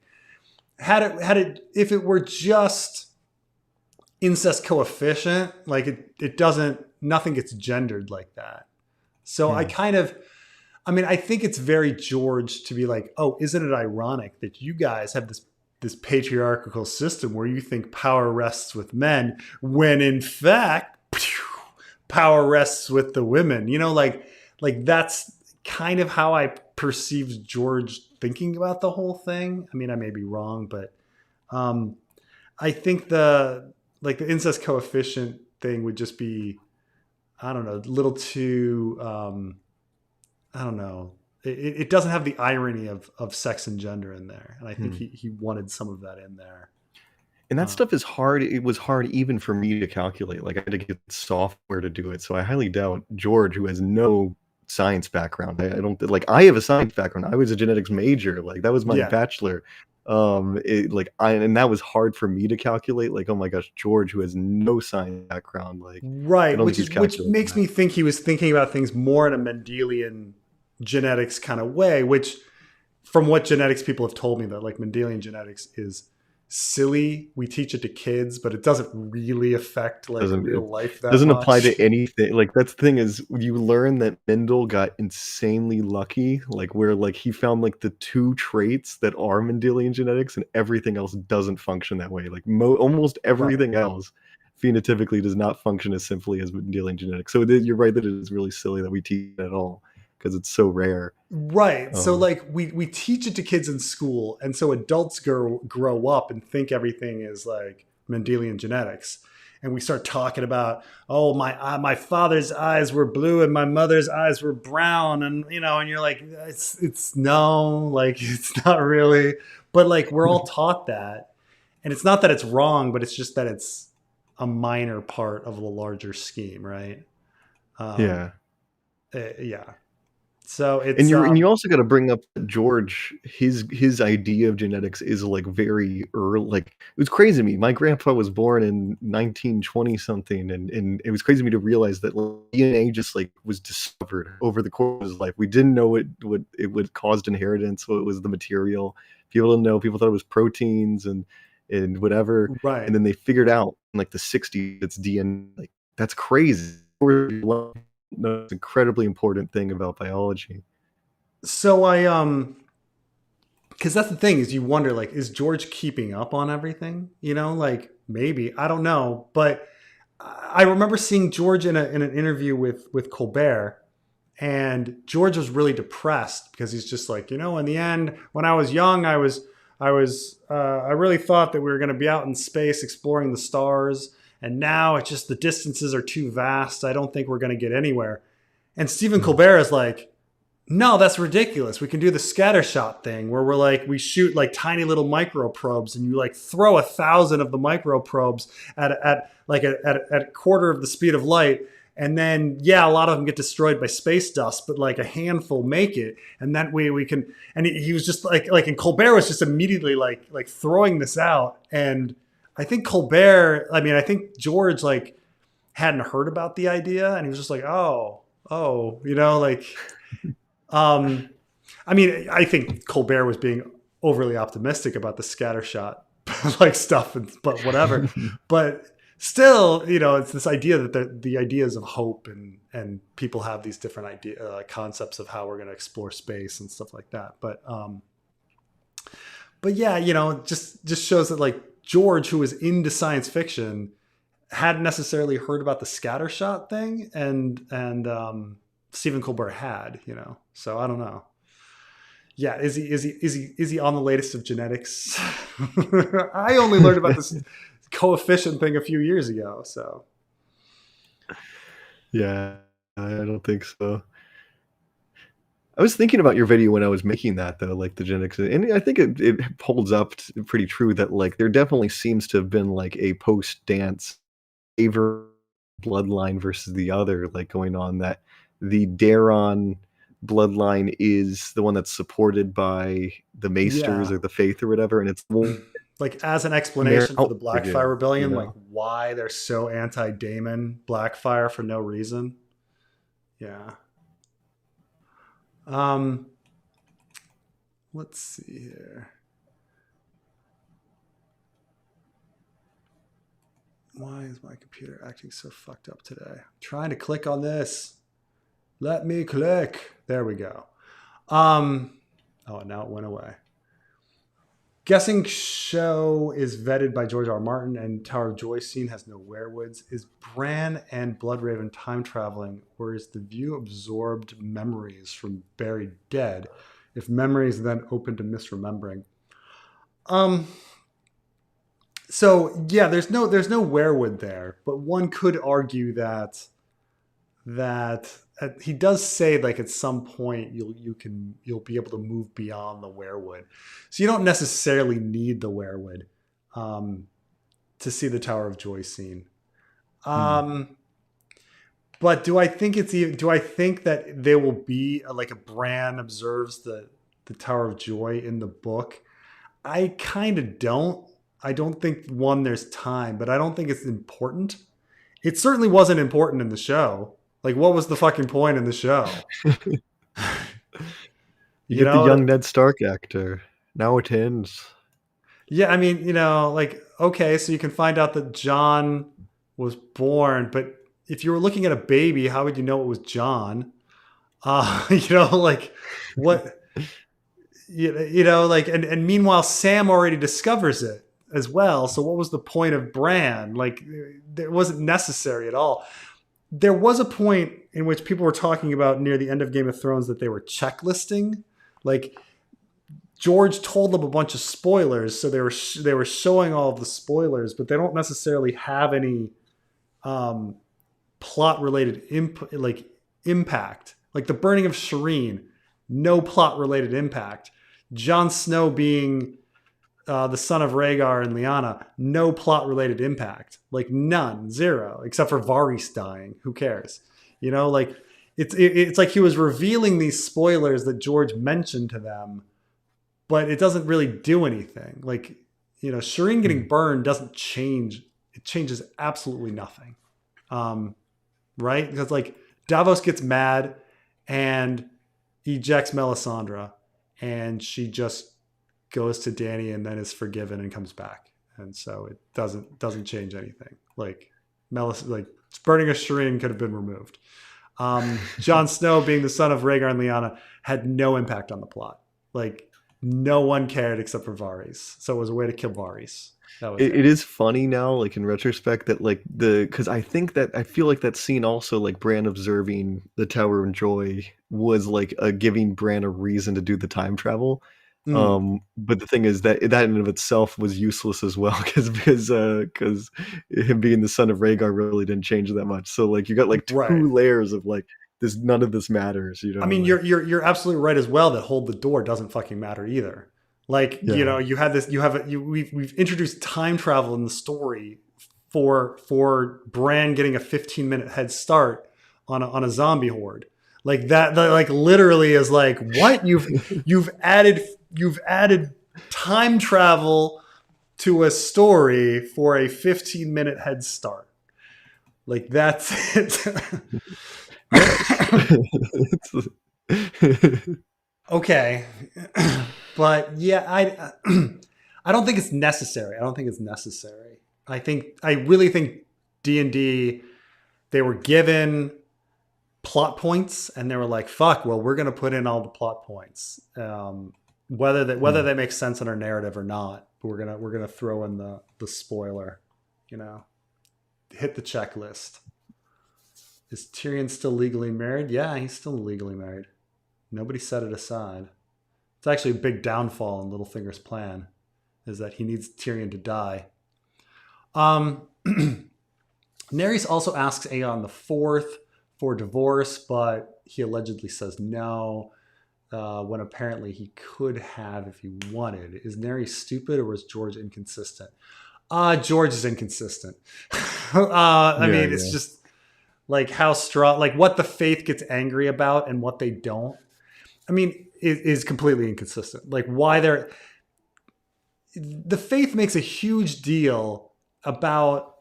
[SPEAKER 1] Had it if it were just incest coefficient, like it doesn't, nothing gets gendered like that. So
[SPEAKER 2] hmm.
[SPEAKER 1] I mean, I think it's very George to be like, oh, isn't it ironic that you guys have this patriarchal system where you think power rests with men when in fact power rests with the women. Like that's kind of how I perceived George thinking about the whole thing. I mean, I may be wrong, but um, I think the incest coefficient thing would just be, I don't know, a little too I don't know. It doesn't have the irony of sex and gender in there, and I think
[SPEAKER 2] Hmm.
[SPEAKER 1] he wanted some of that in there.
[SPEAKER 2] And that
[SPEAKER 1] Uh,
[SPEAKER 2] stuff is hard. It was hard even for me to calculate. Like I had to get software to do it. So I highly doubt George, who has no science background. I don't like. I have a science background. I was a genetics major. Like that was my
[SPEAKER 1] yeah,
[SPEAKER 2] bachelor. And that was hard for me to calculate. Like, oh my gosh, George, who has no science background. Like, I
[SPEAKER 1] right.
[SPEAKER 2] don't think
[SPEAKER 1] Which
[SPEAKER 2] he's
[SPEAKER 1] is which
[SPEAKER 2] calculating
[SPEAKER 1] makes
[SPEAKER 2] that.
[SPEAKER 1] me think he was thinking about things more in a Mendelian genetics kind of way. Which, from what genetics people have told me, that like Mendelian genetics is silly. We teach it to kids, but it doesn't really affect like
[SPEAKER 2] Doesn't it
[SPEAKER 1] real life that
[SPEAKER 2] doesn't apply to
[SPEAKER 1] much.
[SPEAKER 2] anything. Like that's the thing is you learn that Mendel got insanely lucky, like where like he found like the two traits that are Mendelian genetics and everything else doesn't function that way. Like almost
[SPEAKER 1] Right.
[SPEAKER 2] everything else phenotypically does not function as simply as Mendelian genetics. So you're right that it is really silly that we teach it at all because it's so rare.
[SPEAKER 1] Right. So
[SPEAKER 2] Um,
[SPEAKER 1] like we teach it to kids in school, and so adults grow up and think everything is like Mendelian genetics. And we start talking about, oh, my father's eyes were blue and my mother's eyes were brown, and and you're like, it's no, like it's not really. But like we're all taught that, and it's not that it's wrong, but it's just that it's a minor part of the larger scheme, right? Um,
[SPEAKER 2] yeah.
[SPEAKER 1] yeah. So
[SPEAKER 2] And
[SPEAKER 1] it's
[SPEAKER 2] you also gotta bring up that George, his idea of genetics is, like, very early. Like, it was crazy to me. My grandpa was born in 1920 something, and it was crazy to me to realize that, like, DNA just, like, was discovered over the course of his life. We didn't know what it would caused inheritance, what was the material. People didn't know, people thought it was proteins and whatever, and
[SPEAKER 1] right.
[SPEAKER 2] then they figured out in, like, the '60s it's DNA, like, that's crazy. That's an incredibly important thing about biology.
[SPEAKER 1] So because that's the thing is you wonder like, is George keeping up on everything? Like maybe I don't know, but I remember seeing George in an interview with Colbert, and George was really depressed because he's just like, in the end, when I was young, I really thought that we were going to be out in space exploring the stars, and now it's just the distances are too vast. I don't think we're going to get anywhere. And Stephen
[SPEAKER 2] Mhm.
[SPEAKER 1] Colbert is like, no, that's ridiculous. We can do the scatter shot thing where we're like, we shoot like tiny little microprobes and you like throw 1,000 of the microprobes at a quarter of the speed of light. And then, yeah, a lot of them get destroyed by space dust, but like a handful make it. And that way we can, and he was just and Colbert was just immediately like throwing this out. And I think I think George like hadn't heard about the idea and he was just like, oh, like, I mean, I think Colbert was being overly optimistic about the scattershot like stuff, but whatever. But still, it's this idea that the ideas of hope and people have these different concepts of how we're going to explore space and stuff like that. But yeah, just shows that like George, who was into science fiction, hadn't necessarily heard about the scattershot thing, and Stephen Colbert had, So I don't know. Yeah, is he on the latest of genetics? I only learned about this coefficient thing a few years ago, so.
[SPEAKER 2] Yeah, I don't think so. I was thinking about your video when I was making that, though, like the genetics, and I think it holds up pretty true that like there definitely seems to have been like a post-dance favor bloodline versus the other like going on, that the Daron bloodline is the one that's supported by the Maesters
[SPEAKER 1] Yeah.
[SPEAKER 2] or the Faith or whatever, and it's
[SPEAKER 1] Like as an explanation for the Blackfire Rebellion,
[SPEAKER 2] you
[SPEAKER 1] like
[SPEAKER 2] know?
[SPEAKER 1] why they're so anti-Daemon Blackfire for no reason. Yeah. Let's see here. Why is my computer acting so fucked up today? I'm trying to click on this. Let me click. There we go. Oh, now it went away. Guessing show is vetted by George R. R. Martin and Tower of Joy scene has no werewoods. Is Bran and Bloodraven time traveling, or is the view absorbed memories from buried dead? If memories then open to misremembering. So yeah, there's no werewood there, but one could argue that he does say like at some point you'll be able to move beyond the werewood, so you don't necessarily need the werewood to see the Tower of Joy scene. But do I think that there will be like a Bran observes the Tower of Joy in the book? I kind of don't. I don't think there's time, but I don't think it's important. It certainly wasn't important in the show. Like, what was the fucking point in the show?
[SPEAKER 2] You get the young Ned Stark actor. Now it ends.
[SPEAKER 1] Yeah, I mean, like, okay, so you can find out that Jon was born, but if you were looking at a baby, how would you know it was Jon? Like, what? Like, and meanwhile, Sam already discovers it as well. So what was the point of Bran? Like, it wasn't necessary at all. There was a point in which people were talking about near the end of Game of Thrones that they were checklisting. Like, George told them a bunch of spoilers, so they were showing all of the spoilers, but they don't necessarily have any plot related impact. Like the burning of Shireen, no plot related impact. Jon Snow being the son of Rhaegar and Lyanna, no plot related impact. Like none, zero, except for Varys dying. Who cares? Like it's like he was revealing these spoilers that George mentioned to them, but it doesn't really do anything. Like, Shireen getting burned doesn't change. It changes absolutely nothing. Right? Because like Davos gets mad and ejects Melisandre, and she just goes to Dany and then is forgiven and comes back. And so it doesn't change anything. Like burning a Shireen could have been removed. Jon Snow being the son of Rhaegar and Lyanna had no impact on the plot. Like no one cared except for Varys. So it was a way to kill Varys.
[SPEAKER 2] It is funny now, like in retrospect, that like because I feel like that scene also, like Bran observing the Tower of Joy, was like giving Bran a reason to do the time travel. But the thing is that in and of itself was useless as well, because him being the son of Rhaegar really didn't change that much. So like you got like two layers of like this none of this matters,
[SPEAKER 1] I mean,
[SPEAKER 2] like,
[SPEAKER 1] you're absolutely right as well that hold the door doesn't fucking matter either. Like,
[SPEAKER 2] yeah,
[SPEAKER 1] you had this, we've introduced time travel in the story for Bran getting a 15-minute head start on a zombie horde. Like that like literally is like, what? You've added time travel to a story for a 15-minute head start. Like that's it. Okay. But yeah, I don't think it's necessary. I don't think it's necessary. I really think D&D, they were given plot points and they were like, fuck, well, we're going to put in all the plot points. Whether they make sense in our narrative or not, we're going to throw in the spoiler, hit the checklist. Is Tyrion still legally married? Yeah, he's still legally married. Nobody set it aside. It's actually a big downfall in Littlefinger's plan, is that he needs Tyrion to die. Nerys also asks Aegon the Fourth for divorce, but he allegedly says no, when apparently he could have if he wanted. Is Nerys stupid or was George inconsistent? George is inconsistent. I mean, it's just like how strong, like what the faith gets angry about and what they don't. I mean, is completely inconsistent. Like why the faith makes a huge deal about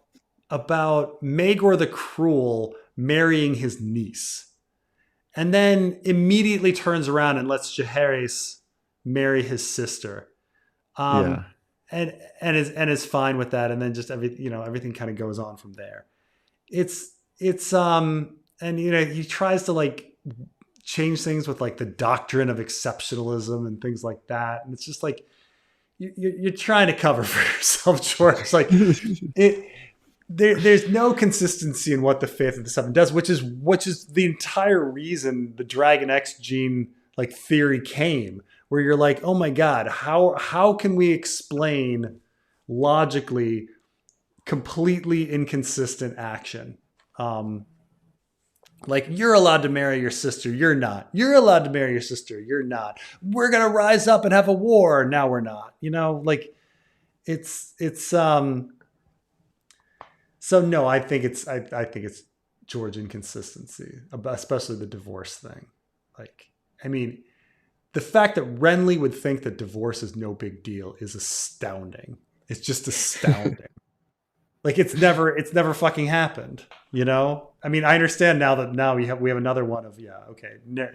[SPEAKER 1] Maegor the Cruel marrying his niece, and then immediately turns around and lets Jaehaerys marry his sister,
[SPEAKER 2] yeah,
[SPEAKER 1] and is fine with that, and then just everything kind of goes on from there. It's and he tries to like change things with like the doctrine of exceptionalism and things like that, and it's just like you're trying to cover for yourself, George. Like there's no consistency in what the Faith of the Seven does, which is the entire reason the Dragon X gene like theory came, where you're like, oh my god, how can we explain logically completely inconsistent action? Like, you're allowed to marry your sister, you're not. You're allowed to marry your sister, you're not. We're gonna rise up and have a war. Now we're not. Like it's so no, I think it's George inconsistency, especially the divorce thing. Like, I mean, the fact that Renly would think that divorce is no big deal is astounding. It's just astounding. Like it's never fucking happened. I mean, I understand now we have another one of, yeah, okay,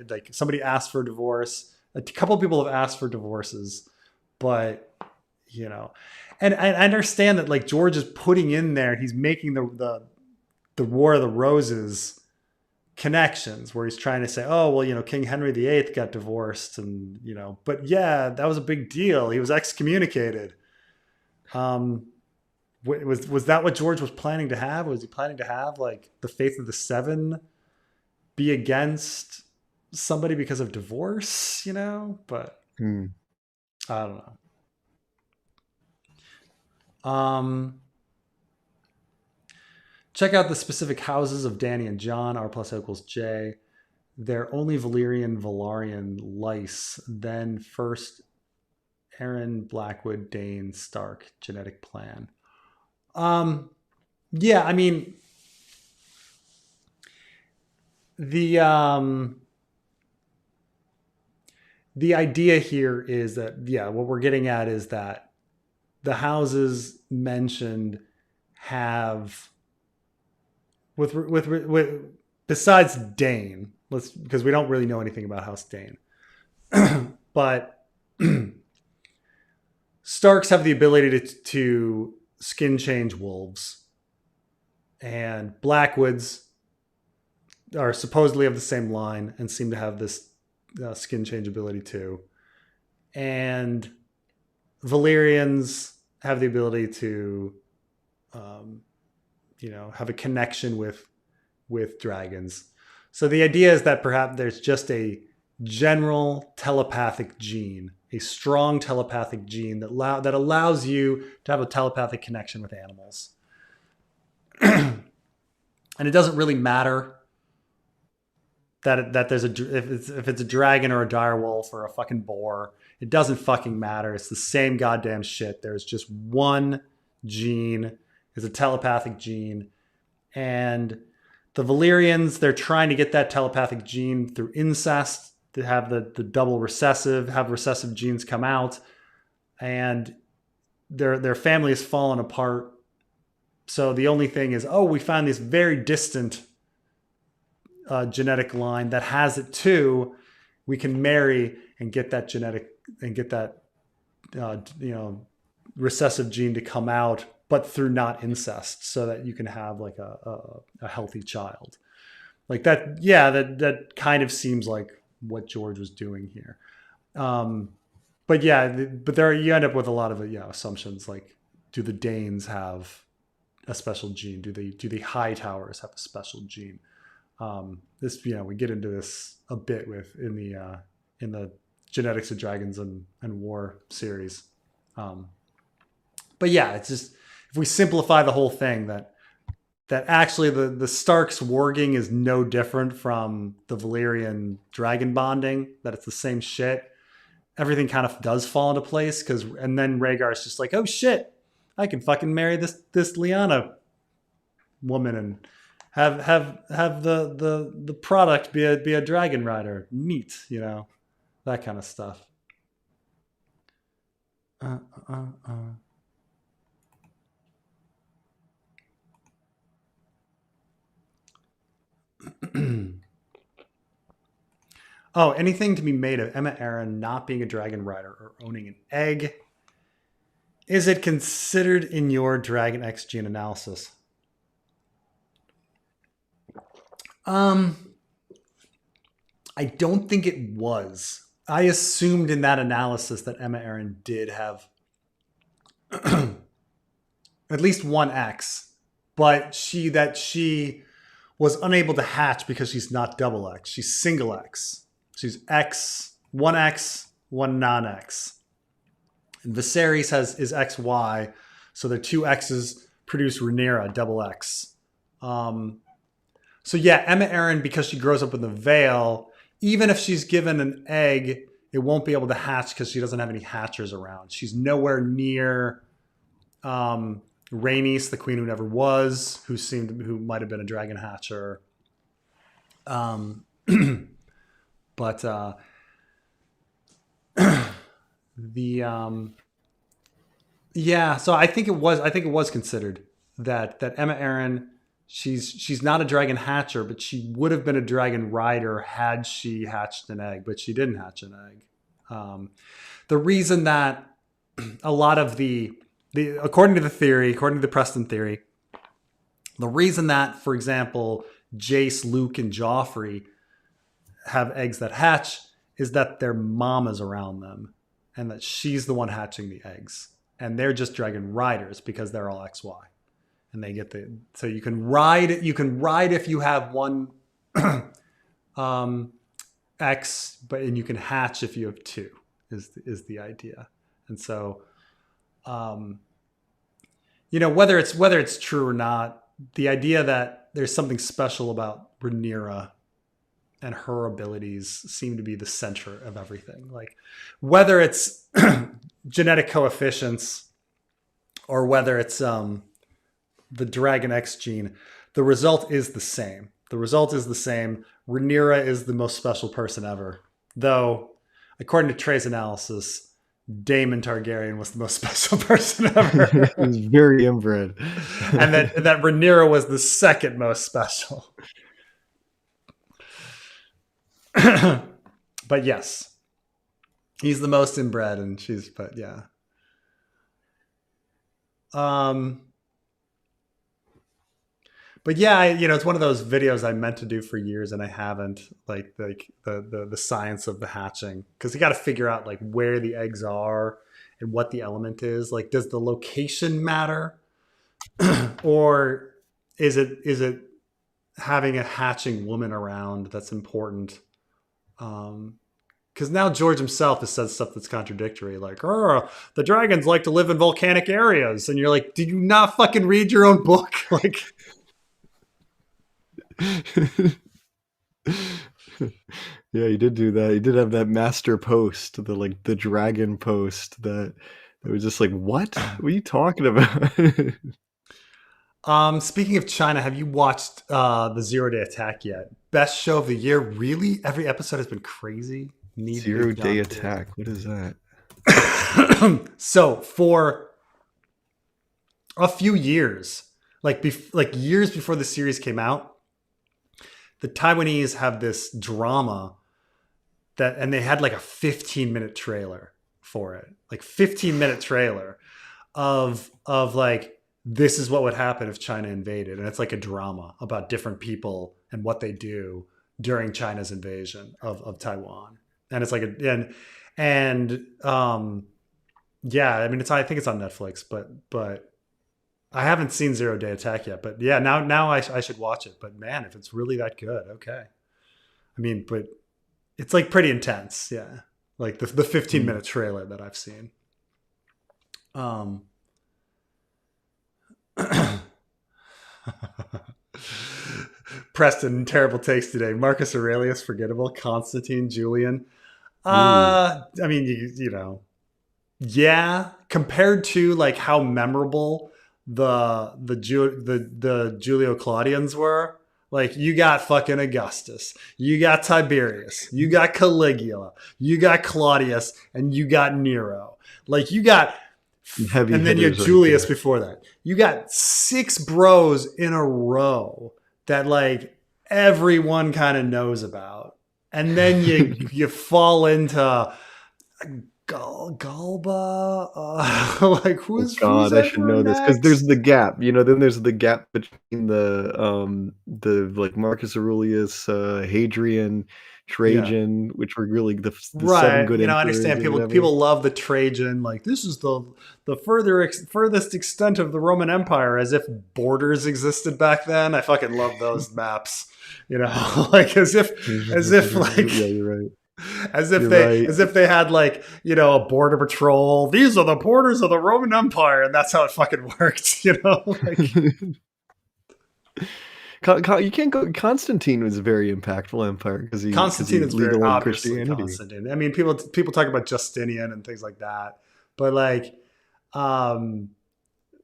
[SPEAKER 1] like somebody asked for a divorce. A couple of people have asked for divorces, but and I understand that like George is putting in there, he's making the War of the Roses connections where he's trying to say, oh well, King Henry VIII got divorced, and but yeah, that was a big deal. He was excommunicated. Was that what George was planning to have? Was he planning to have like the Faith of the Seven be against somebody because of divorce? But I don't know. Check out the specific houses of Dany and Jon. R plus equals J. They're only Valyrian, Velaryon, Lyse. Then first Arryn, Blackwood, Dane, Stark. Genetic plan. Yeah, I mean, the idea here is that, yeah, what we're getting at is that the houses mentioned have with besides Dane, because we don't really know anything about House Dane, but Starks have the ability to skin change wolves, and Blackwoods are supposedly of the same line and seem to have this skin change ability too, and Valyrians have the ability to have a connection with dragons. So the idea is that perhaps there's just a general telepathic gene, a strong telepathic gene that allows you to have a telepathic connection with animals. And it doesn't really matter that there's if it's a dragon or a direwolf or a fucking boar, it doesn't fucking matter. It's the same goddamn shit. There's just one gene, is a telepathic gene, and the Valyrians, they're trying to get that telepathic gene through incest to have the double recessive, have recessive genes come out, and their family has fallen apart. So the only thing is, oh, we found this very distant genetic line that has it too. We can marry and get that genetic and get that recessive gene to come out, but through not incest, so that you can have like a healthy child. Like that, yeah, that kind of seems like what George was doing here. But yeah, but there you end up with a lot of assumptions like, do the Danes have a special gene? Do the Hightowers have a special gene? This we get into this a bit with in the Genetics of Dragons and War series. But yeah, it's just, if we simplify the whole thing, that actually the Starks warging is no different from the Valyrian dragon bonding, that it's the same shit. Everything kind of does fall into place, and then Rhaegar's just like, oh shit, I can fucking marry this Lyanna woman and have the product be a dragon rider. Neat, that kind of stuff. Oh, anything to be made of Emma Arryn not being a dragon rider or owning an egg. Is it considered in your Dragon X gene analysis? I don't think it was. I assumed in that analysis that Emma Arryn did have at least one X, but she was unable to hatch because she's not double X. She's single X. She's X, one non-X. And Viserys is XY, so the two X's produce Rhaenyra, double X. So yeah, Emma Arryn, because she grows up in the Vale, even if she's given an egg, it won't be able to hatch because she doesn't have any hatchers around. She's nowhere near Rhaenys, the queen who never was, who might have been a dragon hatcher. But so I think it was considered that Emma Arryn, she's not a dragon hatcher, but she would have been a dragon rider had she hatched an egg, but she didn't hatch an egg. The reason that a lot of the according to the Preston theory, the reason that, for example, Jace, Luke, and Joffrey have eggs that hatch is that their mom is around them and that she's the one hatching the eggs, and they're just dragon riders because they're all XY, and they get so you can ride if you have one X, and you can hatch if you have two is the idea. And so whether it's true or not, the idea that there's something special about Rhaenyra and her abilities seem to be the center of everything. Like, whether it's genetic coefficients or whether it's the Dragon X gene, the result is the same. Rhaenyra is the most special person ever. Though, according to Trey's analysis, Daemon Targaryen was the most special person ever.
[SPEAKER 2] He was very inbred.
[SPEAKER 1] And that Rhaenyra was the second most special. But yes, he's the most inbred, and but yeah. But yeah, it's one of those videos I meant to do for years and I haven't, like the science of the hatching, because you got to figure out like where the eggs are and what the element is. Like, does the location matter, or is it having a hatching woman around that's important? Because now George himself has said stuff that's contradictory, like, the dragons like to live in volcanic areas, and you're like, did you not fucking read your own book? Like,
[SPEAKER 2] Yeah, he did do that. He did have that master post, the dragon post that it was just like, what? What are you talking about?
[SPEAKER 1] Speaking of China, have you watched the Zero Day Attack yet? Best show of the year, really? Every episode has been crazy. Need
[SPEAKER 2] Zero
[SPEAKER 1] Big
[SPEAKER 2] Day
[SPEAKER 1] John Theory.
[SPEAKER 2] Attack. What is that?
[SPEAKER 1] So for a few years, like years before the series came out, the Taiwanese have this drama and they had like a 15-minute trailer for it, like 15-minute trailer of like this is what would happen if China invaded, and it's like a drama about different people and what they do during China's invasion of Taiwan, and it's like yeah, I mean I think it's on Netflix, but I haven't seen Zero Day Attack yet, but yeah, now I should watch it. But man, if it's really that good, okay. I mean, but it's like pretty intense, yeah. Like the 15-minute trailer that I've seen. Preston, terrible takes today. Marcus Aurelius, forgettable. Constantine, Julian. I mean, you know, yeah. Compared to like how memorable the Julio Claudians were, like you got fucking Augustus, you got Tiberius, you got Caligula, you got Claudius, and you got Nero. Like you got,
[SPEAKER 2] Heavy
[SPEAKER 1] and then you had
[SPEAKER 2] hitters right
[SPEAKER 1] Julius
[SPEAKER 2] there.
[SPEAKER 1] before that. You got 6 bros in a row that like everyone kind of knows about, and then you fall into Galba. Like
[SPEAKER 2] Oh
[SPEAKER 1] who's
[SPEAKER 2] God, I should
[SPEAKER 1] ever
[SPEAKER 2] know this because there's
[SPEAKER 1] next?
[SPEAKER 2] the gap. Then there's the gap between the like Marcus Aurelius, Hadrian,
[SPEAKER 1] Yeah.
[SPEAKER 2] Trajan, which were really the seven
[SPEAKER 1] Right,
[SPEAKER 2] good
[SPEAKER 1] you know, I
[SPEAKER 2] emperors
[SPEAKER 1] understand
[SPEAKER 2] or
[SPEAKER 1] people.
[SPEAKER 2] whatever.
[SPEAKER 1] People love the Trajan. Like this is the furthest extent of the Roman Empire, as if borders existed back then. I fucking love those maps. You know, like as if
[SPEAKER 2] Yeah,
[SPEAKER 1] like
[SPEAKER 2] you're right.
[SPEAKER 1] as if
[SPEAKER 2] You're
[SPEAKER 1] they
[SPEAKER 2] right.
[SPEAKER 1] as if they had like a border patrol. These are the borders of the Roman Empire, and that's how it fucking worked. You know, like
[SPEAKER 2] You can't go. Constantine was a very impactful empire because
[SPEAKER 1] Constantine
[SPEAKER 2] he
[SPEAKER 1] is very
[SPEAKER 2] legalized
[SPEAKER 1] obviously
[SPEAKER 2] Christianity.
[SPEAKER 1] Constantine. I mean, people talk about Justinian and things like that, but like, um,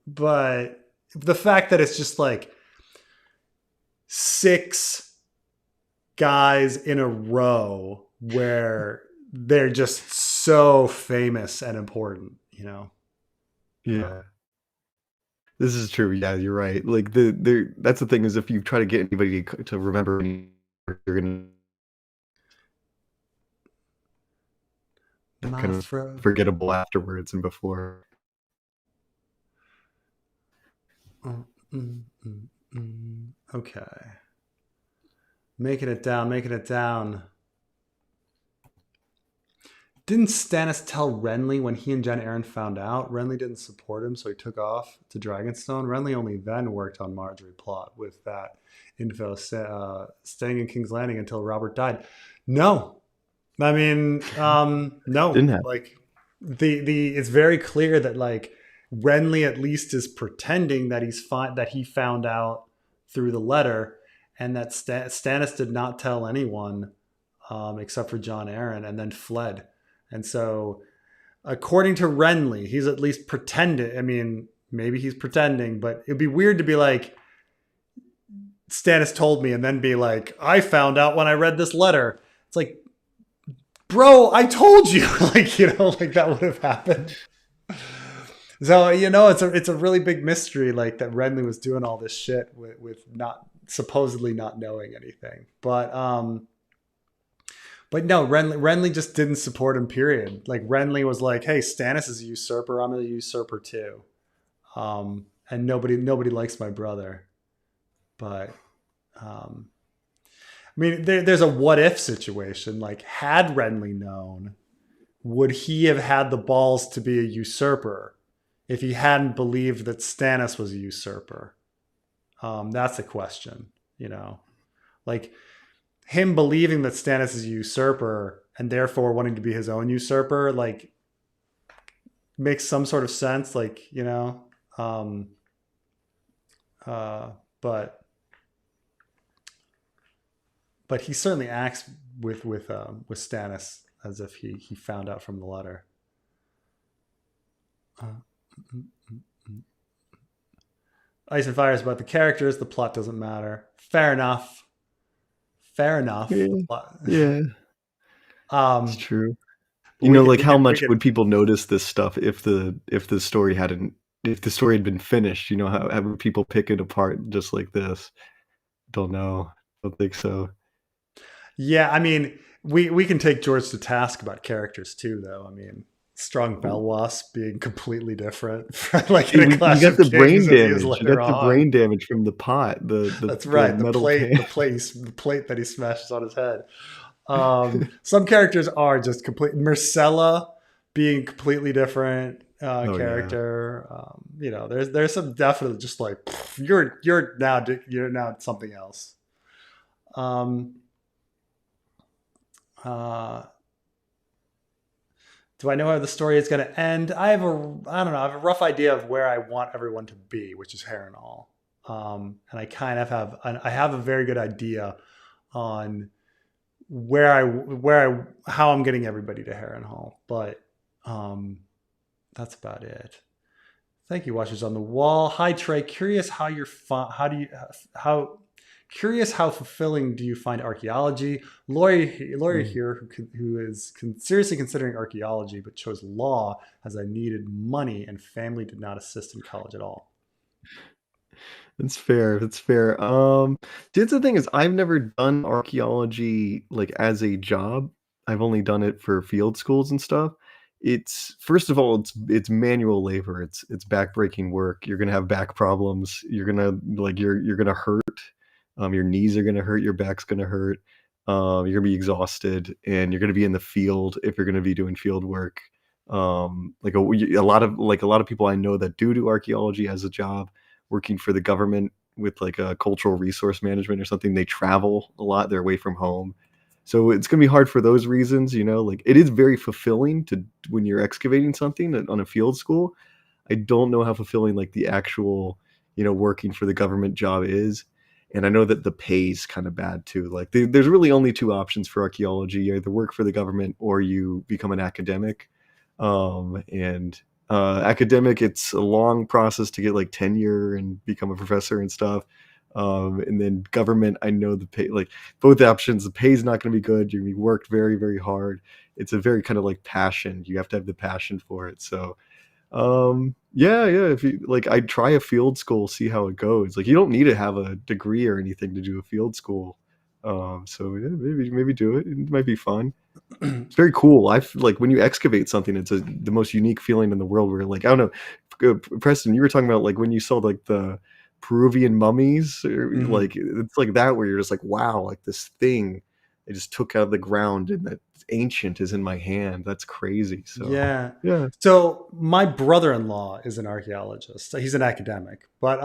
[SPEAKER 1] but the fact that it's just like 6 guys in a row where they're just so famous and important, you know.
[SPEAKER 2] Yeah. This is true. Yeah, you're right. Like that's the thing is if you try to get anybody to remember, you're gonna kind of
[SPEAKER 1] Mafra.
[SPEAKER 2] forgettable afterwards and before.
[SPEAKER 1] Mm, mm, mm, Okay, making it down, making it down. Didn't Stannis tell Renly when he and Jon Arryn found out? Renly didn't support him, so he took off to Dragonstone. Renly only then worked on Margaery plot with that info, staying in King's Landing until Robert died. No, I mean,
[SPEAKER 2] Didn't
[SPEAKER 1] no.
[SPEAKER 2] happen.
[SPEAKER 1] Like the it's very clear that like Renly at least is pretending that he's fine, that he found out through the letter, and that Stannis did not tell anyone except for Jon Arryn, and then fled. And so, according to Renly, he's at least pretending. I mean, maybe he's pretending, but it'd be weird to be like, Stannis told me, and then be like, I found out when I read this letter. It's like, bro, I told you. Like, like that would have happened. So, it's a really big mystery, like that Renly was doing all this shit with not supposedly not knowing anything. But no, Renly just didn't support him. Period. Like Renly was like, "Hey, Stannis is a usurper. I'm a usurper too, and nobody likes my brother." But I mean, there's a what if situation. Like, had Renly known, would he have had the balls to be a usurper if he hadn't believed that Stannis was a usurper? That's a question. Like him believing that Stannis is a usurper and therefore wanting to be his own usurper, like makes some sort of sense. Like, um, uh, but but he certainly acts with Stannis as if he found out from the letter. Ice and Fire is about the characters. The plot doesn't matter. Fair enough. Fair enough. The
[SPEAKER 2] Yeah,
[SPEAKER 1] plot.
[SPEAKER 2] yeah, it's
[SPEAKER 1] um,
[SPEAKER 2] true.
[SPEAKER 1] but
[SPEAKER 2] You know, like
[SPEAKER 1] we
[SPEAKER 2] how
[SPEAKER 1] we
[SPEAKER 2] much
[SPEAKER 1] could.
[SPEAKER 2] would people notice this stuff if the story hadn't if the story had been finished? You know, how would people pick it apart just like this? Don't know. Don't think so.
[SPEAKER 1] Yeah, I mean, we can take George to task about characters too, though. I mean, Strong Belwas being completely different, like in
[SPEAKER 2] Hey,
[SPEAKER 1] a
[SPEAKER 2] you
[SPEAKER 1] Clash
[SPEAKER 2] got
[SPEAKER 1] of
[SPEAKER 2] the
[SPEAKER 1] Kings
[SPEAKER 2] brain
[SPEAKER 1] as he is
[SPEAKER 2] damage. You
[SPEAKER 1] later
[SPEAKER 2] got the
[SPEAKER 1] on.
[SPEAKER 2] brain damage from the pot,
[SPEAKER 1] That's
[SPEAKER 2] the
[SPEAKER 1] right.
[SPEAKER 2] metal pan.
[SPEAKER 1] The plate that he smashes on his head. Some characters are just complete. Marcella being completely different
[SPEAKER 2] Oh yeah.
[SPEAKER 1] character. There's some definitely just like you're now something else. Um, uh, do I know how the story is going to end? I don't know. I have a rough idea of where I want everyone to be, which is Harrenhal. And I kind of I have a very good idea on how I'm getting everybody to Harrenhal, but um, that's about it. Thank you, Watchers on the Wall. Hi Trey, curious how you're how do you how curious how fulfilling do you find archaeology? Lawyer
[SPEAKER 2] Mm.
[SPEAKER 1] here who is seriously considering archaeology but chose law as I needed money and family did not assist in college at all.
[SPEAKER 2] That's fair. That's fair. The thing is, I've never done archaeology like as a job. I've only done it for field schools and stuff. It's first of all, it's manual labor. It's backbreaking work. You're gonna have back problems. You're gonna like you're gonna hurt. Your knees are gonna hurt. Your back's gonna hurt. You're gonna be exhausted, and you're gonna be in the field if you're gonna be doing field work. Like a lot of people I know that do archaeology as a job working for the government with like a cultural resource management or something. They travel a lot. They're away from home. So it's going to be hard for those reasons, you know, like it is very fulfilling to when you're excavating something on a field school. I don't know how fulfilling like the actual, you know, working for the government job is. And I know that the pay's kind of bad too. Like there's really only two options for archaeology. You either work for the government or you become an academic. And academic, it's a long process to get like tenure and become a professor and stuff. And then government, I know the pay, like both options, the pay is not going to be good. You're going to be worked very, very hard. It's a very kind of like passion. You have to have the passion for it. So, yeah, yeah. If you like, I'd try a field school, see how it goes. Like, you don't need to have a degree or anything to do a field school. So yeah, maybe do it. It might be fun. It's very cool. Like when you excavate something, it's the most unique feeling in the world. Where like I don't know, Preston, you were talking about like when you saw like the Peruvian mummies, or,
[SPEAKER 1] Mhm.
[SPEAKER 2] like it's like that where you're just like, wow, like this thing they just took out of the ground and that ancient is in my hand. That's crazy. So
[SPEAKER 1] Yeah.
[SPEAKER 2] yeah,
[SPEAKER 1] So my brother-in-law is an archaeologist. He's an academic, but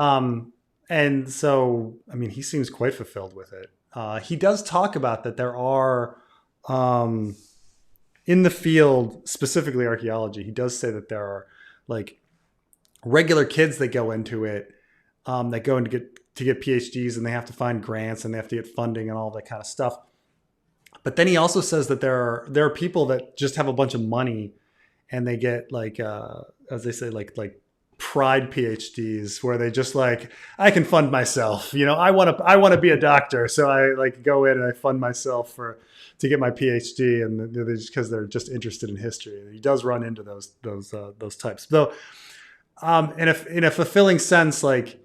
[SPEAKER 1] and so I mean, he seems quite fulfilled with it. He does talk about that there are um, in the field, specifically archaeology. He does say that there are like regular kids that go into it, that go in to get PhDs, and they have to find grants and they have to get funding and all that kind of stuff. But then he also says that there are people that just have a bunch of money and they get like as they say like pride PhDs where they just like I can fund myself. I want to be a doctor, so I like go in and I fund myself for to get my PhD, and just because they're just interested in history. And he does run into those types, though. In a fulfilling sense, like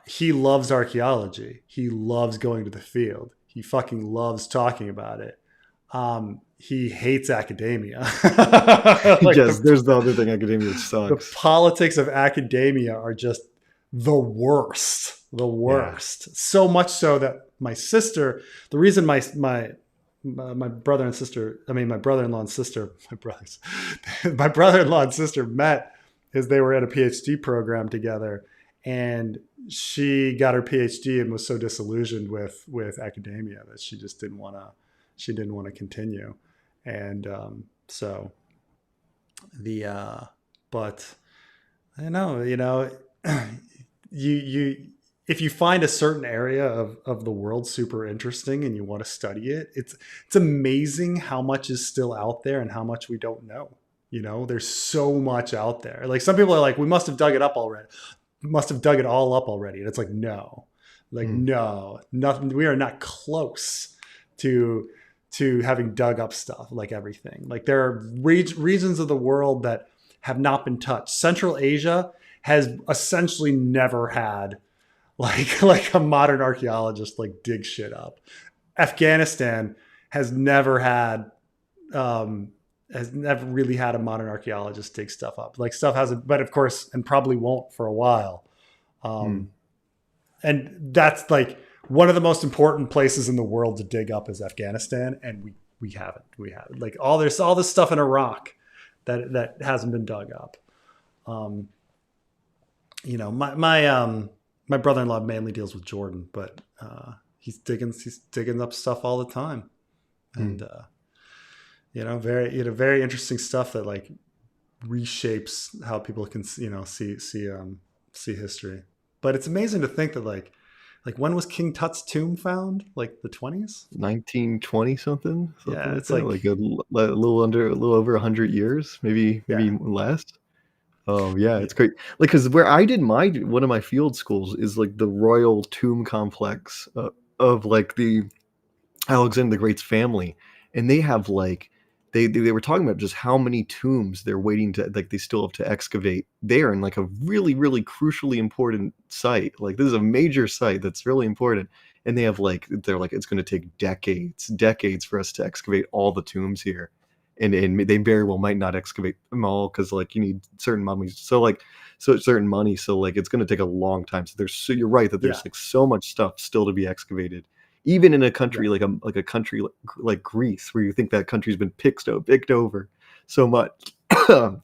[SPEAKER 1] he loves archaeology. He loves going to the field. He fucking loves talking about it. He hates academia. like
[SPEAKER 2] yes. There's the other thing. Academia
[SPEAKER 1] the
[SPEAKER 2] sucks.
[SPEAKER 1] politics of academia are just the worst. The
[SPEAKER 2] Yeah.
[SPEAKER 1] worst. So much so that my sister, the reason my brother and sister, I mean my brother-in-law and sister, my brothers, my brother-in-law and sister met is they were at a PhD program together, and she got her PhD and was so disillusioned with academia that she didn't want to continue, and so the but I don't know, you know, you if you find a certain area of the world super interesting and you want to study it, it's amazing how much is still out there and how much we don't know. You know, there's so much out there. Like some people are like, we must have dug it up already. Must have dug it all up already. And it's like, no, like, no, nothing. We are not close to having dug up stuff like everything. Like there are regions of the world that have not been touched. Central Asia has essentially never had like a modern archaeologist like dig shit up. Afghanistan has never really had a modern archaeologist dig stuff up. Like stuff hasn't, but of course, and probably won't for a while. And that's like one of the most important places in the world to dig up is Afghanistan, and we haven't. Like all this stuff in Iraq that hasn't been dug up. You know, my brother-in-law mainly deals with Jordan, but he's digging up stuff all the time, and you know, very interesting stuff that like reshapes how people can see history. But it's amazing to think that like when was King Tut's tomb found? Like the 20s,
[SPEAKER 2] 1920 something.
[SPEAKER 1] Yeah, it's
[SPEAKER 2] like a little over 100 years, maybe less. Oh yeah, it's great. Like because where I did one of my field schools is like the royal tomb complex of like the Alexander the Great's family, and they have like they were talking about just how many tombs they're waiting to like they still have to excavate there in like a really really crucially important site. Like this is a major site that's really important, and they're like it's going to take decades for us to excavate all the tombs here. And they very well might not excavate them all because like you need certain mummies, so certain money, so like it's going to take a long time. So you're right that there's like so much stuff still to be excavated, even in a country like a country like Greece, where you think that country's been picked over so much. Yeah,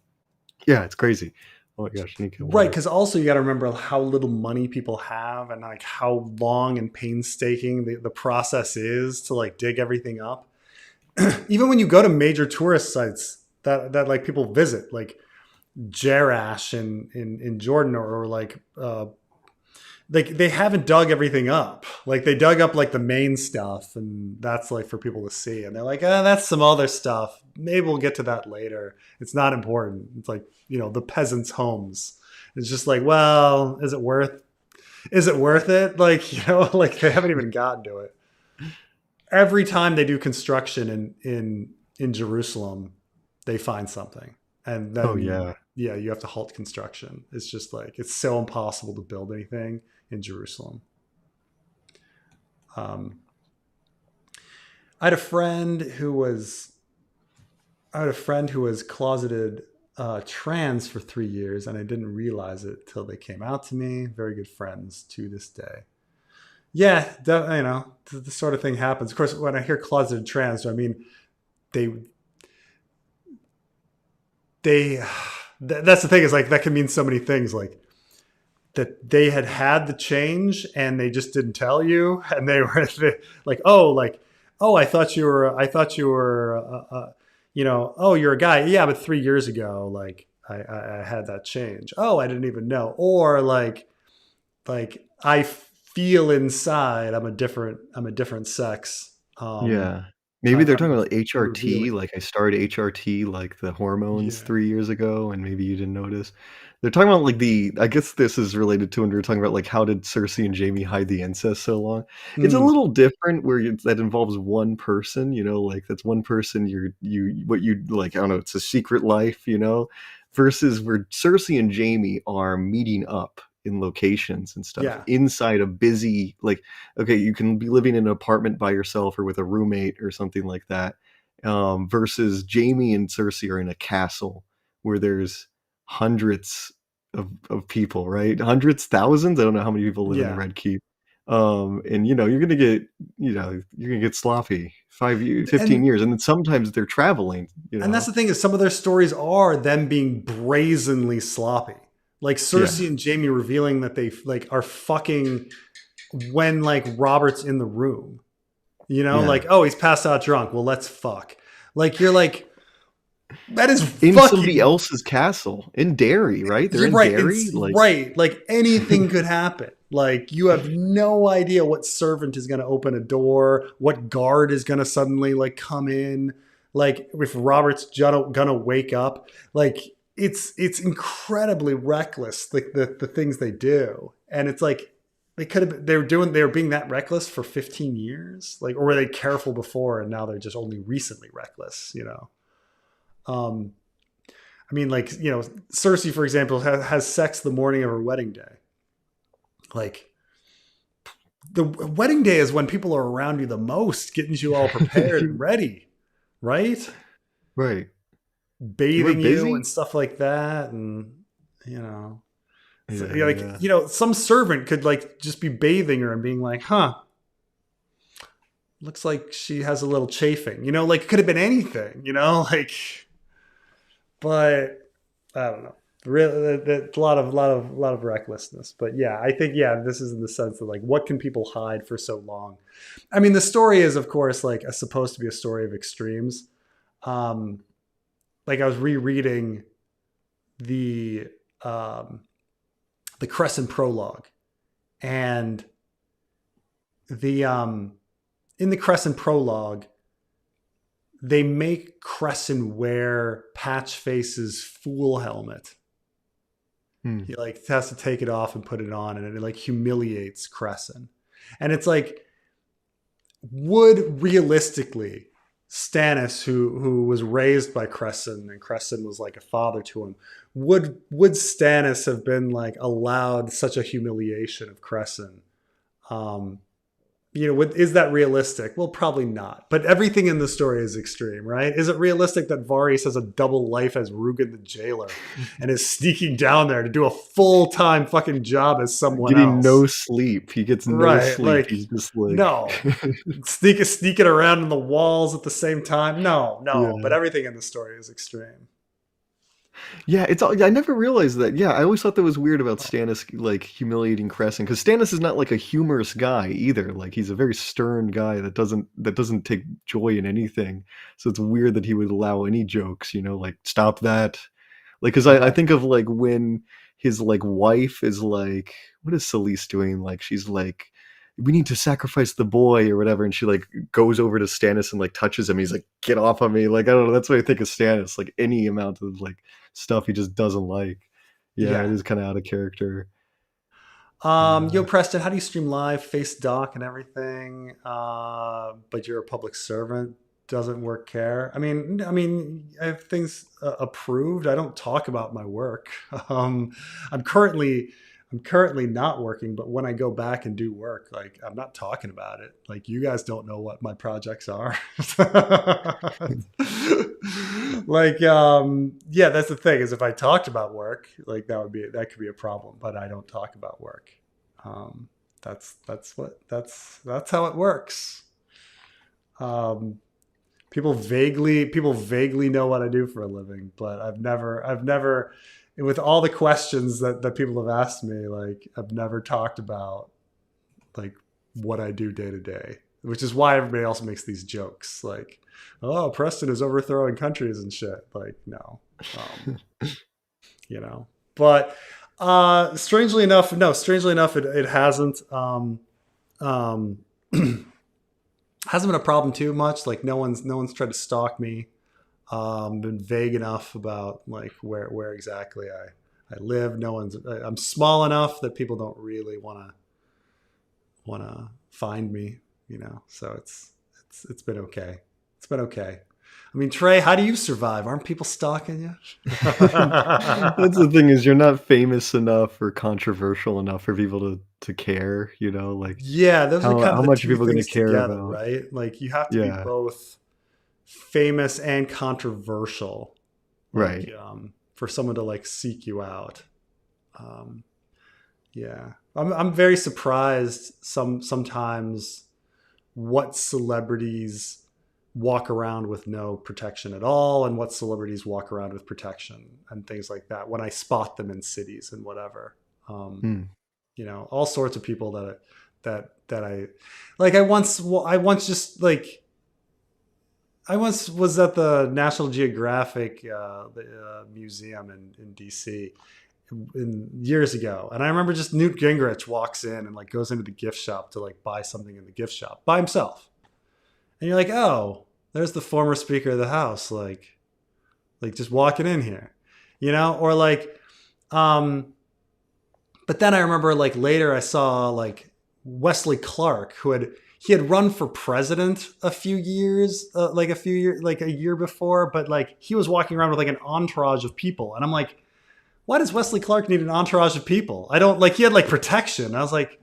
[SPEAKER 2] it's crazy. Oh my gosh,
[SPEAKER 1] right? Because also you got to remember how little money people have, and like how long and painstaking the process is to like dig everything up. Even when you go to major tourist sites that like people visit, like Jerash in Jordan, or like they haven't dug everything up. Like they dug up like the main stuff, and that's like for people to see. And they're like, that's some other stuff. Maybe we'll get to that later. It's not important. It's like, you know, the peasants' homes. It's just like, well, is it worth it? Like, you know, like they haven't even gotten to it. Every time they do construction in Jerusalem, they find something, and then you have to halt construction. It's just like it's so impossible to build anything in Jerusalem. I had a friend who was closeted trans for 3 years, and I didn't realize it till they came out to me. Very good friends to this day. Yeah, you know, the sort of thing happens. Of course, when I hear closeted trans, I mean, that's the thing, is like that can mean so many things, like that they had the change and they just didn't tell you, and they were like, oh, I thought you were, you know, oh, you're a guy, yeah, but 3 years ago, like I had that change. Oh, I didn't even know, or like I feel inside I'm a different sex.
[SPEAKER 2] Maybe they're talking about HRT.
[SPEAKER 1] Revealing.
[SPEAKER 2] Like I started HRT, like the hormones 3 years ago, and maybe you didn't notice. They're talking about like I guess this is related to when we were talking about like how did Cersei and Jaime hide the incest so long. It's a little different that involves one person, you know, like that's one person what you like, I don't know, it's a secret life, you know, versus where Cersei and Jaime are meeting up in locations and stuff inside a busy, like, okay, you can be living in an apartment by yourself or with a roommate or something like that, versus Jaime and Cersei are in a castle where there's hundreds of people, right? Hundreds, thousands, I don't know how many people live in the Red Keep. And you know, you're gonna get sloppy 15 years, and then sometimes they're traveling, you know?
[SPEAKER 1] And that's the thing, is some of their stories are them being brazenly sloppy. Like Cersei and Jaime revealing that they like are fucking when like Robert's in the room, you know, like, oh, he's passed out drunk. Well, let's fuck. Like, you're like, that is
[SPEAKER 2] in
[SPEAKER 1] fucking
[SPEAKER 2] somebody else's castle in Derry, right? They're in Derry,
[SPEAKER 1] like anything could happen. Like, you have no idea what servant is going to open a door, what guard is going to suddenly like come in, like if Robert's gonna wake up. Like, it's incredibly reckless, like the things they do. And it's like they were being that reckless for 15 years, like, or were they careful before and now they're just only recently reckless, you know? Um, I mean, like, you know, Cersei, for example, has sex the morning of her wedding day. Like, the wedding day is when people are around you the most, getting you all prepared and ready, right?
[SPEAKER 2] Right. You were
[SPEAKER 1] Bathing you and
[SPEAKER 2] busy?
[SPEAKER 1] stuff like that. And, you know, so,
[SPEAKER 2] Yeah,
[SPEAKER 1] like,
[SPEAKER 2] yeah.
[SPEAKER 1] you know, some servant could like just be bathing her and being like, huh, looks like she has a little chafing, you know, like, it could have been anything, you know, like, but I don't know. Really, a lot of recklessness. But yeah, I think, yeah, this is in the sense of like, what can people hide for so long? I mean, the story is, of course, like supposed to be a story of extremes. Um, like, I was rereading the um, the Crescent prologue, and the in the Crescent prologue, they make Crescent wear Patchface's fool helmet.
[SPEAKER 2] Hmm.
[SPEAKER 1] He like has to take it off and put it on, and it like humiliates Crescent. And it's like, would realistically Stannis, who was raised by Crescent, and Crescent was like a father to him, would Stannis have been like allowed such a humiliation of Crescent? Um, you know, is that realistic? Well, probably not. But everything in the story is extreme, right? Is it realistic that Varys has a double life as Rugen the jailer and is sneaking down there to do a full-time fucking job as someone
[SPEAKER 2] Getting no
[SPEAKER 1] else?
[SPEAKER 2] sleep. He gets no
[SPEAKER 1] Right.
[SPEAKER 2] sleep.
[SPEAKER 1] Like,
[SPEAKER 2] He's just like
[SPEAKER 1] no. Sneaking around in the walls at the same time. No, no. But
[SPEAKER 2] yeah.
[SPEAKER 1] everything in the story is extreme.
[SPEAKER 2] Yeah, it's all I never realized that. Yeah, I always thought that was weird about Stannis like humiliating Crescent because Stannis is not like a humorous guy either. Like he's a very stern guy that doesn't take joy in anything. So it's weird that he would allow any jokes, like stop that. Like because I
[SPEAKER 1] Right.
[SPEAKER 2] think of like when his like wife is like, what is Selyse doing? Like she's like, we need to sacrifice the boy or whatever, and she like goes over to Stannis and like touches him. He's like, get off of me. Like I don't know. That's what I think of Stannis. Like any amount of like stuff he just doesn't like. Yeah, it
[SPEAKER 1] Yeah.
[SPEAKER 2] is kind of out of character.
[SPEAKER 1] Yo,
[SPEAKER 2] Yeah.
[SPEAKER 1] Preston, how do you stream live, face doc, and everything? But you're a public servant, doesn't work care. I have things approved. I don't talk about my work. Um, I'm currently, I'm currently not working, but when I go back and do work, like, I'm not talking about it. Like, you guys don't know what my projects are. Like, yeah, that's the thing, is if I talked about work, like, that could be a problem, but I don't talk about work. um, that's how it works. um, people vaguely know what I do for a living, but I've never, with all the questions that people have asked me, like, I've never talked about like what I do day to day, which is why everybody else makes these jokes like, oh, Preston is overthrowing countries and shit. Like, no. um, you know. But strangely enough, it hasn't um, hasn't been a problem too much. Like, no one's tried to stalk me. Been vague enough about like where exactly I live. No one's. I'm small enough that people don't really wanna find me. You know, so it's been okay. It's been okay. I mean, Trey, how do you survive? Aren't people stalking you?
[SPEAKER 2] That's the thing is you're not famous enough or controversial enough for people to care, like
[SPEAKER 1] Yeah, those are kind of
[SPEAKER 2] how
[SPEAKER 1] the
[SPEAKER 2] much are
[SPEAKER 1] two
[SPEAKER 2] people going to
[SPEAKER 1] things
[SPEAKER 2] care
[SPEAKER 1] together,
[SPEAKER 2] about?
[SPEAKER 1] right? Like, you have to be
[SPEAKER 2] Yeah,
[SPEAKER 1] both famous and controversial, like,
[SPEAKER 2] right.
[SPEAKER 1] for someone to like seek you out. Um, yeah, I'm very surprised sometimes what celebrities walk around with no protection at all, and what celebrities walk around with protection and things like that when I spot them in cities and whatever. Um,
[SPEAKER 2] Hmm.
[SPEAKER 1] all sorts of people that I like. I once just like I once was at the National Geographic museum in DC, years ago, and I remember just Newt Gingrich walks in and like goes into the gift shop to like buy something in the gift shop by himself, and you're like, oh, there's the former Speaker of the House, like just walking in here, or like, but then I remember like later I saw like Wesley Clark, he had run for president a year before, but like he was walking around with like an entourage of people, and I'm like, why does Wesley Clark need an entourage of people? I don't like, he had like protection. I was like,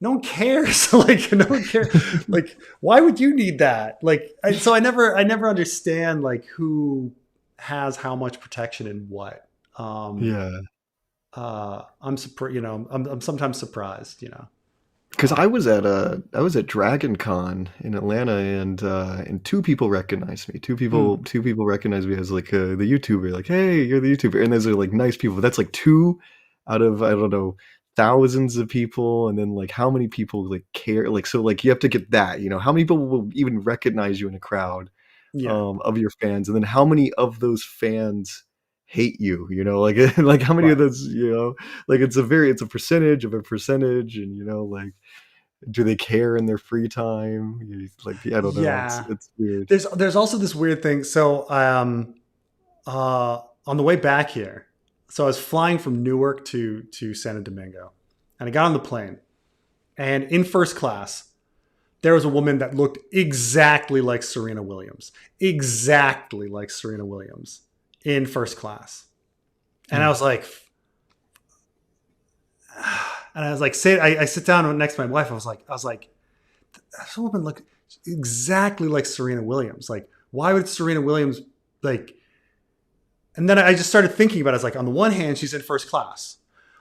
[SPEAKER 1] no one cares. Like, no one cares. Like, why would you need that? Like, so I never understand like who has how much protection and what.
[SPEAKER 2] Yeah.
[SPEAKER 1] I'm surprised, I'm sometimes surprised,
[SPEAKER 2] Because I was at Dragon Con in Atlanta, and two people recognized me. Two people recognized me as like the YouTuber. Like, hey, you're the YouTuber, and those are like nice people. But that's like two out of, I don't know, thousands of people, and then like how many people like care? Like, so like you have to get that. How many people will even recognize you in a crowd
[SPEAKER 1] Yeah.
[SPEAKER 2] of your fans, and then how many of those fans hate you? Like like how many of
[SPEAKER 1] Right.
[SPEAKER 2] those, like it's a percentage of a percentage, and like, do they care in their free time? Like, I don't know. It's
[SPEAKER 1] Yeah.
[SPEAKER 2] weird.
[SPEAKER 1] There's also this weird thing. So on the way back here, so I was flying from Newark to Santo Domingo, and I got on the plane, and in first class there was a woman that looked exactly like Serena Williams, in first class, and I was like, I sit down next to my wife. I was like, this woman look exactly like Serena Williams. Like, why would Serena Williams like? And then I just started thinking about it. I was like, on the one hand, she's in first class.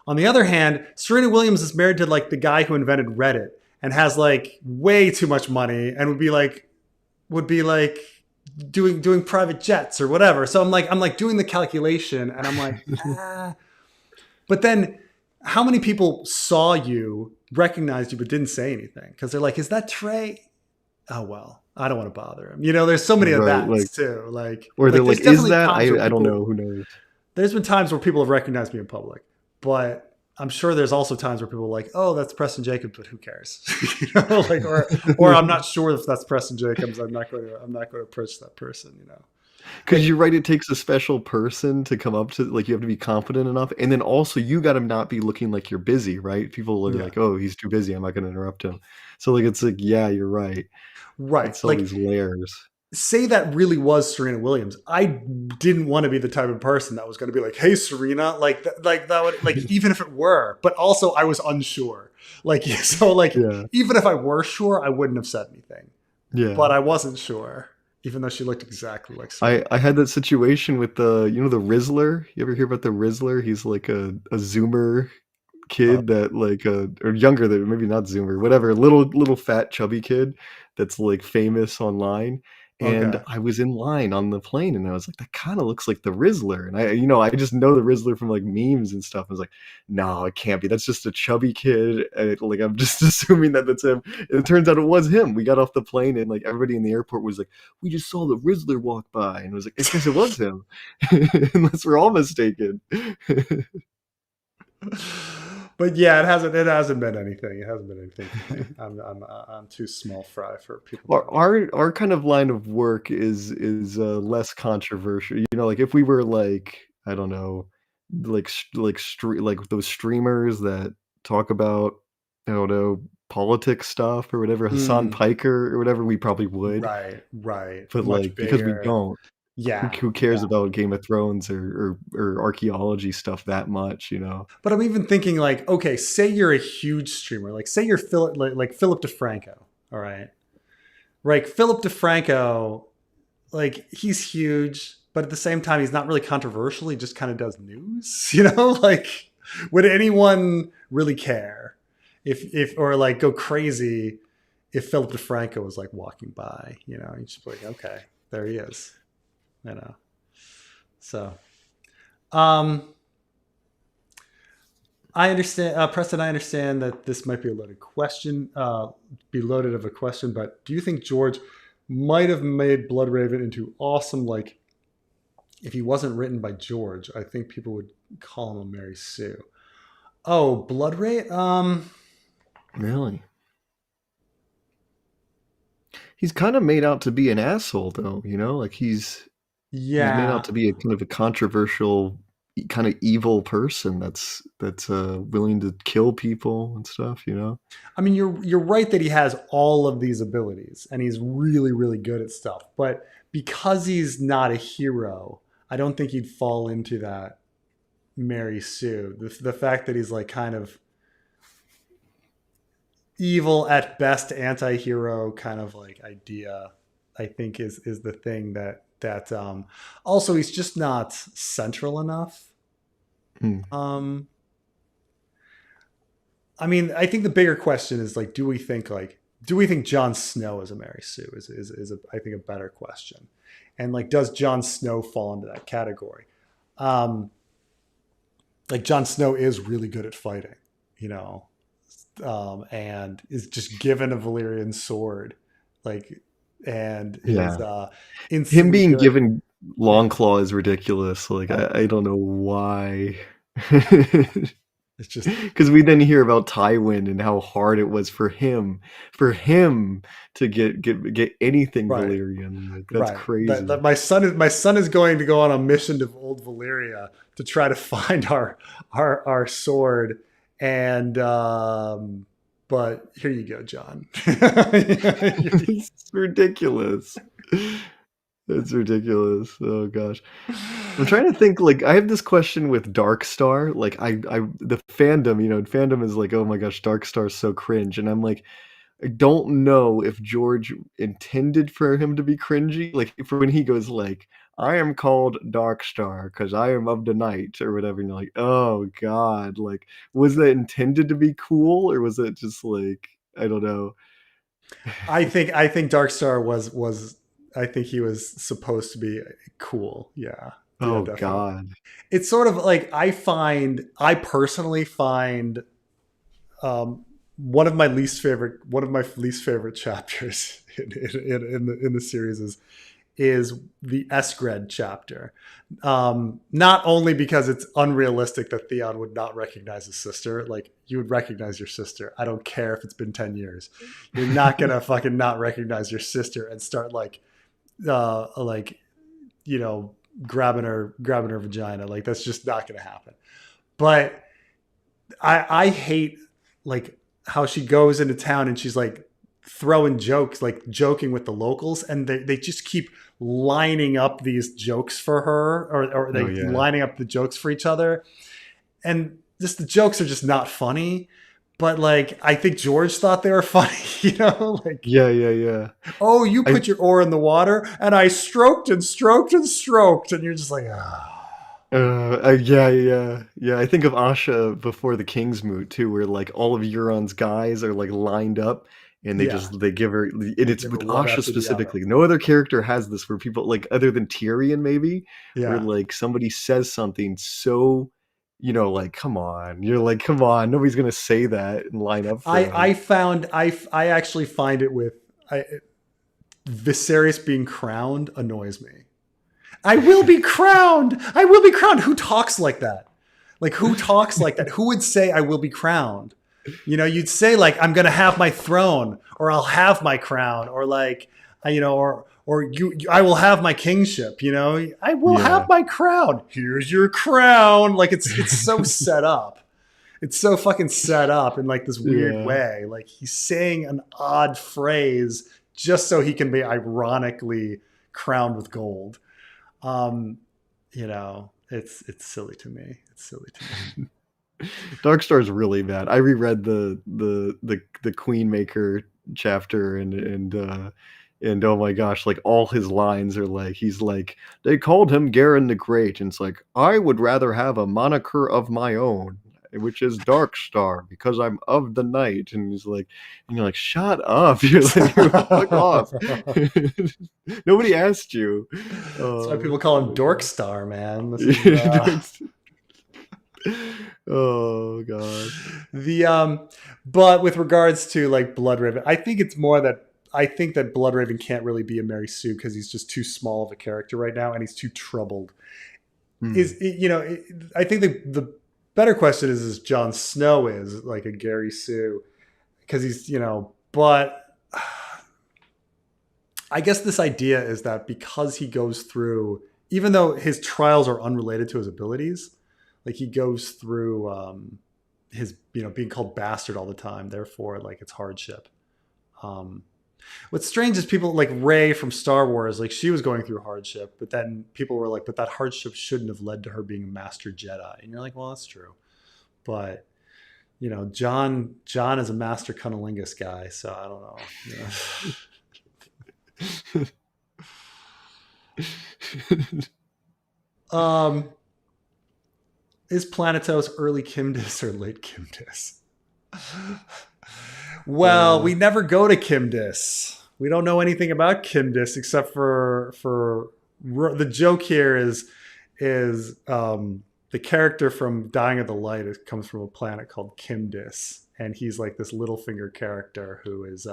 [SPEAKER 1] On the other hand, Serena Williams is married to like the guy who invented Reddit and has like way too much money and would be like doing private jets or whatever. So I'm like doing the calculation, and I'm like, ah. But then how many people saw you, recognized you, but didn't say anything? Because they're like, is that Trey? Oh, well, I don't want to bother him. There's so many of
[SPEAKER 2] Right,
[SPEAKER 1] that
[SPEAKER 2] like,
[SPEAKER 1] too.
[SPEAKER 2] or they're
[SPEAKER 1] There's
[SPEAKER 2] like, is
[SPEAKER 1] definitely
[SPEAKER 2] that?
[SPEAKER 1] times where
[SPEAKER 2] I don't
[SPEAKER 1] people,
[SPEAKER 2] know. Who knows?
[SPEAKER 1] there's been times where people have recognized me in public, but I'm sure there's also times where people are like, oh, that's Preston Jacobs, but who cares? Like, or I'm not sure if that's Preston Jacobs. I'm not going to approach that person.
[SPEAKER 2] Because
[SPEAKER 1] Like,
[SPEAKER 2] you're right, it takes a special person to come up to, like, you have to be confident enough, and then also you got to not be looking like you're busy, right? People are
[SPEAKER 1] yeah,
[SPEAKER 2] like, oh, he's too busy, I'm not going to interrupt him. So like, it's like, yeah, you're right.
[SPEAKER 1] right.
[SPEAKER 2] It's all
[SPEAKER 1] Like,
[SPEAKER 2] these layers.
[SPEAKER 1] say that really was Serena Williams. I didn't want to be the type of person that was going to be like, "Hey, Serena," like that would, like, even if it were. But also, I was unsure. Like, so like
[SPEAKER 2] Yeah,
[SPEAKER 1] even if I were sure, I wouldn't have said anything. But
[SPEAKER 2] yeah.
[SPEAKER 1] I wasn't sure, even though she looked exactly like Serena.
[SPEAKER 2] I had that situation with the Rizzler. You ever hear about the Rizzler? He's like a Zoomer
[SPEAKER 1] Oh,
[SPEAKER 2] kid that like or younger than, maybe not Zoomer, whatever, little fat chubby kid that's like famous online. And
[SPEAKER 1] okay.
[SPEAKER 2] I was in line on the plane, and I was like, that kind of looks like the Rizzler. And I just know the Rizzler from like memes and stuff. I was like, no, it can't be. That's just a chubby kid. And, like, I'm just assuming that that's him. And it turns out it was him. We got off the plane, and like everybody in the airport was like, we just saw the Rizzler walk by, and it was like, it's because it was him. Unless we're all mistaken.
[SPEAKER 1] But yeah, it hasn't been anything. It hasn't been anything for me. I'm too small fry for people to.
[SPEAKER 2] Our kind of line of work is less controversial. Like if we were like, I don't know, like those streamers that talk about, I don't know, politics stuff or whatever, Hassan
[SPEAKER 1] Mm,
[SPEAKER 2] Piker or whatever, we probably would.
[SPEAKER 1] right.
[SPEAKER 2] But
[SPEAKER 1] Much
[SPEAKER 2] like, because we
[SPEAKER 1] bigger.
[SPEAKER 2] don't,
[SPEAKER 1] Yeah,
[SPEAKER 2] who cares
[SPEAKER 1] yeah.
[SPEAKER 2] about Game of Thrones or archaeology stuff that much?
[SPEAKER 1] But I'm even thinking like, okay, say you're a huge streamer, like say you're like Philip DeFranco, all right? Right, Philip DeFranco, like he's huge, but at the same time, he's not really controversial. He just kind of does news, Like, would anyone really care if or like go crazy if Philip DeFranco was like walking by? You'd just be like, okay, there he is, you know. So, um, I understand, Preston. I understand that this might be a loaded question, be loaded of a question. But do you think George might have made Bloodraven into awesome, like if he wasn't written by George, I think people would call him a Mary Sue. Oh, Blood Ray.
[SPEAKER 2] Really? He's kind of made out to be an asshole, though. You know, like he's made out
[SPEAKER 1] Yeah.
[SPEAKER 2] to be a kind of a controversial, kind of evil person that's willing to kill people and stuff. You know?
[SPEAKER 1] I mean, you're right that he has all of these abilities and he's really really good at stuff. But because he's not a hero, I don't think he'd fall into that Mary Sue. The fact that he's like kind of evil at best, anti-hero kind of like idea, I think is the thing that also he's just not central enough.
[SPEAKER 2] Hmm.
[SPEAKER 1] Um I mean, I think the bigger question is like, do we think Jon Snow is a Mary Sue? Is I think a better question, and like, does Jon Snow fall into that category? Um, like Jon Snow is really good at fighting, you know, and is just given a Valyrian sword, like, and is
[SPEAKER 2] Yeah. Him
[SPEAKER 1] instantly
[SPEAKER 2] being
[SPEAKER 1] good.
[SPEAKER 2] given
[SPEAKER 1] Yeah.
[SPEAKER 2] Longclaw is ridiculous. Like
[SPEAKER 1] Oh
[SPEAKER 2] I
[SPEAKER 1] yeah.
[SPEAKER 2] don't know why.
[SPEAKER 1] It's just
[SPEAKER 2] Because we then hear about Tywin and how hard it was for him to get anything
[SPEAKER 1] right.
[SPEAKER 2] Valyrian. Like that's
[SPEAKER 1] Right. That
[SPEAKER 2] crazy.
[SPEAKER 1] my son is going to go on a mission to Old Valyria to try to find our sword. And but here you go, John.
[SPEAKER 2] It's ridiculous. It's ridiculous. Oh gosh. I'm trying to think, like I have this question with Darkstar. Like the fandom, fandom is like, oh my gosh, Darkstar's so cringe. And I'm like, I don't know if George intended for him to be cringy. Like for when he goes like, I am called Darkstar because I am of the night or whatever, and you're like, oh God, like was that intended to be cool or was it just like I don't know.
[SPEAKER 1] I think Darkstar was I think he was supposed to be cool. Yeah. Yeah,
[SPEAKER 2] Oh
[SPEAKER 1] definitely.
[SPEAKER 2] God.
[SPEAKER 1] It's sort of like I personally find one of my least favorite chapters in the series is the Esgred chapter. Not only because it's unrealistic that Theon would not recognize his sister, like you would recognize your sister. I don't care if it's been 10 years. You're not gonna fucking not recognize your sister and start like you know grabbing her vagina. Like that's just not gonna happen. But I hate like how she goes into town and she's like throwing jokes, like joking with the locals, and they just keep lining up these jokes for her, or
[SPEAKER 2] Oh
[SPEAKER 1] they
[SPEAKER 2] yeah.
[SPEAKER 1] lining up the jokes for each other, and just the jokes are just not funny. But like I think George thought they were funny, like,
[SPEAKER 2] Yeah, yeah, yeah.
[SPEAKER 1] oh, you
[SPEAKER 2] I
[SPEAKER 1] put your oar in the water and I stroked and stroked and stroked, and you're just like, ah.
[SPEAKER 2] yeah, yeah, yeah. I think of Asha before the King's Moot too, where like all of Euron's guys are like lined up, and
[SPEAKER 1] Yeah,
[SPEAKER 2] they give her, and
[SPEAKER 1] they
[SPEAKER 2] it's
[SPEAKER 1] give her
[SPEAKER 2] with
[SPEAKER 1] one
[SPEAKER 2] Asha
[SPEAKER 1] after the other.
[SPEAKER 2] specifically. No other character has this, where people like other than Tyrion maybe, where
[SPEAKER 1] Yeah.
[SPEAKER 2] like somebody says something so, like come on, you're like come on, nobody's gonna say that and line up for
[SPEAKER 1] I
[SPEAKER 2] him.
[SPEAKER 1] found I actually find it with Viserys being crowned annoys me. I will be crowned. I will be crowned. Who talks like that? Like who talks like that? Who would say I will be crowned? You'd say like I'm gonna have my throne, or I'll have my crown, or like or I will have my kingship. I will have
[SPEAKER 2] Yeah,
[SPEAKER 1] my crown. Here's your crown. Like it's so set up. It's so fucking set up in like this weird
[SPEAKER 2] yeah.
[SPEAKER 1] way. Like he's saying an odd phrase just so he can be ironically crowned with gold. Um, it's silly to me. It's silly to me.
[SPEAKER 2] Darkstar's really bad. I reread the Queenmaker chapter and oh my gosh, like all his lines are like he's like they called him Garen the Great, and it's like I would rather have a moniker of my own, which is Darkstar because I'm of the night, and he's like, and you're like, shut up, you're like, fuck off. Nobody asked you.
[SPEAKER 1] That's why people call
[SPEAKER 2] Oh
[SPEAKER 1] him
[SPEAKER 2] my god.
[SPEAKER 1] Dorkstar, man. This is
[SPEAKER 2] Oh gosh.
[SPEAKER 1] the but with regards to like Blood Ribbon, I think it's more that I think that Bloodraven can't really be a Mary Sue because he's just too small of a character right now, and he's too troubled. I think the better question is Jon Snow is like a Gary Sue, because he's, but I guess this idea is that because he goes through, even though his trials are unrelated to his abilities, like he goes through his, being called bastard all the time, therefore like it's hardship. What's strange is people like Rey from Star Wars, like she was going through hardship, but then people were like, but that hardship shouldn't have led to her being a master Jedi. And you're like, well, that's true. But, Jon is a master cunnilingus guy, so I don't know. Is Planetos early Kimdis or late Kimdis? Well, we never go to Kimdis. We don't know anything about Kimdis except for the joke here is the character from Dying of the Light comes from a planet called Kimdis, and he's like this Littlefinger character who is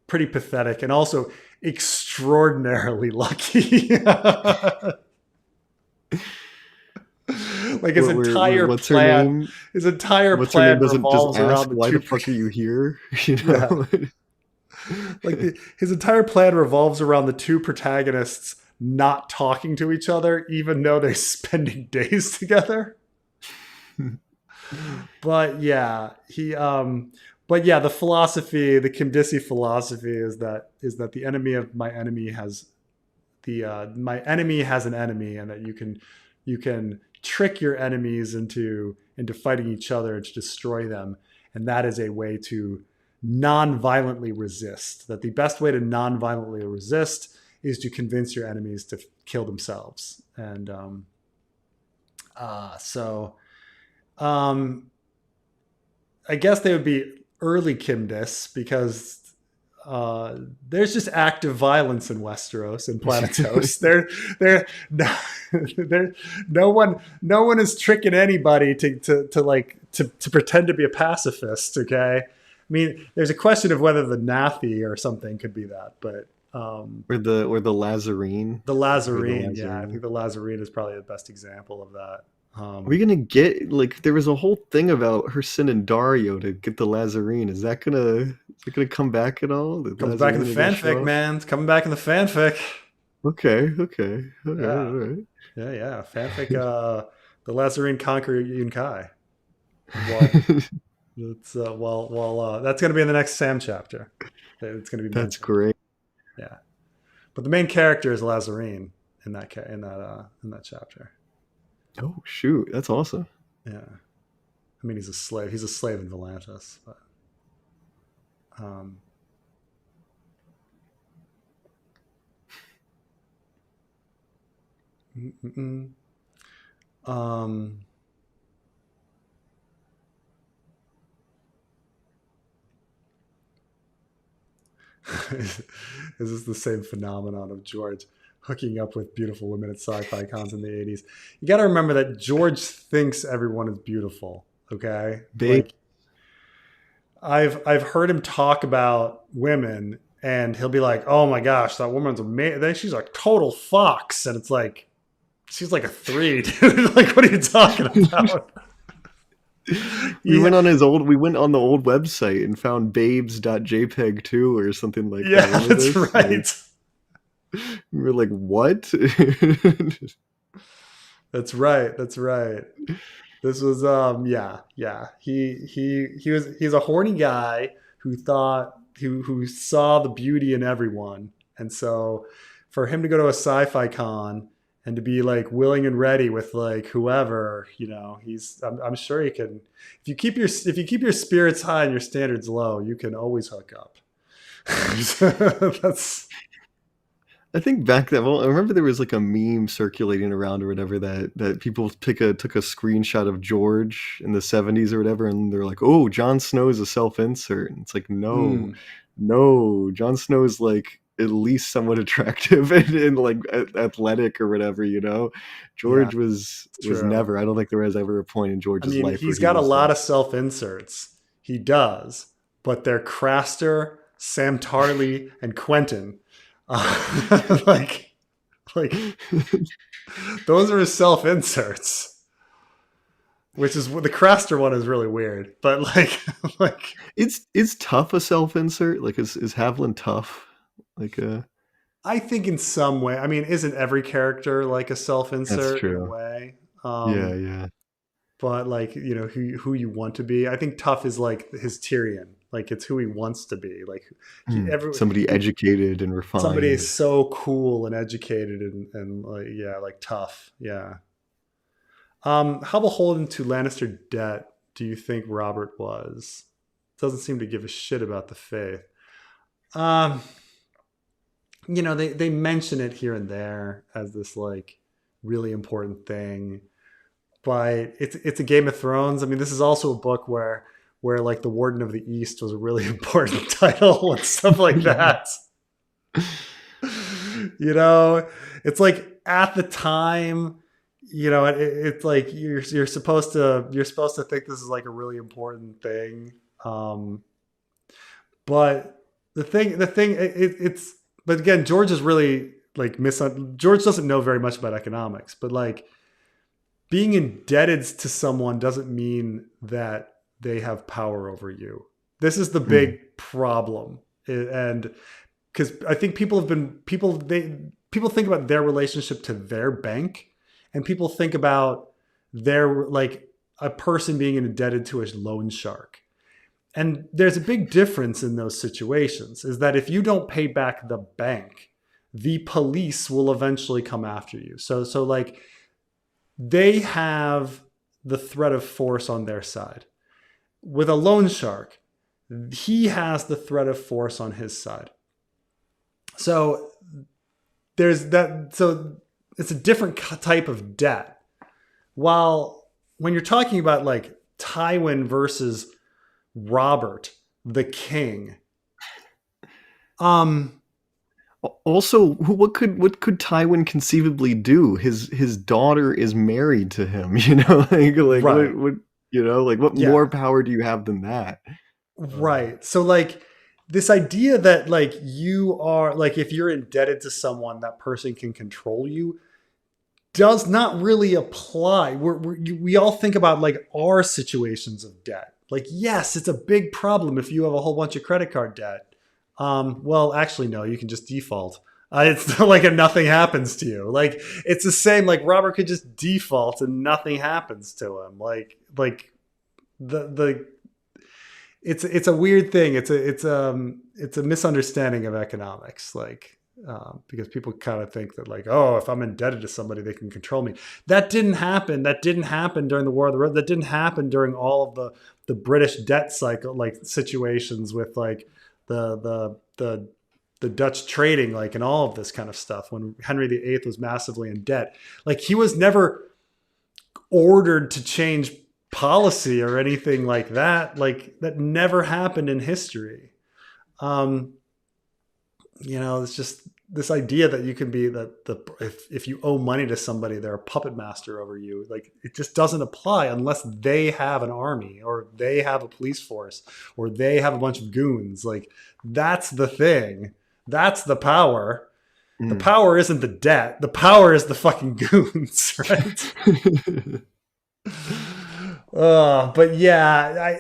[SPEAKER 1] pretty pathetic and also extraordinarily lucky. Like his entire plan revolves around the
[SPEAKER 2] why the fuck are you here?
[SPEAKER 1] His entire plan revolves around the two protagonists not talking to each other, even though they're spending days together. But yeah, the philosophy, the Kimdisi philosophy is that the enemy of my enemy has my enemy has an enemy, and that you can trick your enemies into fighting each other to destroy them, and that is a way to non-violently resist. That the best way to non-violently resist is to convince your enemies to kill themselves. And I guess they would be early Kimdis because there's just active violence in Westeros and Planetos. No one is tricking anybody to pretend to be a pacifist. Okay, I mean, there's a question of whether the Nathi or something could be that, but
[SPEAKER 2] or the Lazarene.
[SPEAKER 1] The Lazarene, yeah, I think the Lazarene is probably the best example of that.
[SPEAKER 2] Are we gonna get there was a whole thing about her sending Dario to get the Lazarene? Is that gonna come back at all?
[SPEAKER 1] Comes back in the fanfic, man. It's coming back in the fanfic.
[SPEAKER 2] Okay.
[SPEAKER 1] Yeah.
[SPEAKER 2] All right.
[SPEAKER 1] Yeah. Fanfic. The Lazarene conquer Yunkai. That's gonna be in the next Sam chapter. It's gonna be.
[SPEAKER 2] That's great.
[SPEAKER 1] Yeah, but the main character is Lazarene in that chapter.
[SPEAKER 2] Oh shoot, that's awesome.
[SPEAKER 1] Yeah, I mean he's a slave. He's a slave in Volantis, but is this the same phenomenon of George hooking up with beautiful women at sci-fi cons in the 80s? You got to remember that George thinks everyone is beautiful. Okay, like I've heard him talk about women, and he'll be like, "Oh my gosh, that woman's amazing. She's a total fox," and it's like, she's like a 3, dude. Like, what are you talking about?
[SPEAKER 2] We went on the old website and found babes.jpg 2 or something like that.
[SPEAKER 1] Yeah, that's right.
[SPEAKER 2] We were like, what?
[SPEAKER 1] That's right. This was he's a horny guy who saw the beauty in everyone. And so for him to go to a sci-fi con and to be like willing and ready with like whoever, I'm sure he can. If you keep your spirits high and your standards low, you can always hook up.
[SPEAKER 2] I think back then, I remember there was like a meme circulating around or whatever that people took a screenshot of George in the 70s or whatever, and they're like, "Oh, Jon Snow is a self-insert." And it's like, no, Jon Snow is like at least somewhat attractive and like athletic or whatever, George was never. I don't think there was ever a point in George's life.
[SPEAKER 1] He's got a lot of self-inserts. He does, but they're crasser, Sam Tarley, and Quentin. Like, like those are his self inserts, which is the Craster one is really weird. But like, like
[SPEAKER 2] Is tough a self insert? Like is Havlin tough? Like
[SPEAKER 1] I think in some way, I mean, isn't every character like a self
[SPEAKER 2] that's
[SPEAKER 1] insert in a
[SPEAKER 2] true.
[SPEAKER 1] way?
[SPEAKER 2] Yeah, yeah.
[SPEAKER 1] But like, who you want to be. I think Tough is like his Tyrion. Like it's who he wants to be. Like
[SPEAKER 2] Somebody educated and
[SPEAKER 1] somebody is
[SPEAKER 2] refined.
[SPEAKER 1] so cool and educated and like, yeah, like tough. Yeah. How beholden to Lannister debt do you think Robert was? Doesn't seem to give a shit about the faith. Um, they mention it here and there as this like really important thing, but it's a Game of Thrones. I mean, this is also a book where like the Warden of the East was a really important title and stuff like that. you know, it's like at the time, it's like you're supposed to think this is like a really important thing. Um, but it's but again, George is really like George doesn't know very much about economics, but like being indebted to someone doesn't mean that they have power over you. This is the
[SPEAKER 2] Mm,
[SPEAKER 1] big problem. And because I think people think about their relationship to their bank, and people think about their like a person being indebted to a loan shark. And there's a big difference in those situations is that if you don't pay back the bank, the police will eventually come after you. So like they have the threat of force on their side. With a loan shark, he has the threat of force on his side. So there's that. So it's a different type of debt. While when you're talking about like Tywin versus Robert, the king, um,
[SPEAKER 2] Also, what could Tywin conceivably do? His daughter is married to him, like
[SPEAKER 1] right,
[SPEAKER 2] what
[SPEAKER 1] yeah,
[SPEAKER 2] more power do you have than that? Um,
[SPEAKER 1] right. So like this idea that like you are like if you're indebted to someone, that person can control you does not really apply. We all think about like our situations of debt. Like, yes, it's a big problem if you have a whole bunch of credit card debt. Well, actually, no, you can just default. It's not like nothing happens to you. Like, it's the same. Like, Robert could just default and nothing happens to him. Like the it's a weird thing. It's a misunderstanding of economics. Like because people kind of think that like, oh, if I'm indebted to somebody, they can control me. That didn't happen. That didn't happen during the War of the Roses. That didn't happen during all of the British debt cycle like situations with like the the Dutch trading like and all of this kind of stuff when Henry VIII was massively in debt. Like he was never ordered to change policy or anything like that. Like that never happened in history. Um, it's just this idea that you can be that the if you owe money to somebody, they're a puppet master over you. Like it just doesn't apply unless they have an army or they have a police force or they have a bunch of goons. Like that's the thing. That's the power. The
[SPEAKER 2] mm.
[SPEAKER 1] power isn't the debt. The power is the fucking goons, right? But yeah,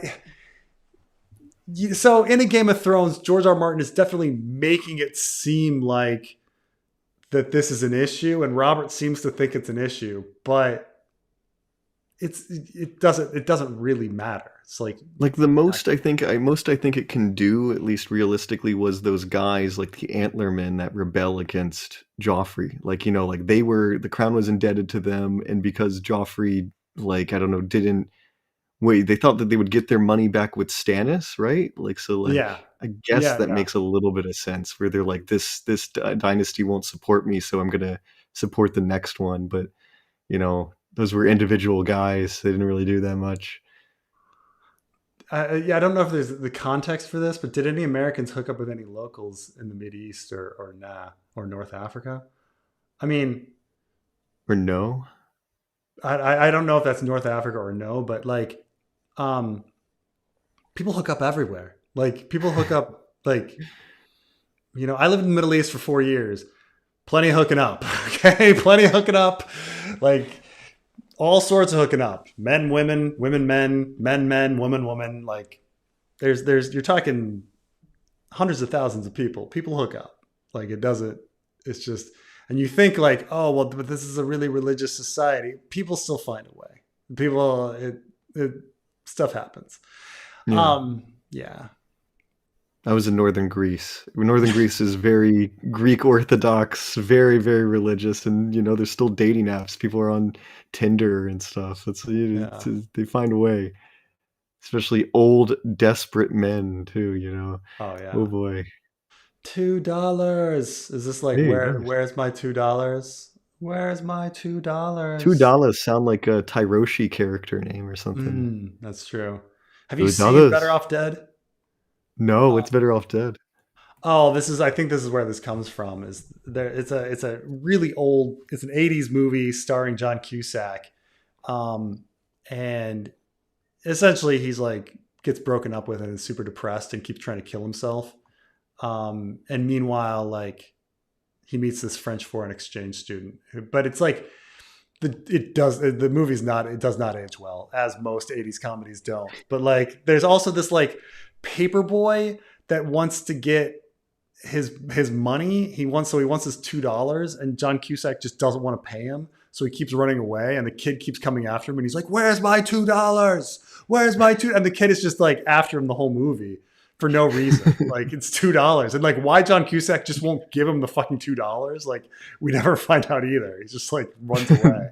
[SPEAKER 1] so in a Game of Thrones, George R. R. Martin is definitely making it seem like that this is an issue, and Robert seems to think it's an issue, but it doesn't really matter. It's like
[SPEAKER 2] Like the most I think it can do, at least realistically, was those guys like the Antlermen that rebel against Joffrey. Like, like the crown was indebted to them, and because Joffrey, like, I don't know, didn't wait, they thought that they would get their money back with Stannis, right? Like, so like
[SPEAKER 1] yeah,
[SPEAKER 2] I guess
[SPEAKER 1] yeah,
[SPEAKER 2] that
[SPEAKER 1] yeah.
[SPEAKER 2] makes a little bit of sense where they're like, this dynasty won't support me, so I'm gonna support the next one. But those were individual guys; they didn't really do that much.
[SPEAKER 1] Yeah, I don't know if there's the context for this, but did any Americans hook up with any locals in the Mid East or nah or North Africa? I mean,
[SPEAKER 2] Or no?
[SPEAKER 1] I don't know if that's North Africa or no, but like, um, people hook up everywhere. Like people hook up. Like, I lived in the Middle East for 4 years. Plenty of hooking up. Okay, plenty of hooking up. Like all sorts of hooking up. Men, women, women, men, woman, woman. Like there's you're talking hundreds of thousands of people. People hook up. Like it doesn't. It's just, and you think like, oh well, but this is a really religious society. People still find a way. People, stuff happens.
[SPEAKER 2] Yeah.
[SPEAKER 1] Yeah.
[SPEAKER 2] I was in northern Greece. Northern Greece is very Greek Orthodox, very, very religious, and there's still dating apps. People are on Tinder and stuff.
[SPEAKER 1] Yeah.
[SPEAKER 2] They find a way, especially old, desperate men too.
[SPEAKER 1] Oh
[SPEAKER 2] Oh
[SPEAKER 1] yeah.
[SPEAKER 2] boy.
[SPEAKER 1] $2. Is this like
[SPEAKER 2] Hey, nice.
[SPEAKER 1] where's my $2? Where's my
[SPEAKER 2] Two
[SPEAKER 1] $2?
[SPEAKER 2] dollars sound like a Tyroshi character name or something.
[SPEAKER 1] That's true. Have you seen Better
[SPEAKER 2] $2.
[SPEAKER 1] Off Dead?
[SPEAKER 2] No, it's better off dead.
[SPEAKER 1] Oh, I think this is where this comes from. Is there it's a really old, it's an 80s movie starring John Cusack. And essentially he's like gets broken up with and is super depressed and keeps trying to kill himself. And meanwhile, like he meets this French foreign exchange student, but it's like the movie's not, it does not age well, as most 80s comedies don't. But like there's also this like paper boy that wants to get his money. He wants his $2, and John Cusack just doesn't want to pay him. So he keeps running away, and the kid keeps coming after him, and he's like, "Where's my $2? Where's my two?" And the kid is just like after him the whole movie for no reason. Like it's $2, and like why John Cusack just won't give him the fucking $2? Like we never find out either. He just like runs away.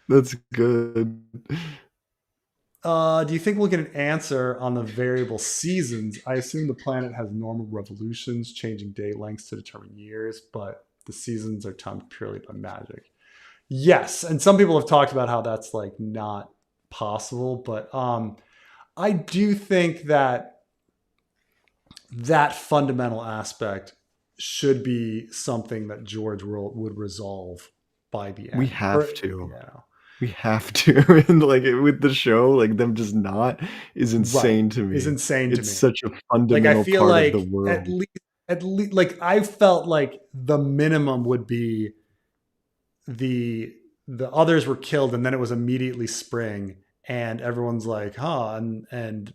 [SPEAKER 2] That's good.
[SPEAKER 1] Do you think we'll get an answer on the variable seasons? I assume the planet has normal revolutions, changing day lengths to determine years, but the seasons are timed purely by magic. Yes, and some people have talked about how that's like not possible, but I do think that that fundamental aspect should be something that George would resolve by the end.
[SPEAKER 2] We have to.
[SPEAKER 1] Yeah.
[SPEAKER 2] We have to. And like with the show, like them just not is
[SPEAKER 1] Right.
[SPEAKER 2] insane to me.
[SPEAKER 1] Is insane to
[SPEAKER 2] It's
[SPEAKER 1] me.
[SPEAKER 2] such a
[SPEAKER 1] Like I
[SPEAKER 2] fundamental
[SPEAKER 1] feel
[SPEAKER 2] part
[SPEAKER 1] like
[SPEAKER 2] of the world.
[SPEAKER 1] at least like I felt like the minimum would be the others were killed and then it was immediately spring and everyone's like, huh, and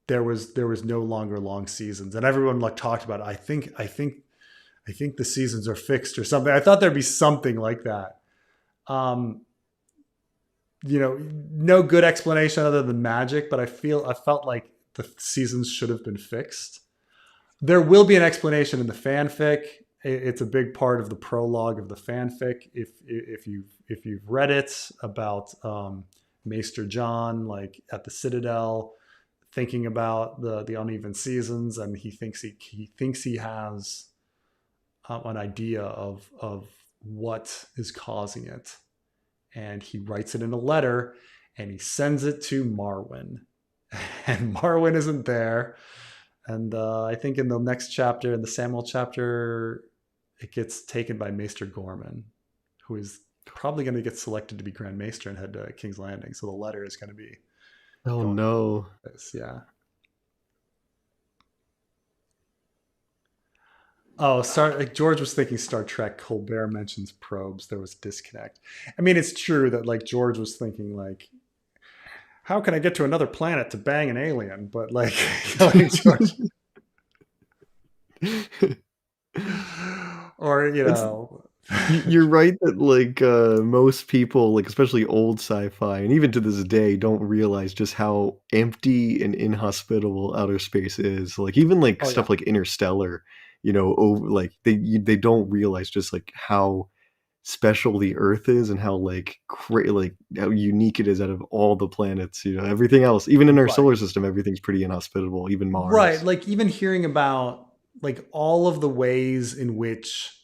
[SPEAKER 1] there was no longer long seasons and everyone like talked about it. I think the seasons are fixed or something. I thought there'd be something like that. No good explanation other than magic, but I felt like the seasons should have been fixed. There will be an explanation in the fanfic. It's a big part of the prologue of the fanfic. If you've read it about Maester Jon, like at the Citadel, thinking about the uneven seasons, and he thinks he has an idea of what is causing it, and he writes it in a letter, and he sends it to Marwyn, and Marwyn isn't there. And I think in the next chapter, in the Samuel chapter, it gets taken by Maester Gorman, who is probably going to get selected to be Grand Maester and head to King's Landing. So the letter is going to be
[SPEAKER 2] Oh
[SPEAKER 1] going
[SPEAKER 2] no.
[SPEAKER 1] like this. Yeah. Oh, like George was thinking Star Trek. Colbert mentions probes. There was a disconnect. I mean, it's true that like George was thinking like, how can I get to another planet to bang an alien? But like, George, or
[SPEAKER 2] You're right that like most people, like especially old sci-fi, and even to this day, don't realize just how empty and inhospitable outer space is. Like even like
[SPEAKER 1] oh yeah,
[SPEAKER 2] stuff like Interstellar, like they don't realize just like how special the Earth is and how like how unique it is out of all the planets. Everything else, even in our
[SPEAKER 1] right.
[SPEAKER 2] solar system, everything's pretty inhospitable. Even
[SPEAKER 1] Right.
[SPEAKER 2] Mars.
[SPEAKER 1] Like even hearing about like all of the ways in which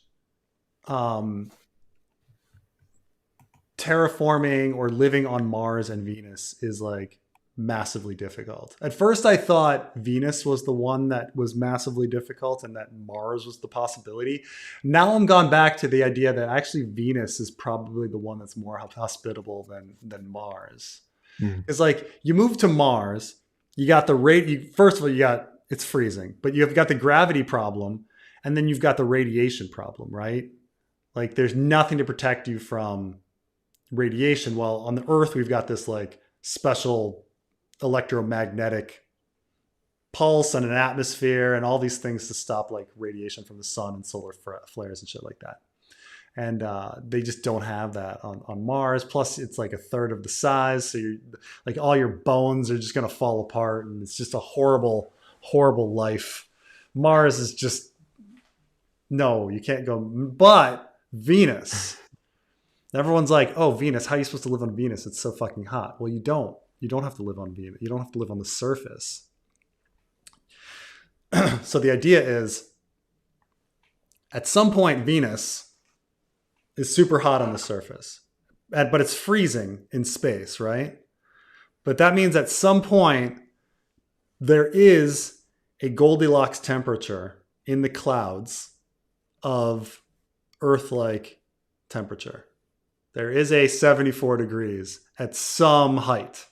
[SPEAKER 1] um, terraforming or living on Mars and Venus is like massively difficult. At first, I thought Venus was the one that was massively difficult and that Mars was the possibility. Now I'm gone back to the idea that actually Venus is probably the one that's more hospitable than Mars.
[SPEAKER 2] Mm.
[SPEAKER 1] It's like you move to Mars, you got the rate. First of all, you got it's freezing. But you've got the gravity problem, and then you've got the radiation problem, right? Like there's nothing to protect you from radiation. Well, on the Earth, we've got this like special electromagnetic pulse and an atmosphere and all these things to stop like radiation from the sun and solar flares and shit like that. And they just don't have that on Mars. Plus, it's like a third of the size, so you're like all your bones are just gonna fall apart, and it's just a horrible, horrible life. Mars is just no, you can't go. But Venus, everyone's like, oh, Venus, how are you supposed to live on Venus? It's so fucking hot. Well, you don't. You don't have to live on Venus. You don't have to live on the surface. So the idea is, at some point, Venus is super hot on the surface, but it's freezing in space, right? But that means at some point, there is a Goldilocks temperature in the clouds of Earth-like temperature. There is a 74 degrees at some height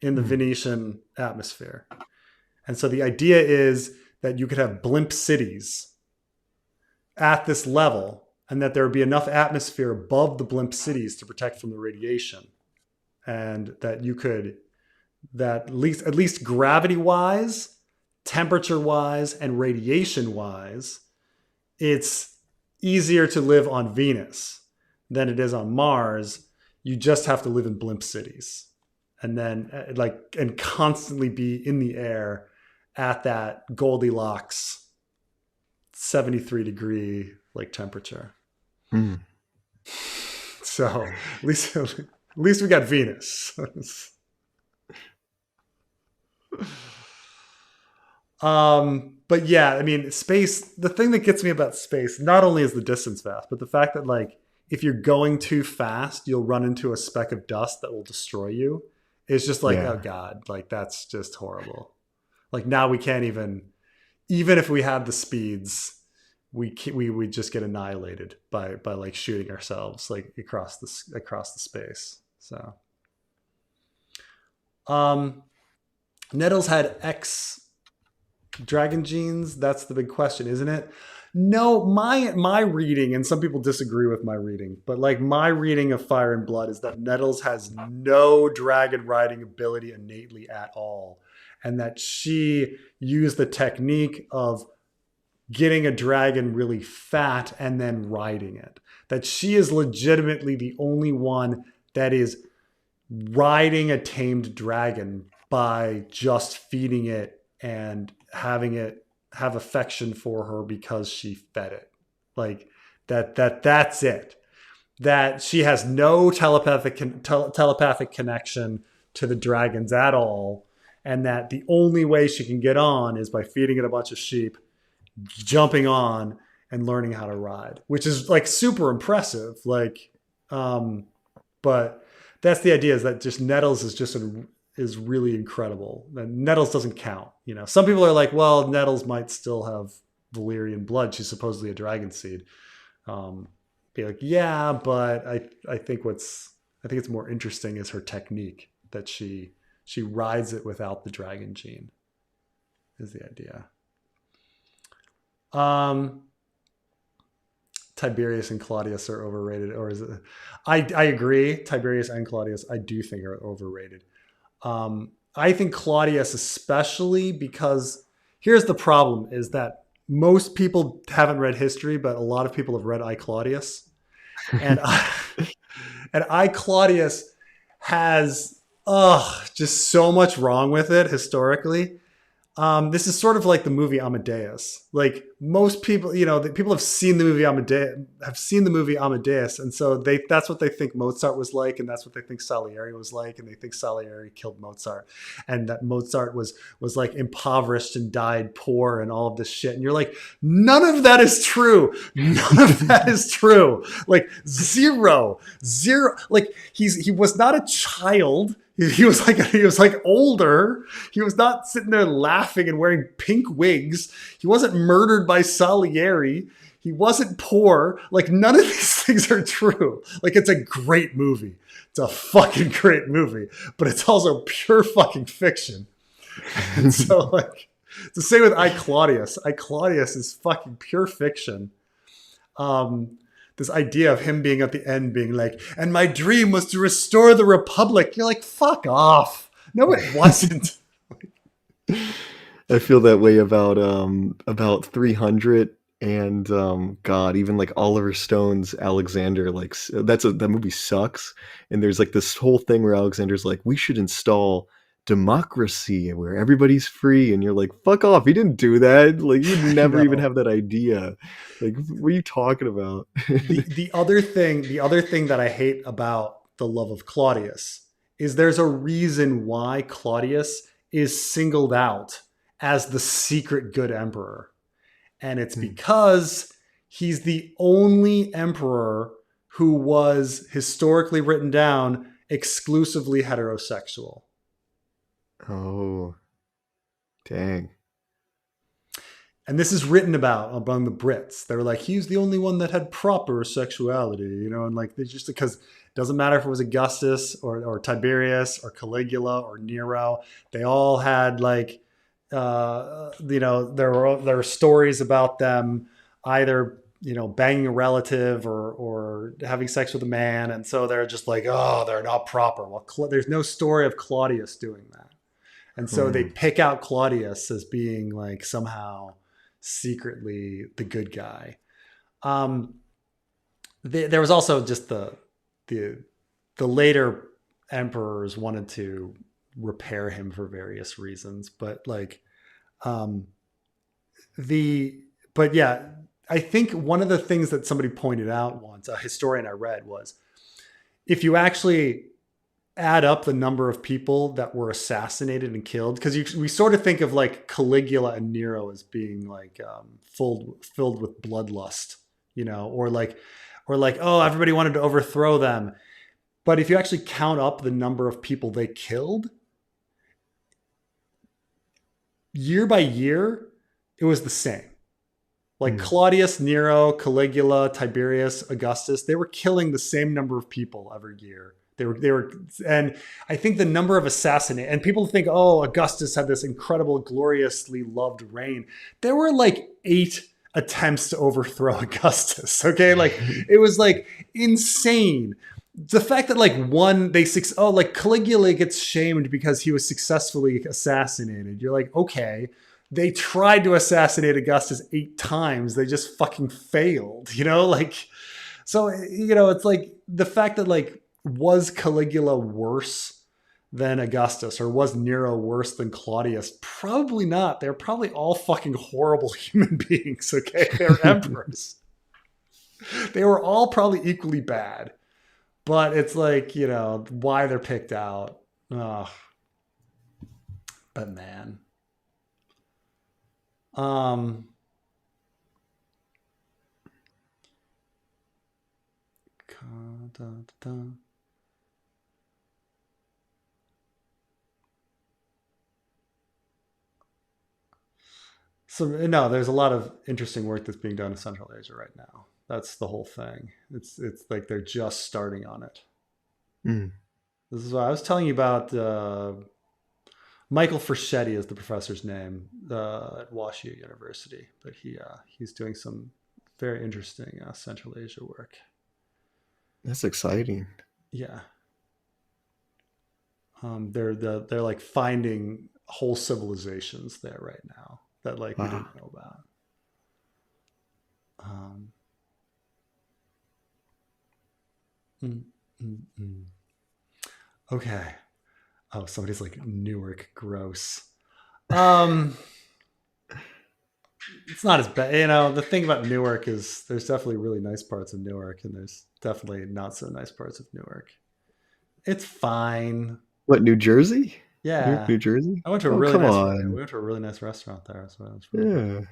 [SPEAKER 1] in the Venetian atmosphere. And so the idea is that you could have blimp cities at this level, and that there would be enough atmosphere above the blimp cities to protect from the radiation. And that you could, that at least gravity-wise, temperature-wise, and radiation-wise, it's easier to live on Venus than it is on Mars. You just have to live in blimp cities. And then and constantly be in the air at that Goldilocks 73 degree like temperature. So at least we got Venus. But yeah, I mean, space, the thing that gets me about space, not only is the distance vast, but the fact that like, if you're going too fast, you'll run into a speck of dust that will destroy you. It's just like, oh God, like that's just horrible. Like now we can't even if we had the speeds, we would just get annihilated by like shooting ourselves like across the space. So, Nettles had X dragon genes. That's the big question, isn't it? No, my reading, and some people disagree with my reading, but like my reading of Fire and Blood is that Nettles has no dragon riding ability innately at all, and that she used the technique of getting a dragon really fat and then riding it. That she is legitimately the only one that is riding a tamed dragon by just feeding it and having it have affection for her because she fed it. Like that's it. That she has no telepathic connection to the dragons at all, and that the only way she can get on is by feeding it a bunch of sheep, jumping on and learning how to ride, which is like super impressive. Like, but that's the idea, is that just Nettles is really incredible. And Nettles doesn't count. You know, some people are like, well, Nettles might still have Valyrian blood. She's supposedly a dragon seed. Be like, yeah, but I think it's more interesting is her technique, that she rides it without the dragon gene, is the idea. Tiberius and Claudius are overrated, or is it? I agree. Tiberius and Claudius, I do think, are overrated. I think Claudius, especially because here's the problem, is that most people haven't read history, but a lot of people have read I, Claudius. And I, Claudius has just so much wrong with it historically. This is sort of like the movie Amadeus. Like most people, people have seen the movie Amadeus, and so that's what they think Mozart was like, and that's what they think Salieri was like, and they think Salieri killed Mozart, and that Mozart was like impoverished and died poor and all of this shit. And you're like, none of that is true. None of that is true. Like zero. Like he was not a child. He was like older. He was not sitting there laughing and wearing pink wigs. He wasn't murdered by Salieri. He wasn't poor. Like none of these things are true. Like it's a great movie. It's a fucking great movie, but it's also pure fucking fiction. And so like It's the same with I Claudius. I Claudius is fucking pure fiction. Um, this idea of him being at the end being like, and my dream was to restore the Republic. You're like, fuck off. No, it wasn't.
[SPEAKER 2] I feel that way about 300 and God, even like Oliver Stone's Alexander. Like that movie sucks. And there's like this whole thing where Alexander's like, we should install democracy where everybody's free, and you're like, fuck off, he didn't do that. Like, you'd never even
[SPEAKER 1] No.
[SPEAKER 2] have that idea. Like, what are you talking about?
[SPEAKER 1] The other thing that I hate about the love of Claudius is there's a reason why Claudius is singled out as the secret good emperor. And it's because he's the only emperor who was historically written down exclusively heterosexual.
[SPEAKER 2] Oh, dang.
[SPEAKER 1] And this is written about among the Brits. They were like, he's the only one that had proper sexuality, and like, they just, because it doesn't matter if it was Augustus or Tiberius or Caligula or Nero, they all had like, there were stories about them either, banging a relative or having sex with a man. And so they're just like, oh, they're not proper. Well, there's no story of Claudius doing that. And so they
[SPEAKER 2] Hmm.
[SPEAKER 1] pick out Claudius as being like somehow secretly the good guy. Um, there was also just the the later emperors wanted to repair him for various reasons, but like um, the but yeah, I think one of the things that somebody pointed out once, a historian I read, was if you actually add up the number of people that were assassinated and killed, because we sort of think of like Caligula and Nero as being like filled with bloodlust, or like oh, everybody wanted to overthrow them. But if you actually count up the number of people they killed year by year, it was the same. Like
[SPEAKER 2] Hmm.
[SPEAKER 1] Claudius, Nero, Caligula, Tiberius, Augustus, they were killing the same number of people every year. They were, and I think the number of assassinated, and people think, oh, Augustus had this incredible, gloriously loved reign. There were like 8 attempts to overthrow Augustus. Okay, like it was like insane. The fact that like like Caligula gets shamed because he was successfully assassinated. You're like, okay, they tried to assassinate Augustus 8 times. They just fucking failed, like, so, it's like the fact that like, was Caligula worse than Augustus or was Nero worse than Claudius? Probably not. They're probably all fucking horrible human beings. Okay. They're emperors. They were all probably equally bad, but it's like, why they're picked out. Oh, but man. Um, da, da, da. So no, there's a lot of interesting work that's being done in Central Asia right now. That's the whole thing. It's like they're just starting on it.
[SPEAKER 2] Hmm.
[SPEAKER 1] This is why I was telling you about Michael Ferschetti is the professor's name at WashU University, but he's doing some very interesting Central Asia work.
[SPEAKER 2] That's exciting.
[SPEAKER 1] Yeah, they're like finding whole civilizations there right now that like we
[SPEAKER 2] Wow.
[SPEAKER 1] didn't know about. Um, mm, mm, mm. Okay. Oh, somebody's like Newark, gross. Um, it's not as bad. The thing about Newark is there's definitely really nice parts of Newark, and there's definitely not so nice parts of Newark. It's fine.
[SPEAKER 2] What, New Jersey? Newark,
[SPEAKER 1] Yeah,
[SPEAKER 2] New Jersey?
[SPEAKER 1] I went to a
[SPEAKER 2] Oh,
[SPEAKER 1] really
[SPEAKER 2] come
[SPEAKER 1] nice. Yeah, we
[SPEAKER 2] on.
[SPEAKER 1] went to a really nice restaurant there, so it was really good.
[SPEAKER 2] Yeah.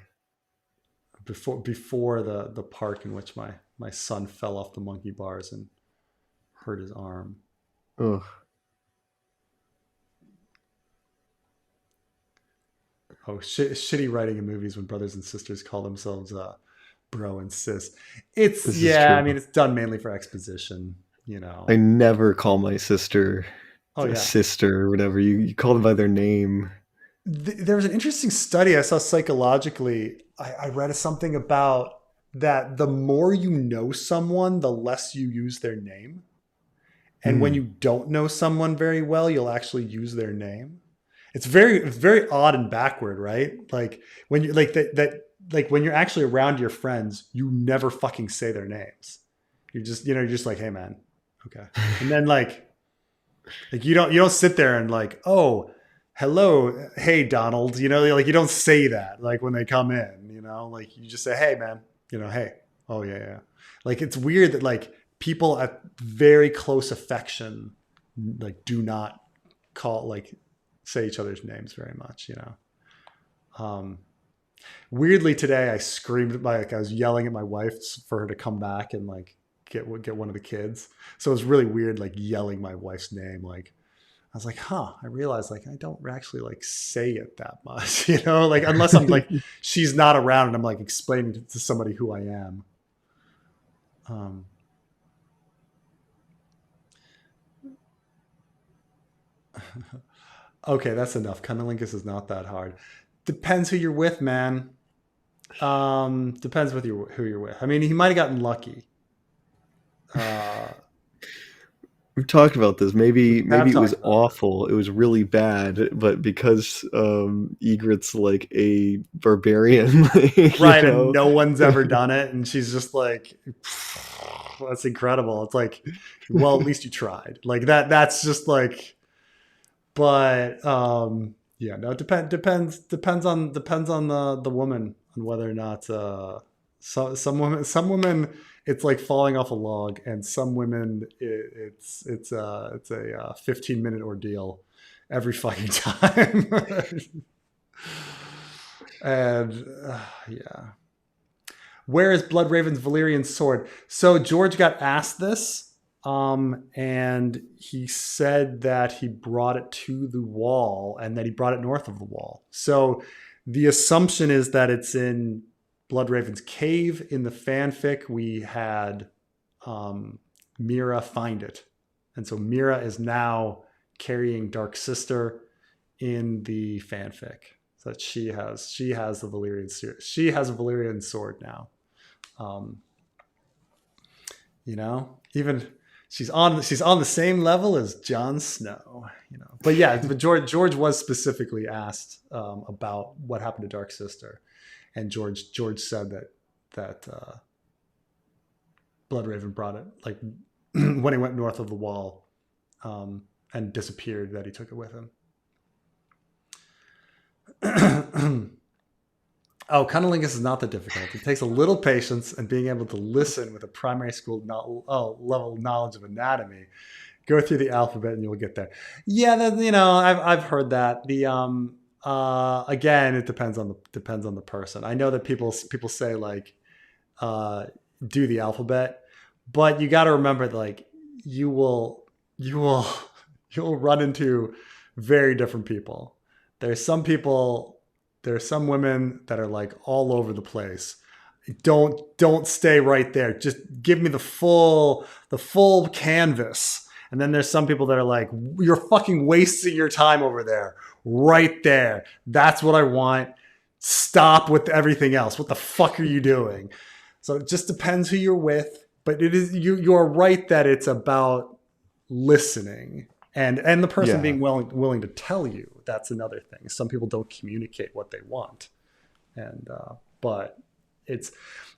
[SPEAKER 1] Before the park in which my son fell off the monkey bars and hurt his arm.
[SPEAKER 2] Ugh.
[SPEAKER 1] Oh, shitty writing in movies when brothers and sisters call themselves bro and sis. It's
[SPEAKER 2] This is
[SPEAKER 1] yeah, I
[SPEAKER 2] true.
[SPEAKER 1] mean it's done mainly for exposition,
[SPEAKER 2] I never call my sister
[SPEAKER 1] Oh
[SPEAKER 2] a
[SPEAKER 1] yeah.
[SPEAKER 2] sister or whatever. You call them by their name.
[SPEAKER 1] There was an interesting study I saw psychologically. I read something about that the more you know someone, the less you use their name. And when you
[SPEAKER 2] Hmm.
[SPEAKER 1] don't know someone very well, you'll actually use their name. It's very odd and backward, right? Like when you like when you're actually around your friends, you never fucking say their names. You're just like, hey man, okay. And then like you don't sit there and like, oh, hello, hey Donald, like you don't say that like when they come in, like you just say, hey man, hey, oh yeah, yeah. Like it's weird that like people at very close affection like do not call like say each other's names very much. Um, weirdly today I screamed like I was yelling at my wife for her to come back and like get one of the kids. So it was really weird like yelling my wife's name like I was like, I realized like I don't actually like say it that much, like unless I'm like she's not around and I'm like explaining to somebody who I am. Um, okay, that's enough. Cunnilingus is not that hard. Depends who you're with, man. Depends with who you're with. I mean, he might have gotten lucky. Uh,
[SPEAKER 2] We've talked about this.
[SPEAKER 1] we
[SPEAKER 2] Maybe
[SPEAKER 1] have
[SPEAKER 2] it was
[SPEAKER 1] talked about this.
[SPEAKER 2] awful. It was really bad, but because Egret's like a barbarian, like,
[SPEAKER 1] Right, and no one's ever done it, and she's just like, that's incredible. It's like, well, at least you tried. Like that. That's just like, but yeah, no, depends on the woman and whether or not some women it's like falling off a log, and some women it's a 15-minute ordeal every fucking time. And yeah, where is Bloodraven's Valyrian sword? So George got asked this, and he said that he brought it to the wall and that he brought it north of the wall. So the assumption is that it's in Bloodraven's cave. In the fanfic, we had Mira find it, and so Mira is now carrying Dark Sister in the fanfic. So that she has the Valyrian she has a Valyrian sword now. Um, Even she's on the same level as Jon Snow. But yeah, but George was specifically asked about what happened to Dark Sister, and George said that Bloodraven brought it like when he went north of the wall and disappeared, that he took it with him. Oh, cunnilingus is not that difficult. It takes a little patience and being able to listen with a primary school level knowledge of anatomy. Go through the alphabet and you'll get there. Yeah, I've heard that. The again, it depends on the person. I know that people say like uh, do the alphabet, but you got to remember that like you will you'll run into very different people. There's some people, there are some women that are like all over the place. Don't stay right there. Just give me the full canvas. And then there's some people that are like, you're fucking wasting your time over there, right there. That's what I want. Stop with everything else. What the fuck are you doing? So it just depends who you're with. But it is you're right that it's about listening and the person
[SPEAKER 2] Yeah.
[SPEAKER 1] being willing to tell you. That's another thing. Some people don't communicate what they want, and but it's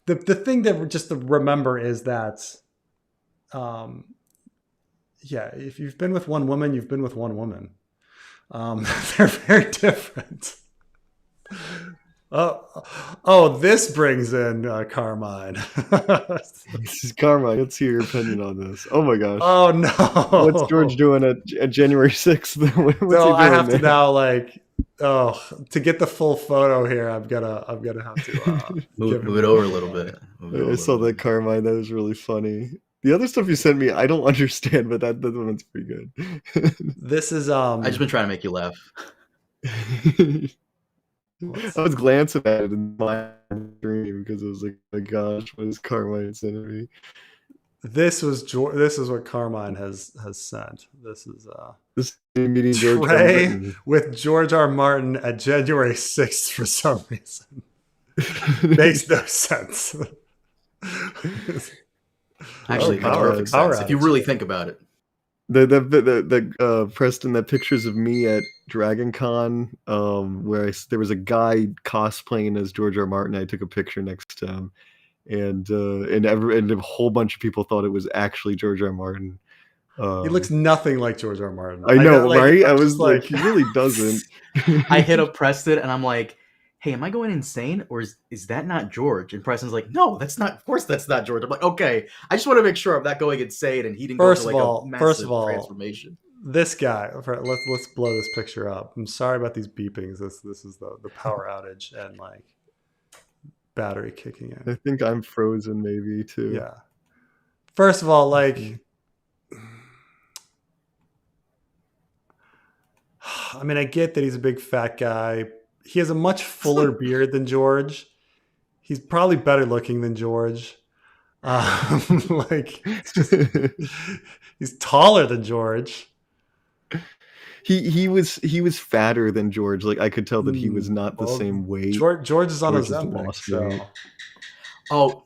[SPEAKER 1] the thing that just to remember is that um, yeah, if you've been with one woman, you've been with one woman. They're very different. Oh, this brings in Carmine.
[SPEAKER 2] This is Karma. Let's hear your opinion on this. Oh my gosh.
[SPEAKER 1] Oh
[SPEAKER 2] What's George
[SPEAKER 1] no!
[SPEAKER 2] doing at January 6th? What's
[SPEAKER 1] So
[SPEAKER 2] he
[SPEAKER 1] I
[SPEAKER 2] doing
[SPEAKER 1] have to
[SPEAKER 2] there?
[SPEAKER 1] now like, oh, to get the full photo here, I'm gonna have to
[SPEAKER 3] Move,
[SPEAKER 1] give him
[SPEAKER 3] move it
[SPEAKER 1] a
[SPEAKER 3] over a
[SPEAKER 1] quick
[SPEAKER 3] little
[SPEAKER 1] look.
[SPEAKER 3] bit. Move it over
[SPEAKER 2] I
[SPEAKER 3] a
[SPEAKER 2] saw
[SPEAKER 3] little
[SPEAKER 2] that
[SPEAKER 3] bit.
[SPEAKER 2] Carmine. That was really funny. The other stuff you sent me, I don't understand, but that one's pretty good.
[SPEAKER 1] This is
[SPEAKER 3] I just been trying to make you laugh.
[SPEAKER 2] I
[SPEAKER 1] let's
[SPEAKER 2] was glancing at it in my dream because I was like, oh my gosh, what is Carmine sending me?
[SPEAKER 1] This is what Carmine has sent. This is
[SPEAKER 2] This is meeting George R.
[SPEAKER 1] Trey
[SPEAKER 2] Martin.
[SPEAKER 1] with George R. Martin at January 6th for some reason. Makes no sense.
[SPEAKER 3] Actually, it makes
[SPEAKER 1] power
[SPEAKER 3] perfect sense if you
[SPEAKER 1] outage.
[SPEAKER 3] really think about it.
[SPEAKER 2] The Preston, that pictures of me at Dragon Con, where there was a guy cosplaying as George R. Martin. I took a picture next to him, and a whole bunch of people thought it was actually George R. Martin.
[SPEAKER 1] He looks nothing like George R. Martin.
[SPEAKER 2] I know, right? I
[SPEAKER 1] I'm
[SPEAKER 2] was
[SPEAKER 1] just
[SPEAKER 2] like, he really doesn't.
[SPEAKER 3] I hit up Preston and I'm like, hey, am I going insane? Or is that not George? And Preston's like, no, that's not, of course that's not George. I'm like, okay, I just want to make sure I'm not going insane and he didn't go through like a massive transformation.
[SPEAKER 1] This guy, let's blow this picture up. I'm sorry about these beepings. This is the power outage and like battery kicking in.
[SPEAKER 2] I think I'm frozen maybe too.
[SPEAKER 1] Yeah. First of all, like, I mean, I get that he's a big fat guy. He has a much fuller beard than George. He's probably better looking than George. Like, he's taller than George.
[SPEAKER 2] He was fatter than George. Like, I could tell that he was not the same weight.
[SPEAKER 1] George is on
[SPEAKER 2] George
[SPEAKER 1] Ozempic. So.
[SPEAKER 3] Oh,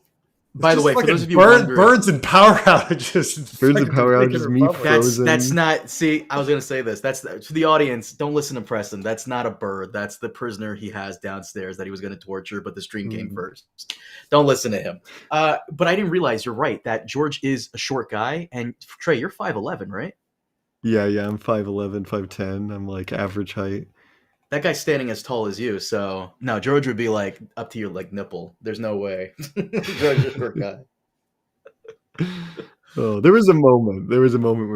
[SPEAKER 3] by the way, for those of you
[SPEAKER 1] birds and power outages.
[SPEAKER 2] Birds and power outages. Me frozen.
[SPEAKER 3] That's not. See, I was gonna say this. That's to the audience. Don't listen to Preston. That's not a bird. That's the prisoner he has downstairs that he was gonna torture, but the stream came first. Don't listen to him. But I didn't realize you're right that George is a short guy. And Trey, you're 5'11", right?
[SPEAKER 2] Yeah. I'm 5'11", 5'10". I'm like average height.
[SPEAKER 3] That guy's standing as tall as you, so no, George would be like up to your like nipple. There's no way. George is a short guy.
[SPEAKER 2] Oh, there was a moment where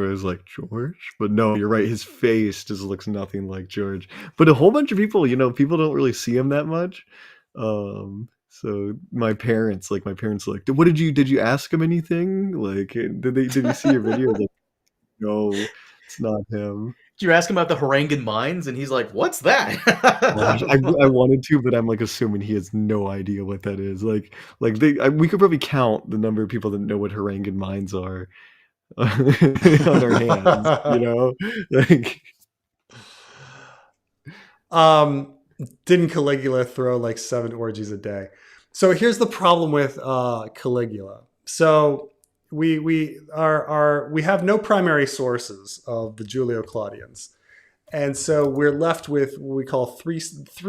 [SPEAKER 2] it was like, George? But no, you're right. His face just looks nothing like George. But a whole bunch of people, people don't really see him that much. So my parents like, what did you ask him anything? Like, did you see your video? Like, no, it's not him.
[SPEAKER 3] You ask him about the Harangan mines, and he's like, "What's that?"
[SPEAKER 2] I wanted to, but I'm like assuming he has no idea what that is. We could probably count the number of people that know what Harangan mines are on our hands.
[SPEAKER 1] Didn't Caligula throw like 7 orgies a day? So here's the problem with Caligula. So we have no primary sources of the Julio-Claudians, and so we're left with what we call three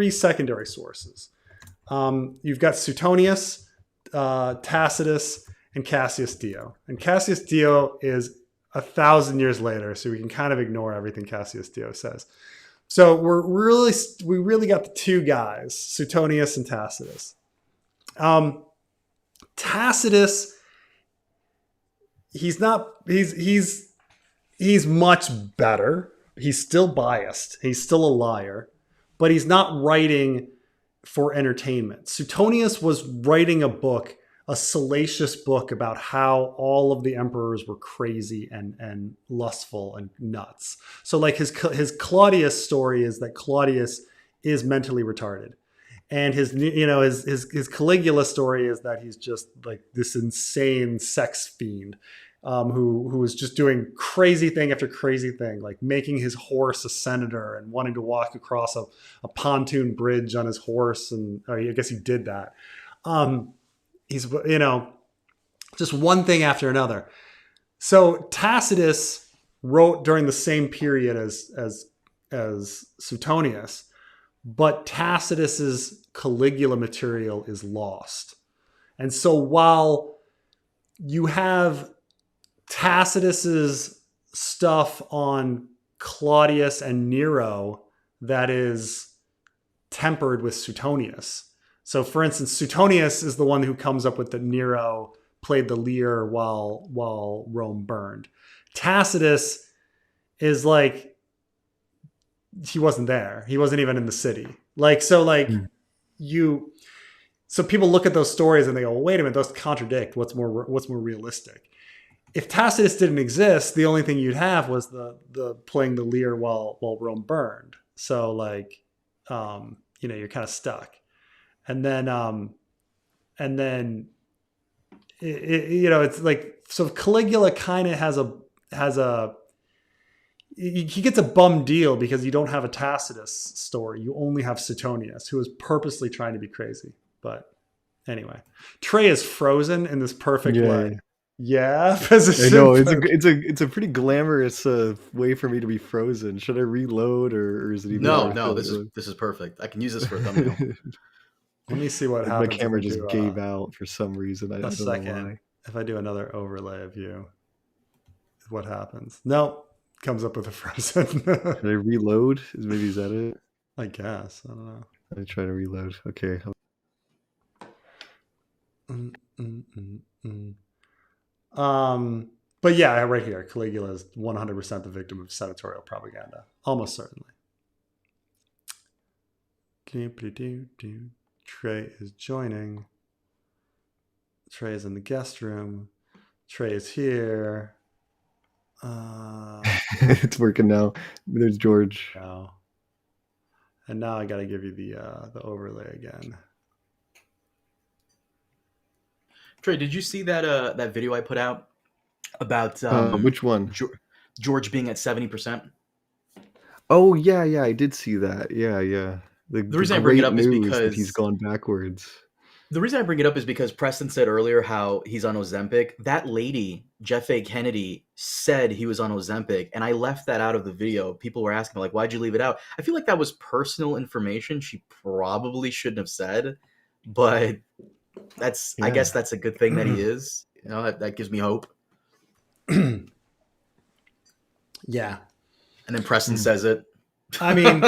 [SPEAKER 1] secondary sources. You've got Suetonius, Tacitus, and Cassius Dio. And Cassius Dio is 1,000 years later, so we can kind of ignore everything Cassius Dio says. So we really got the two guys, Suetonius and Tacitus. Tacitus, he's much better. He's still biased. He's still a liar, but he's not writing for entertainment. Suetonius was writing a salacious book about how all of the emperors were crazy and lustful and nuts. So like his Claudius story is that Claudius is mentally retarded. And his Caligula story is that he's just like this insane sex fiend who was just doing crazy thing after crazy thing, like making his horse a senator and wanting to walk across a pontoon bridge on his horse. And I guess he did that. He's, just one thing after another. So Tacitus wrote during the same period as Suetonius, but Tacitus's Caligula material is lost. And so while you have Tacitus's stuff on Claudius and Nero that is tempered with Suetonius. So for instance, Suetonius is the one who comes up with that Nero played the lyre while Rome burned. Tacitus is like, he wasn't there. He wasn't even in the city. So people look at those stories and they go, well, wait a minute, those contradict. What's more realistic? If Tacitus didn't exist, the only thing you'd have was the playing the lyre while Rome burned. So you're kind of stuck. And then it's like, so Caligula kind of has a he gets a bum deal because you don't have a Tacitus story. You only have Suetonius, who is purposely trying to be crazy. But anyway, Trey is frozen in this perfect way. Yeah,
[SPEAKER 2] I know it's a pretty glamorous way for me to be frozen. Should I reload or is it even?
[SPEAKER 3] No, this is perfect. I can use this for a thumbnail.
[SPEAKER 1] Let me see what happens.
[SPEAKER 2] My camera just gave out for some reason. I don't know why.
[SPEAKER 1] If I do another overlay of you, what happens? No. Comes up with a frozen.
[SPEAKER 2] Should I reload? Maybe is that it?
[SPEAKER 1] I guess. I don't know.
[SPEAKER 2] Let me try to reload. Okay.
[SPEAKER 1] But yeah, right here, Caligula is 100% the victim of senatorial propaganda. Almost certainly. Trey is joining. Trey is in the guest room. Trey is here.
[SPEAKER 2] It's working now. There's George.
[SPEAKER 1] Now. And now I got to give you the overlay again.
[SPEAKER 3] Trey, did you see that video I put out about
[SPEAKER 2] which one?
[SPEAKER 3] George being at 70%?
[SPEAKER 2] Oh yeah, I did see that. Yeah. The
[SPEAKER 3] reason I bring it up is because
[SPEAKER 2] he's gone backwards.
[SPEAKER 3] The reason I bring it up is because Preston said earlier how he's on Ozempic. That lady, Jeff A. Kennedy, said he was on Ozempic, and I left that out of the video. People were asking, like, why'd you leave it out? I feel like that was personal information she probably shouldn't have said, but I guess that's a good thing that he is. You know, that gives me hope.
[SPEAKER 1] Yeah.
[SPEAKER 3] And then Preston says it.
[SPEAKER 1] I mean,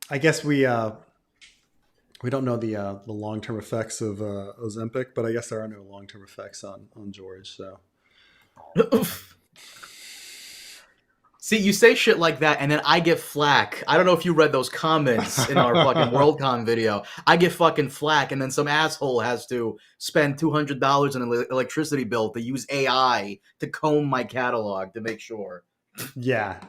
[SPEAKER 1] I guess we don't know the long-term effects of Ozempic, but I guess there are no long-term effects on George. So,
[SPEAKER 3] see, you say shit like that, and then I get flack. I don't know if you read those comments in our fucking Worldcon video. I get fucking flack, and then some asshole has to spend $200 on an electricity bill to use AI to comb my catalog to make sure.
[SPEAKER 1] Yeah.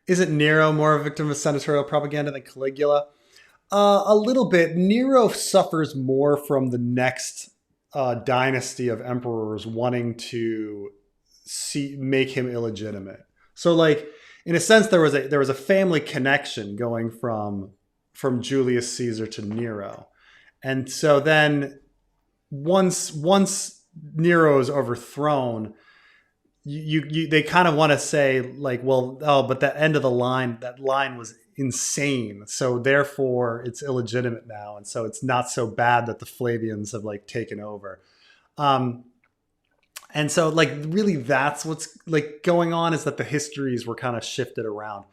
[SPEAKER 1] Isn't Nero more a victim of senatorial propaganda than Caligula? A little bit. Nero suffers more from the next dynasty of emperors wanting to make him illegitimate. So, like, in a sense, there was a family connection going from Julius Caesar to Nero, and so then once Nero is overthrown, they kind of want to say, like, well, but that end of the line, that line was insane, so therefore it's illegitimate now, and so it's not so bad that the Flavians have like taken over. And so, like, really that's what's like going on, is that the histories were kind of shifted around.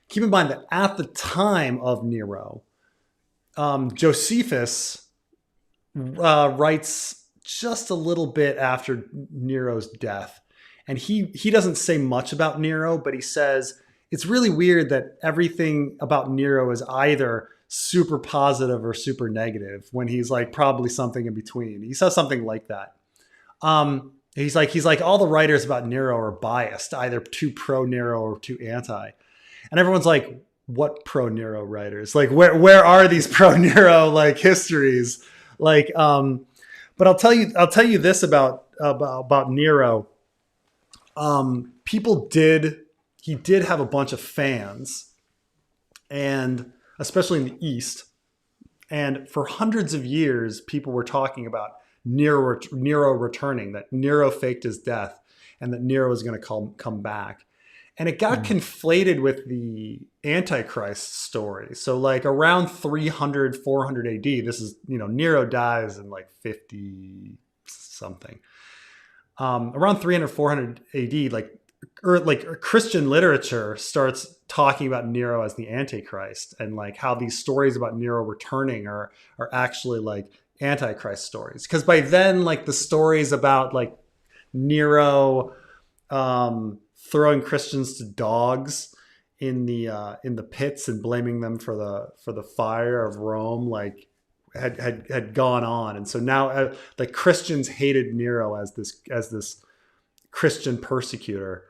[SPEAKER 1] Keep in mind that at the time of Nero, Josephus writes just a little bit after Nero's death. And he doesn't say much about Nero, but he says it's really weird that everything about Nero is either super positive or super negative, when he's like probably something in between. He says something like that. He's like all the writers about Nero are biased, either too pro Nero or too anti. And everyone's like, what pro Nero writers? Like, where are these pro Nero like histories? Like, but I'll tell you this about Nero. He did have a bunch of fans, and especially in the East. And for hundreds of years, people were talking about Nero returning, that Nero faked his death, and that Nero was going to come back. And it got conflated with the Antichrist story. So like around 300, 400 AD, this is, Nero dies in like 50 something. Around 300, 400 AD, like Christian literature starts talking about Nero as the Antichrist, and like how these stories about Nero returning are actually like Antichrist stories. Because by then, like the stories about like Nero throwing Christians to dogs in the pits and blaming them for the fire of Rome, like had gone on. And so now like Christians hated Nero as this Christian persecutor.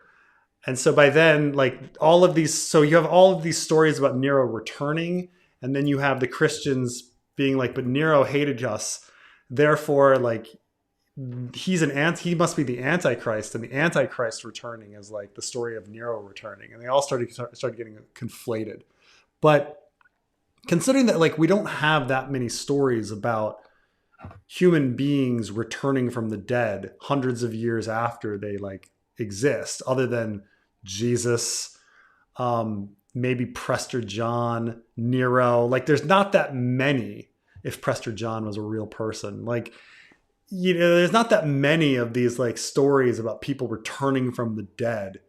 [SPEAKER 1] And so by then, like you have all of these stories about Nero returning, and then you have the Christians being like, but Nero hated us, therefore like he must be the Antichrist, and the Antichrist returning is like the story of Nero returning, and they all started getting conflated. But considering that like we don't have that many stories about human beings returning from the dead hundreds of years after they like exist, other than Jesus, maybe Prester John, Nero. Like there's not that many. If Prester John was a real person, like, you know, there's not that many of these like stories about people returning from the dead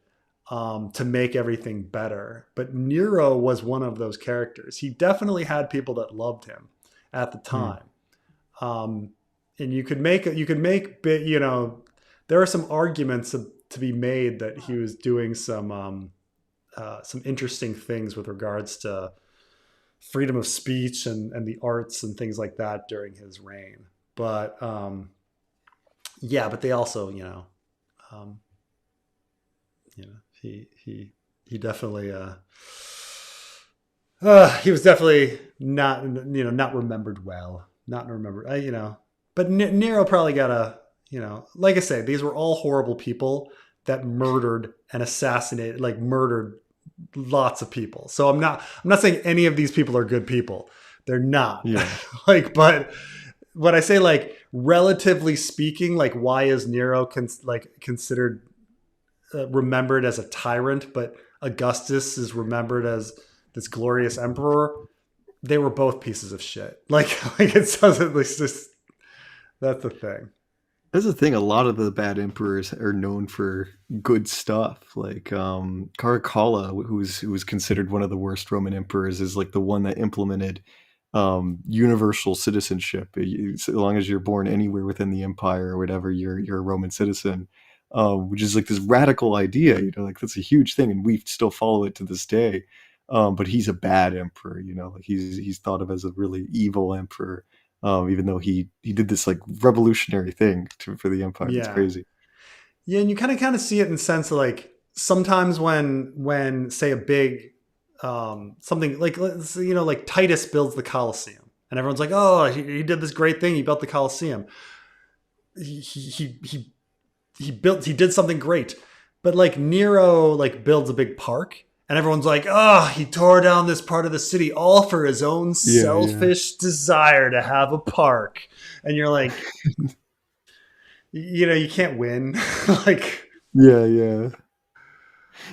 [SPEAKER 1] to make everything better. But Nero was one of those characters. He definitely had people that loved him at the time. And you could make, you know, there are some arguments to be made that he was doing some interesting things with regards to freedom of speech and the arts and things like that during his reign. But yeah, but they also, he definitely he was definitely not, not remembered well, not remembered, but Nero probably got like I say, these were all horrible people that murdered and assassinated, like murdered lots of people. So I'm not saying any of these people are good people. They're not.
[SPEAKER 2] Yeah.
[SPEAKER 1] Like, but when I say like relatively speaking, like why is Nero considered remembered as a tyrant, but Augustus is remembered as this glorious emperor? They were both pieces of shit. Like it doesn't. It's just that's the thing.
[SPEAKER 2] That's the thing. A lot of the bad emperors are known for good stuff. Like Caracalla, who was considered one of the worst Roman emperors, is like the one that implemented universal citizenship. As long as you're born anywhere within the empire or whatever, you're a Roman citizen, which is like this radical idea. Like that's a huge thing, and we still follow it to this day. But he's a bad emperor. Like he's thought of as a really evil emperor. Even though he did this like revolutionary thing for the empire.
[SPEAKER 1] Yeah.
[SPEAKER 2] It's crazy.
[SPEAKER 1] Yeah, and you kind of see it in the sense of like sometimes when say a big something like like Titus builds the Colosseum, and everyone's like, oh, he did this great thing, he built the Colosseum. He did something great, but like Nero like builds a big park. And everyone's like, oh, he tore down this part of the city all for his own selfish desire to have a park. And you're like, you can't win. Like,
[SPEAKER 2] yeah.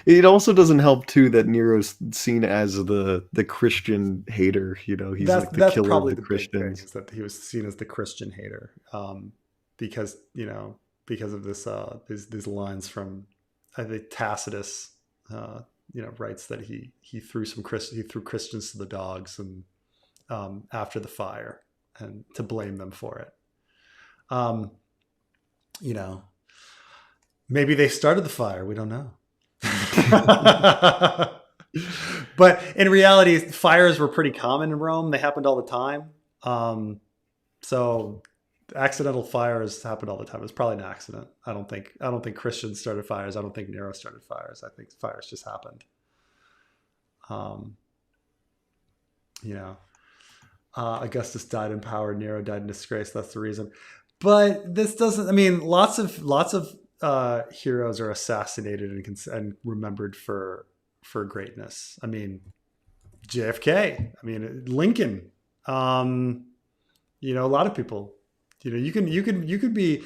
[SPEAKER 2] It also doesn't help too that Nero's seen as the Christian hater. He's like the killer
[SPEAKER 1] probably
[SPEAKER 2] of the
[SPEAKER 1] the big thing,
[SPEAKER 2] Christians.
[SPEAKER 1] is that he was seen as the Christian hater, because of this these lines from, I think, Tacitus. Writes that he threw Christians to the dogs and after the fire, and to blame them for it. Maybe they started the fire. We don't know. But in reality, fires were pretty common in Rome. They happened all the time. So accidental fires happened all the time. It's probably an accident. I don't think Christians started fires. I don't think Nero started fires. I think fires just happened. Augustus died in power. Nero died in disgrace. That's the reason. But this doesn't. I mean, lots of heroes are assassinated and remembered for greatness. I mean, JFK. I mean, Lincoln. A lot of people. You could be.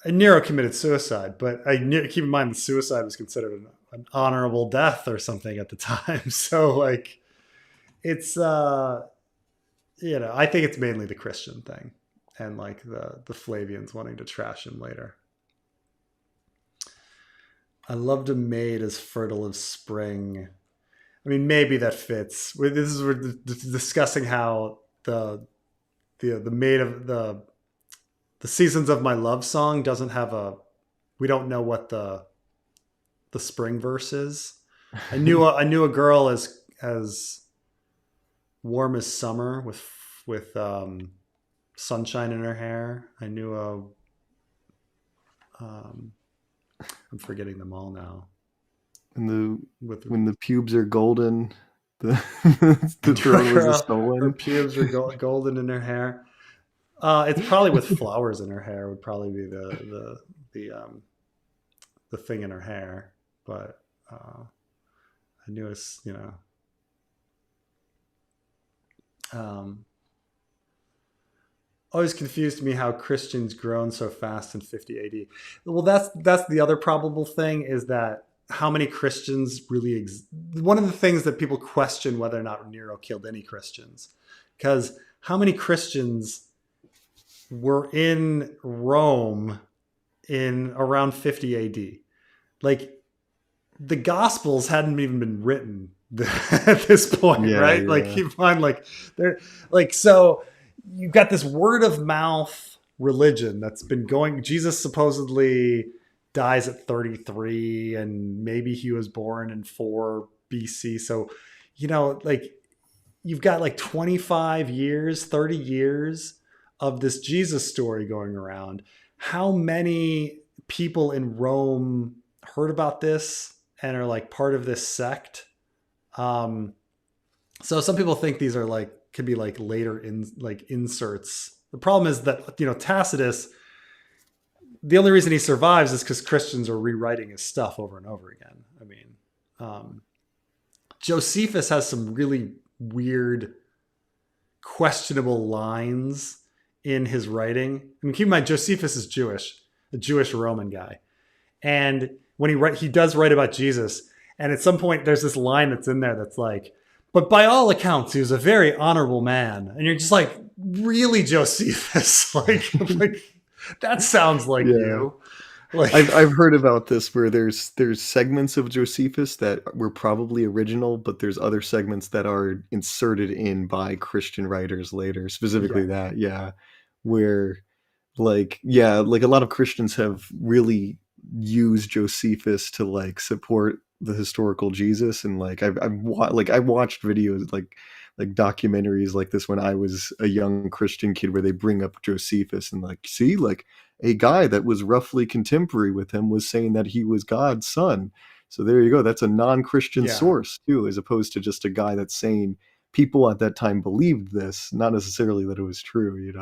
[SPEAKER 1] Nero committed suicide, but keep in mind that suicide was considered an honorable death or something at the time. So like, it's I think it's mainly the Christian thing, and like the Flavians wanting to trash him later. I loved a maid as fertile as spring. I mean, maybe that fits. We're discussing how the maid of the Seasons of My Love song doesn't have we don't know what the spring verse is. I knew a girl as warm as summer with sunshine in her hair. I knew I'm forgetting them all now.
[SPEAKER 2] When the pubes are golden The throne was
[SPEAKER 1] Her
[SPEAKER 2] stolen.
[SPEAKER 1] pubes are golden in her hair. It's probably with flowers in her hair would probably be the thing in her hair. But I knew it's always confused me how Christians grown so fast in 50 AD. Well, that's the other probable thing is that how many Christians really one of the things that people question whether or not Nero killed any Christians, because how many Christians were in Rome in around 50 AD? Like the Gospels hadn't even been written at this point,
[SPEAKER 2] Yeah,
[SPEAKER 1] right?
[SPEAKER 2] yeah.
[SPEAKER 1] Like you find they're so you've got this word of mouth religion that's been going. Jesus supposedly dies at 33 and maybe he was born in 4 BC. So, like you've got like 25 years, 30 years of this Jesus story going around. How many people in Rome heard about this and are like part of this sect? So some people think these are like, could be like later inserts. The problem is that, Tacitus, the only reason he survives is because Christians are rewriting his stuff over and over again. I mean, Josephus has some really weird, questionable lines in his writing. I mean, keep in mind, Josephus is Jewish, a Jewish Roman guy. And when he does write about Jesus, and at some point there's this line that's in there that's like, but by all accounts, he was a very honorable man. And you're just like, really, Josephus? like that sounds like you. Like
[SPEAKER 2] I've heard about this where there's segments of Josephus that were probably original, but there's other segments that are inserted in by Christian writers later. Specifically where like a lot of Christians have really used Josephus to like support the historical Jesus, and like I watched videos like documentaries like this when I was a young Christian kid where they bring up Josephus and like, see, like a guy that was roughly contemporary with him was saying that he was God's son. So there you go. That's a non-Christian source too, as opposed to just a guy that's saying people at that time believed this, not necessarily that it was true,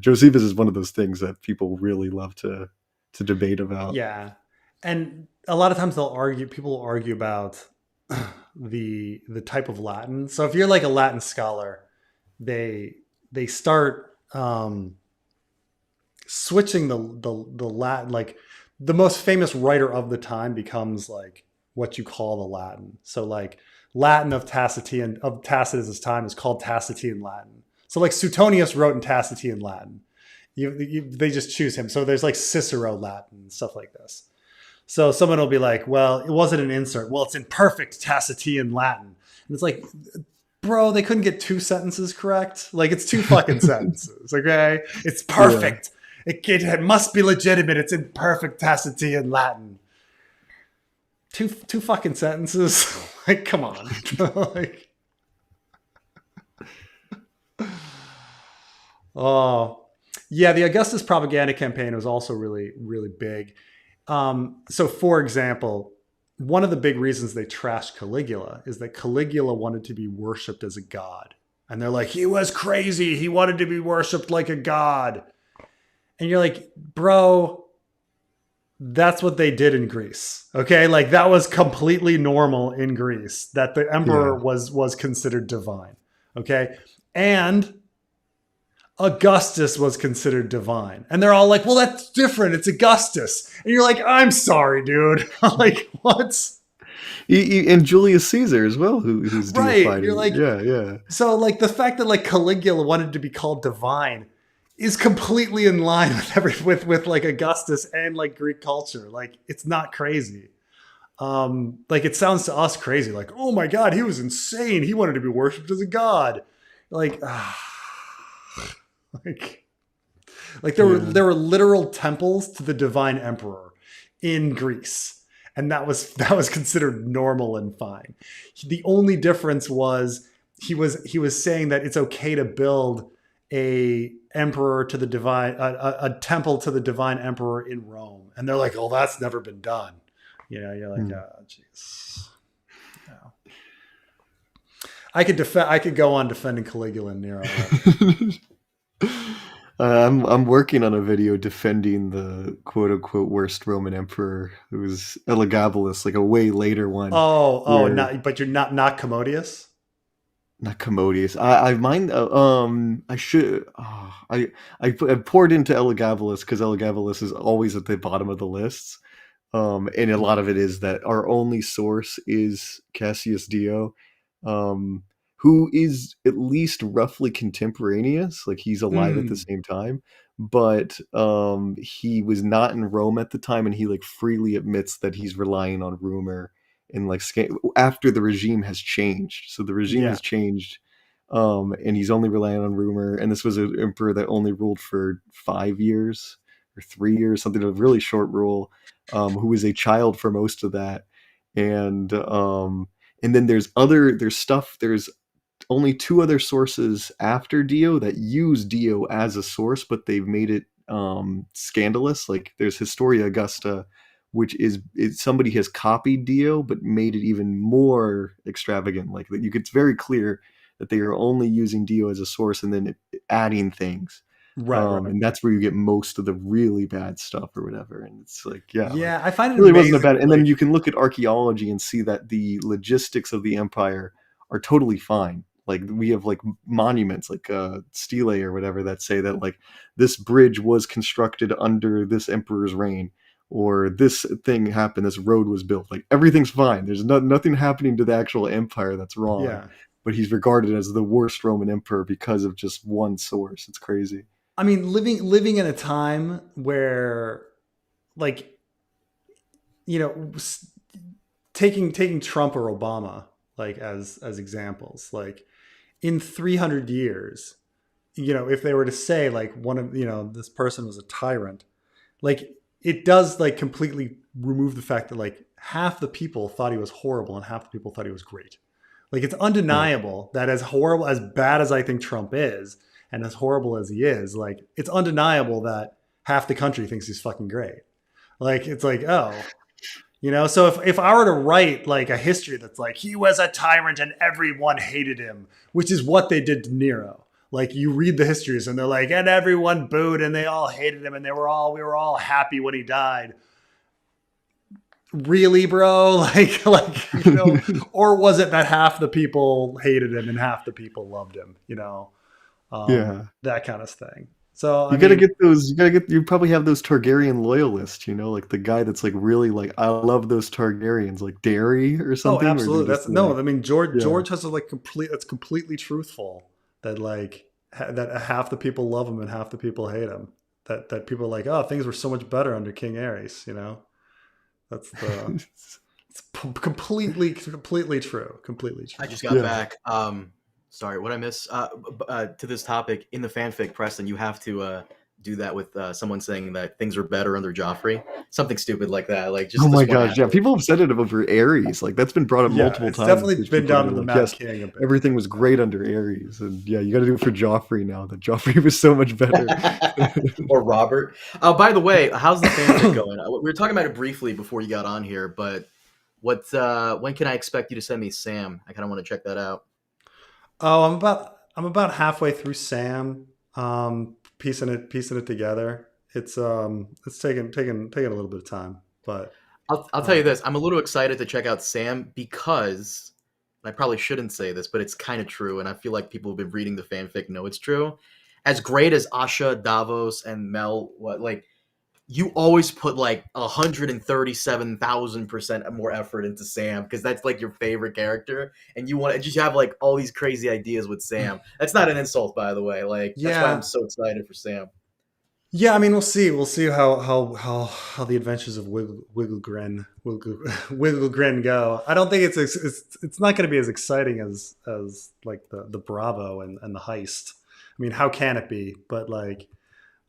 [SPEAKER 2] Josephus is one of those things that people really love to debate about.
[SPEAKER 1] Yeah. And a lot of times people will argue about the type of Latin. So if you're like a Latin scholar, they start switching the Latin, like the most famous writer of the time becomes like what you call the Latin. So like Latin of Tacitus's time is called Tacitean Latin. So like Suetonius wrote in Tacitean Latin. They just choose him. So there's like Cicero Latin and stuff like this. So someone will be like, well, it wasn't an insert. Well, it's in perfect Tacitean Latin. And it's like, bro, they couldn't get 2 sentences correct. Like it's 2 fucking sentences. Okay. It's perfect. Yeah. It must be legitimate. It's in perfect Tacitean Latin. Two fucking sentences. Like, come on. Like, oh yeah. The Augustus propaganda campaign was also really, really big. So for example, one of the big reasons they trashed Caligula is that Caligula wanted to be worshipped as a god. And they're like, he was crazy. He wanted to be worshipped like a god. And you're like, bro, that's what they did in Greece. Okay. Like that was completely normal in Greece, that the emperor was considered divine. Okay. And Augustus was considered divine. And they're all like, well, that's different. It's Augustus. And you're like, I'm sorry, dude. Like, what?
[SPEAKER 2] And Julius Caesar as well, who's deified.
[SPEAKER 1] Right. You're like,
[SPEAKER 2] yeah.
[SPEAKER 1] So like the fact that like Caligula wanted to be called divine is completely in line with like Augustus and like Greek culture. Like it's not crazy. Like it sounds to us crazy. Like, oh my God, he was insane. He wanted to be worshipped as a god. Like, like there were literal temples to the divine emperor in Greece, and that was considered normal and fine. The only difference was he was saying that it's okay to build a emperor to the divine a temple to the divine emperor in Rome, and they're like, oh, that's never been done. You're like, oh jeez. I could go on defending Caligula and Nero.
[SPEAKER 2] I'm working on a video defending the quote unquote worst Roman emperor, who was Elagabalus, like a way later one.
[SPEAKER 1] But you're not Commodius.
[SPEAKER 2] Not Commodius. I mind. I should. I poured into Elagabalus because Elagabalus is always at the bottom of the lists. And a lot of it is that our only source is Cassius Dio, who is at least roughly contemporaneous. Like he's alive at the same time, but he was not in Rome at the time, and he like freely admits that he's relying on rumor and like after the regime has changed. So the regime has changed, and he's only relying on rumor. And this was an emperor that only ruled for 5 years or 3 years, something, a really short rule. Who was a child for most of that, and then there's only 2 other sources after Dio that use Dio as a source, but they've made it scandalous. Like there's Historia Augusta, which is somebody has copied Dio but made it even more extravagant. Like it's very clear that they are only using Dio as a source and then adding things. Right. And that's where you get most of the really bad stuff or whatever. And it's like,
[SPEAKER 1] I find it
[SPEAKER 2] really wasn't bad. And then you can look at archaeology and see that the logistics of the empire are totally fine. Like we have like monuments like stele or whatever that say that like this bridge was constructed under this emperor's reign, or this thing happened, this road was built. Like everything's fine. There's nothing happening to the actual empire that's wrong.
[SPEAKER 1] Yeah.
[SPEAKER 2] But he's regarded as the worst Roman emperor because of just one source. It's crazy.
[SPEAKER 1] I mean, living in a time where, like, you know, taking Trump or Obama like as examples, like in 300 years, you know, if they were to say like one of, you know, this person was a tyrant, like it does like completely remove the fact that like half the people thought he was horrible and half the people thought he was great. Like it's undeniable that as horrible, as bad as I think Trump is, and as horrible as he is, like it's undeniable that half the country thinks he's fucking great. Like it's like, oh, you know. So if I were to write like a history that's like he was a tyrant and everyone hated him, which is what they did to Nero. Like you read the histories and they're like, and everyone booed and they all hated him and we were all happy when he died. Really, bro? Like you know, or was it that half the people hated him and half the people loved him? You know. That kind of thing. So you probably have those Targaryen loyalists, you know, like the guy that's like really like, I love those Targaryens, like Derry or something. Oh, absolutely. I mean, George has a like that's completely truthful that like that half the people love him and half the people hate him. That people are like, oh, things were so much better under King Aerys, you know. That's it's completely true. Completely true.
[SPEAKER 3] I just got back. Sorry, what I miss to this topic in the fanfic, Preston, you have to do that with someone saying that things are better under Joffrey, something stupid like that. Like, just
[SPEAKER 2] oh my gosh, yeah, people have said it over Aerys. Like that's been brought up multiple times.
[SPEAKER 1] Definitely been done in the Mad King. A bit.
[SPEAKER 2] Everything was great under Aerys, and yeah, you got to do it for Joffrey now. That Joffrey was so much better.
[SPEAKER 3] Or Robert. By the way, how's the fanfic going? We were talking about it briefly before you got on here, but when can I expect you to send me Sam? I kind of want to check that out.
[SPEAKER 1] Oh, I'm about halfway through Sam, piecing it together. It's taking a little bit of time, but
[SPEAKER 3] I'll tell you this: I'm a little excited to check out Sam because I probably shouldn't say this, but it's kind of true, and I feel like people who've been reading the fanfic know it's true. As great as Asha, Davos, and Mel, you always put like 137,000% more effort into Sam because that's like your favorite character, and you have like all these crazy ideas with Sam. That's not an insult, by the way. Like that's why I'm so excited for Sam.
[SPEAKER 1] Yeah, I mean, we'll see how the adventures of Wigglegrin go. I don't think it's not going to be as exciting as like the Bravo and the heist. I mean, how can it be? But like.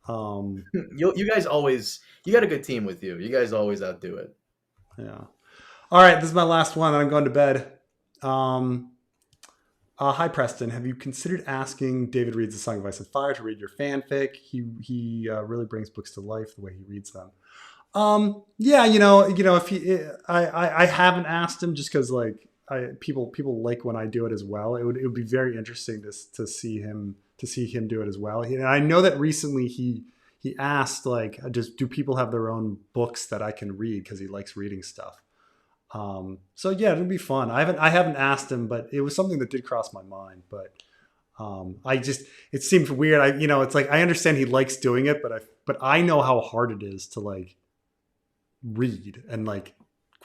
[SPEAKER 3] You guys always, you got a good team with you. You guys always outdo it.
[SPEAKER 1] Yeah. All right, this is my last one, and I'm going to bed. Hi Preston, have you considered asking David Reed's The Song of Ice and Fire to read your fanfic? He really brings books to life the way he reads them. Yeah, if I haven't asked him just because like people like when I do it as well. It would be very interesting to see him do it as well. And I know that recently he asked, like, just do people have their own books that I can read, because he likes reading stuff. So yeah, it'll be fun. I haven't asked him, but it was something that did cross my mind. But it seemed weird. It's like, I understand he likes doing it, but I know how hard it is to like read and like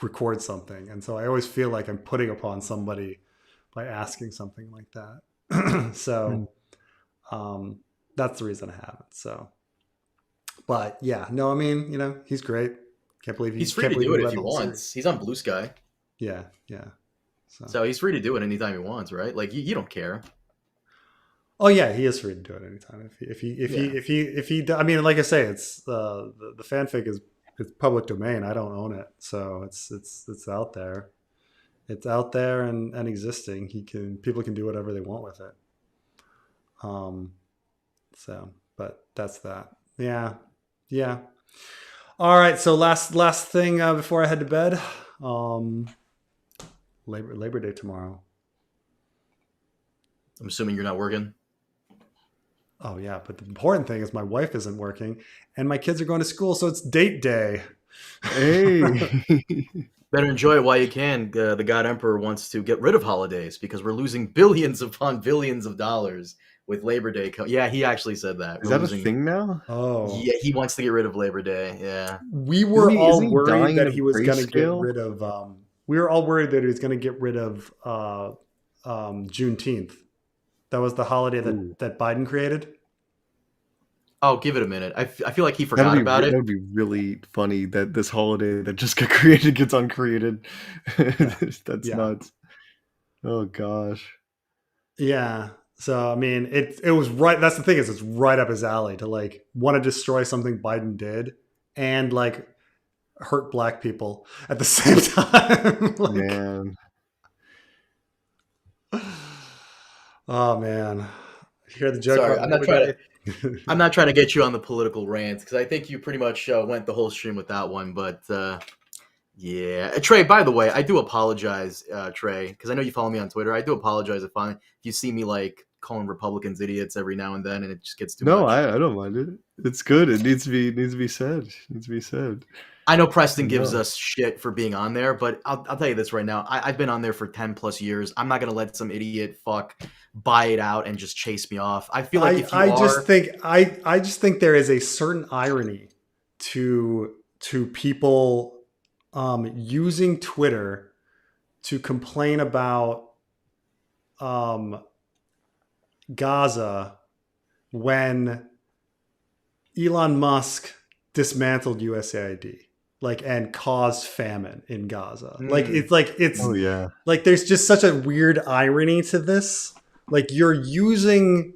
[SPEAKER 1] record something. And so I always feel like I'm putting upon somebody by asking something like that. So, that's the reason I haven't. So, but yeah, no, I mean, he's great. Can't believe
[SPEAKER 3] he's free to do it if he wants. He's on Blue Sky.
[SPEAKER 1] Yeah.
[SPEAKER 3] So he's free to do it anytime he wants, right? Like you don't care.
[SPEAKER 1] Oh yeah, he is free to do it anytime. If he, I mean, like I say, it's the fanfic it's public domain. I don't own it, so it's out there. It's out there and existing. People can do whatever they want with it. So, but that's that. Yeah. All right. So last thing before I head to bed. Labor Day tomorrow.
[SPEAKER 3] I'm assuming you're not working.
[SPEAKER 1] Oh yeah, but the important thing is my wife isn't working and my kids are going to school, so it's date day.
[SPEAKER 2] Hey.
[SPEAKER 3] Better enjoy it while you can. The God Emperor wants to get rid of holidays because we're losing billions upon billions of dollars with Labor Day. Yeah, he actually said that.
[SPEAKER 2] Is that a thing now?
[SPEAKER 1] Oh.
[SPEAKER 3] Yeah, he wants to get rid of Labor Day. Yeah.
[SPEAKER 1] We were all worried that he was going to get rid of we were all worried that he was going to get rid of Juneteenth. That was the holiday that Biden created.
[SPEAKER 3] Oh, give it a minute. I feel like he forgot about it.
[SPEAKER 2] That would be really funny that this holiday that just got created gets uncreated. That's nuts. Oh gosh.
[SPEAKER 1] Yeah. So I mean, it was right. That's the thing, is it's right up his alley to like want to destroy something Biden did and like hurt black people at the same time. Like,
[SPEAKER 2] man.
[SPEAKER 1] Oh man. You hear the joke?
[SPEAKER 3] Sorry, I'm not trying to get you on the political rant, because I think you pretty much went the whole stream with that one. But yeah, Trey. By the way, I do apologize, Trey, because I know you follow me on Twitter. I do apologize if you see me like calling Republicans idiots every now and then, and it just gets too much.
[SPEAKER 2] No, I don't mind it. It's good. It needs to be said. It needs to be said.
[SPEAKER 3] I know Preston gives us shit for being on there, but I'll tell you this right now. I've been on there for 10 plus years. I'm not going to let some idiot fuck buy it out and just chase me off. I feel like I just think there is a certain irony to people using Twitter to complain about Gaza when Elon Musk dismantled USAID. And caused famine in Gaza. Like there's just such a weird irony to this. Like, you're using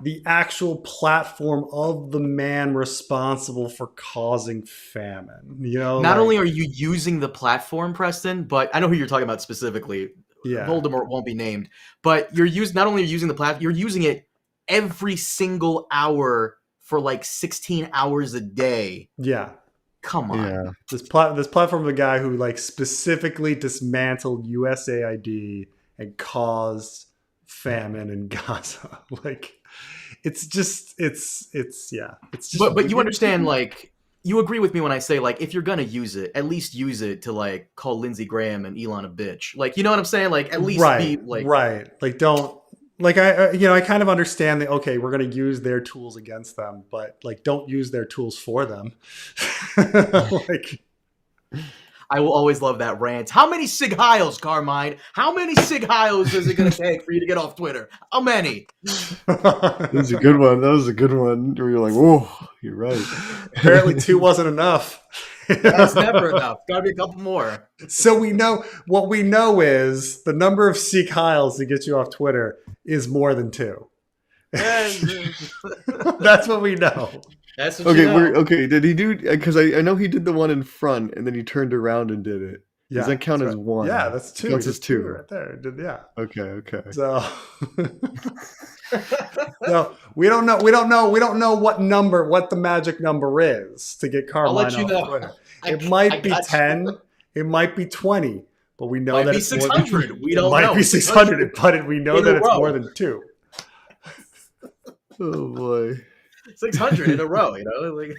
[SPEAKER 3] the actual platform of the man responsible for causing famine. Not only are you using the platform, Preston, but I know who you're talking about specifically. Yeah, Voldemort won't be named, but not only are you using the platform, you're using it every single hour for like 16 hours a day.
[SPEAKER 1] Yeah.
[SPEAKER 3] Come on.
[SPEAKER 1] Yeah. This platform of a guy who like specifically dismantled USAID and caused famine in Gaza. Like, it's just.
[SPEAKER 3] But you understand, like, you agree with me when I say, like, if you're gonna use it, at least use it to like call Lindsey Graham and Elon a bitch. Like, you know what I'm saying? Like, at least be like,
[SPEAKER 1] right. Like, don't. Like, I kind of understand that, okay, we're going to use their tools against them, but like, don't use their tools for them. Like,
[SPEAKER 3] I will always love that rant. How many Sig Heils, Carmine? How many Sig Heils is it going to take for you to get off Twitter? How many?
[SPEAKER 2] That was a good one. Where you're like, whoa, you're right.
[SPEAKER 1] Apparently 2 wasn't enough.
[SPEAKER 3] That's never enough. Got to be a couple more. So
[SPEAKER 1] what we know is the number of Sig Heils to get you off Twitter is more than 2. That's what we know.
[SPEAKER 3] That's what you know.
[SPEAKER 2] Okay. Did he do? Because I know he did the one in front, and then he turned around and did it.
[SPEAKER 1] Yeah,
[SPEAKER 2] does that count as one?
[SPEAKER 1] Yeah, that's 2.
[SPEAKER 2] Counts as 2
[SPEAKER 1] right there. Yeah.
[SPEAKER 2] Okay.
[SPEAKER 1] So, no, we don't know what the magic number is to get Carmine off Twitter. It might be 10. It might be 20. but we know
[SPEAKER 3] Might
[SPEAKER 1] that
[SPEAKER 3] be
[SPEAKER 1] it's more
[SPEAKER 3] 600.
[SPEAKER 1] than,
[SPEAKER 3] We
[SPEAKER 1] it
[SPEAKER 3] don't
[SPEAKER 1] might
[SPEAKER 3] know.
[SPEAKER 1] be 600, but we know
[SPEAKER 3] In
[SPEAKER 1] that
[SPEAKER 3] a
[SPEAKER 1] it's
[SPEAKER 3] row.
[SPEAKER 1] more than 2.
[SPEAKER 2] Oh boy.
[SPEAKER 3] 600 in a row, you know?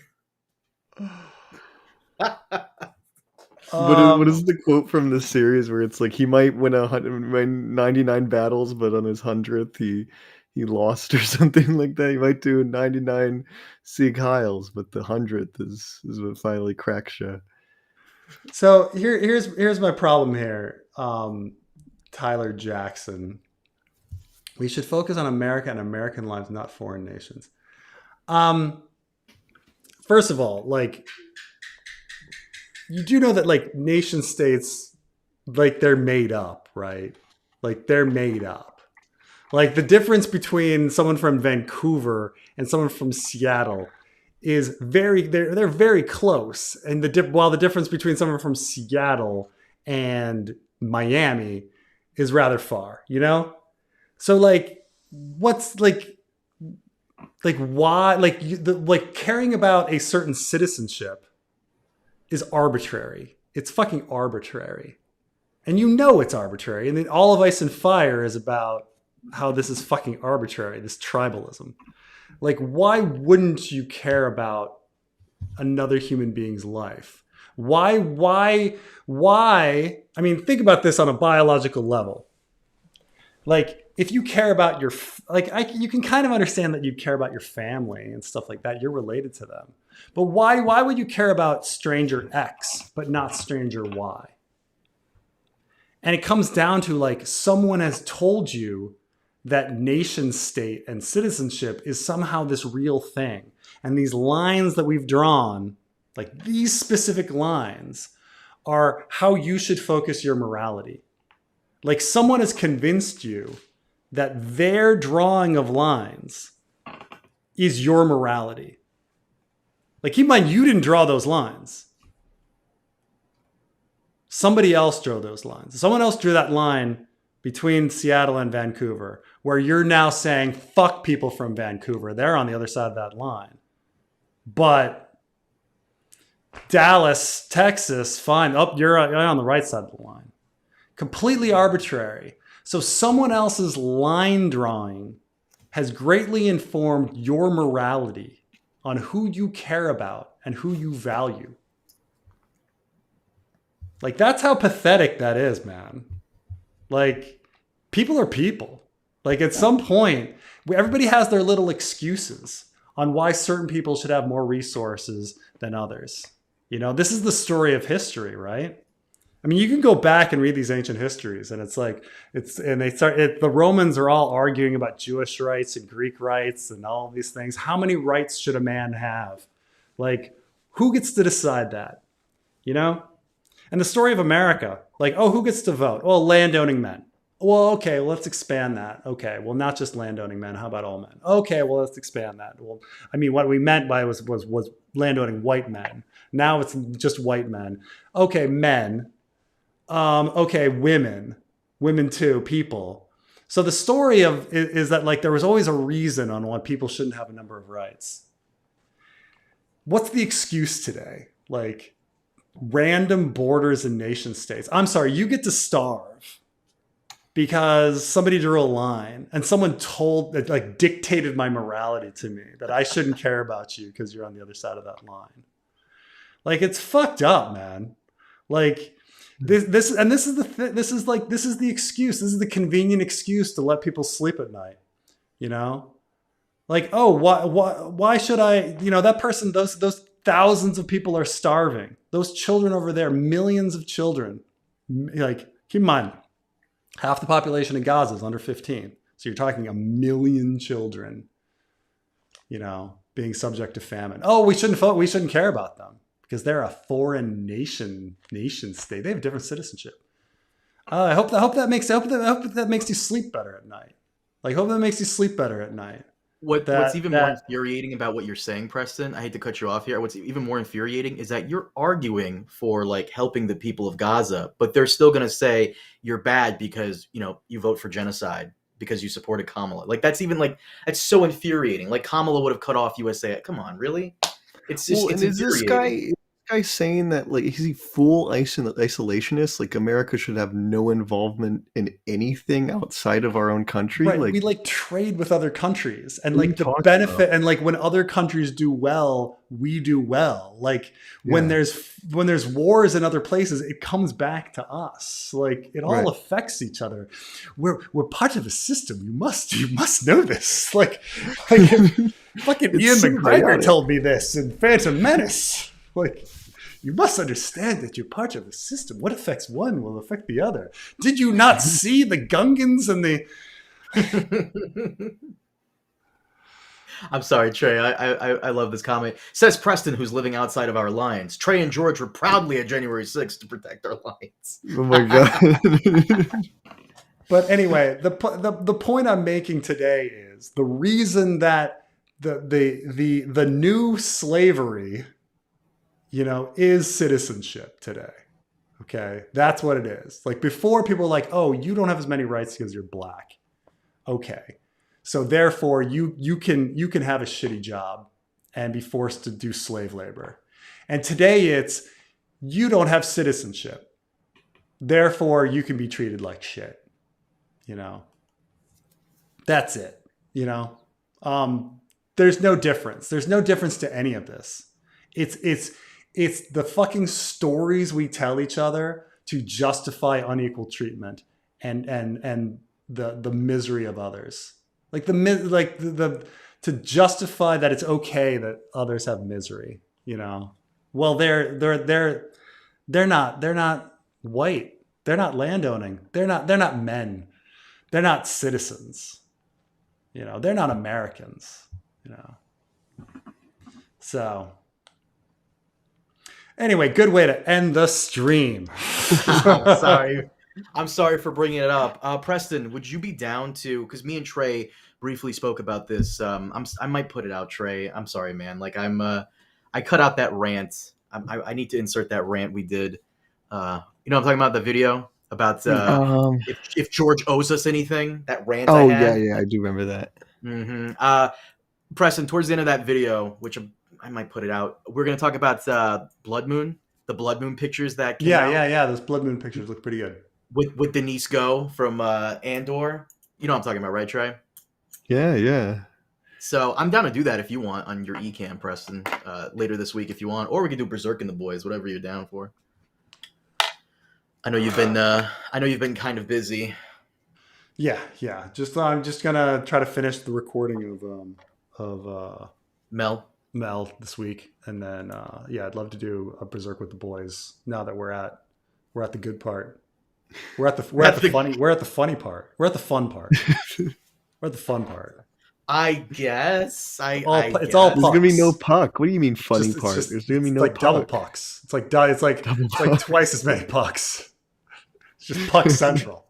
[SPEAKER 2] What is the quote from the series where it's like he might win 99 battles, but on his 100th he lost or something like that. He might do 99 Sieg Heils, but the 100th is what finally cracks you.
[SPEAKER 1] So here's my problem here, Tyler Jackson. We should focus on America and American lives, not foreign nations. First of all, like, you do know that, like, nation states, like, they're made up, right? Like, they're made up. Like, the difference between someone from Vancouver and someone from Seattle is they're very close. And while the difference between someone from Seattle and Miami is rather far, you know? So, like, what's like why, like caring about a certain citizenship is arbitrary. It's fucking arbitrary. And you know it's arbitrary. And then All of Ice and Fire is about how this is fucking arbitrary, this tribalism. Like, why wouldn't you care about another human being's life? Why? I mean, think about this on a biological level. Like, if you care about you can kind of understand that you care about your family and stuff like that. You're related to them. But why would you care about stranger X, but not stranger Y? And it comes down to, like, someone has told you that nation state and citizenship is somehow this real thing. And these lines that we've drawn, like these specific lines, are how you should focus your morality. Like, someone has convinced you that their drawing of lines is your morality. Like, keep in mind, you didn't draw those lines. Somebody else drew those lines. Someone else drew that line between Seattle and Vancouver, where you're now saying, fuck people from Vancouver. They're on the other side of that line. But Dallas, Texas, fine. Oh, you're on the right side of the line. Completely arbitrary. So someone else's line drawing has greatly informed your morality on who you care about and who you value. Like, that's how pathetic that is, man. Like, people are people. Like, at some point, everybody has their little excuses on why certain people should have more resources than others. You know, this is the story of history, right? I mean, you can go back and read these ancient histories, and it's like, the Romans are all arguing about Jewish rights and Greek rights and all of these things. How many rights should a man have? Like, who gets to decide that? You know? And the story of America, like, oh, who gets to vote? Well, landowning men. Well, okay, well, let's expand that. Okay, well, not just landowning men. How about all men? Okay, well, let's expand that. Well, I mean, what we meant by was landowning white men. Now it's just white men. Okay, men. Okay, women too, people. So the story is that, like, there was always a reason on why people shouldn't have a number of rights. What's the excuse today? Like, random borders and nation states. I'm sorry, you get to starve because somebody drew a line and someone dictated my morality to me that I shouldn't care about you because you're on the other side of that line. Like, it's fucked up, man. Like, this is the excuse. This is the convenient excuse to let people sleep at night. You know, like, oh, why should I? You know, that person, those thousands of people are starving. Those children over there, millions of children. Like, keep in mind, half the population of Gaza is under 15. So you're talking 1 million children, you know, being subject to famine. Oh, we shouldn't care about them because they're a foreign nation state. They have different citizenship. I hope that makes you sleep better at night. Like, hope that makes you sleep better at night.
[SPEAKER 3] What's even more infuriating about what you're saying, Preston, I hate to cut you off here. What's even more infuriating is that you're arguing for, like, helping the people of Gaza, but they're still going to say you're bad because, you know, you vote for genocide because you supported Kamala. Like, that's so infuriating. Like, Kamala would have cut off USA. Come on, really? It's just,
[SPEAKER 2] well,
[SPEAKER 3] it's
[SPEAKER 2] and is
[SPEAKER 3] infuriating.
[SPEAKER 2] guy saying that, like, is he full isolationist? Like, America should have no involvement in anything outside of our own country?
[SPEAKER 1] Right.
[SPEAKER 2] Like,
[SPEAKER 1] We like trade with other countries, and
[SPEAKER 2] what are you
[SPEAKER 1] like the
[SPEAKER 2] talking
[SPEAKER 1] benefit,
[SPEAKER 2] about?
[SPEAKER 1] and like when other countries do well, we do well. Like when
[SPEAKER 2] Yeah,
[SPEAKER 1] there's wars in other places, it comes back to us. Like it all
[SPEAKER 2] right.
[SPEAKER 1] affects each other. We're part of a system. You must know this. Like fucking
[SPEAKER 2] It's
[SPEAKER 1] Ian McGregor
[SPEAKER 2] symbiotic.
[SPEAKER 1] told me this in Phantom Menace. Like you must understand that you're part of a system. What affects one will affect the other. Did you not see the Gungans and the
[SPEAKER 3] I'm sorry, Trey. I love this comment. Says Preston, who's living outside of our lines. Trey and George were proudly at January 6th to protect our lines.
[SPEAKER 2] Oh my god.
[SPEAKER 1] But anyway, the point I'm making today is the reason that the new slavery, is citizenship today. Okay, that's what it is. Like before, people were like, "Oh, you don't have as many rights because you're black." Okay, so therefore you can have a shitty job and be forced to do slave labor. And today it's you don't have citizenship, therefore you can be treated like shit. That's it. There's no difference. There's no difference to any of this. It's the fucking stories we tell each other to justify unequal treatment and the misery of others. Like the to justify that it's okay that others have misery. Well, they're not white. They're not landowning. They're not men. They're not citizens. They're not Americans. So anyway, good way to end the stream.
[SPEAKER 3] I'm sorry for bringing it up. Preston, would you be down to, because me and Trey briefly spoke about this. I might put it out, Trey. I'm sorry, man. Like I cut out that rant. I need to insert that rant we did. I'm talking about the video about if George owes us anything. That rant I had.
[SPEAKER 2] Yeah, I do remember that.
[SPEAKER 3] Mm-hmm. Preston, towards the end of that video, which I might put it out, we're going to talk about Blood Moon, the Blood Moon pictures that came out.
[SPEAKER 1] Yeah. Those Blood Moon pictures look pretty good.
[SPEAKER 3] With Denise Go from Andor. You know what I'm talking about, right, Trey?
[SPEAKER 2] Yeah.
[SPEAKER 3] So I'm down to do that if you want on your eCam, Preston, later this week if you want, or we can do Berserk and the Boys, whatever you're down for. I know you've been kind of busy.
[SPEAKER 1] Yeah. I'm just gonna try to finish the recording of
[SPEAKER 3] Mel
[SPEAKER 1] this week, and then I'd love to do a Berserk with the Boys. Now that we're at the good part, we're at the funny part. We're at the fun part. We're at the fun part.
[SPEAKER 3] I guess.
[SPEAKER 1] It's all
[SPEAKER 2] There's
[SPEAKER 1] pucks.
[SPEAKER 2] gonna be no puck. What do you mean funny
[SPEAKER 1] It's
[SPEAKER 2] part?
[SPEAKER 1] just-
[SPEAKER 2] There's gonna be
[SPEAKER 1] it's
[SPEAKER 2] no
[SPEAKER 1] like
[SPEAKER 2] puck.
[SPEAKER 1] double pucks. It's like twice as many pucks. It's just puck central.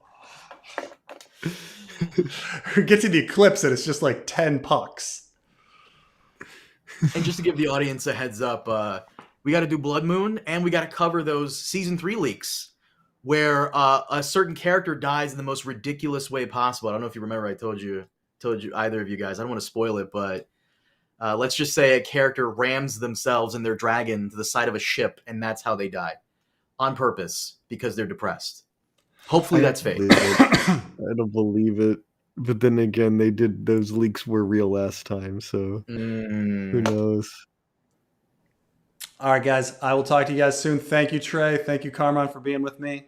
[SPEAKER 1] We get to the eclipse and it's just like 10 pucks.
[SPEAKER 3] And just to give the audience a heads up, we got to do Blood Moon, and we got to cover those season 3 leaks where a certain character dies in the most ridiculous way possible. I don't know if you remember, I told you either of you guys. I don't want to spoil it, but let's just say a character rams themselves and their dragon to the side of a ship, and that's how they die on purpose because they're depressed. Hopefully that's fake.
[SPEAKER 2] I don't believe it. But then again, those leaks were real last time, so who knows?
[SPEAKER 1] All right, guys. I will talk to you guys soon. Thank you, Trey. Thank you, Carmine, for being with me.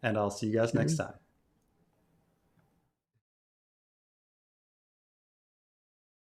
[SPEAKER 1] And I'll see you guys next time.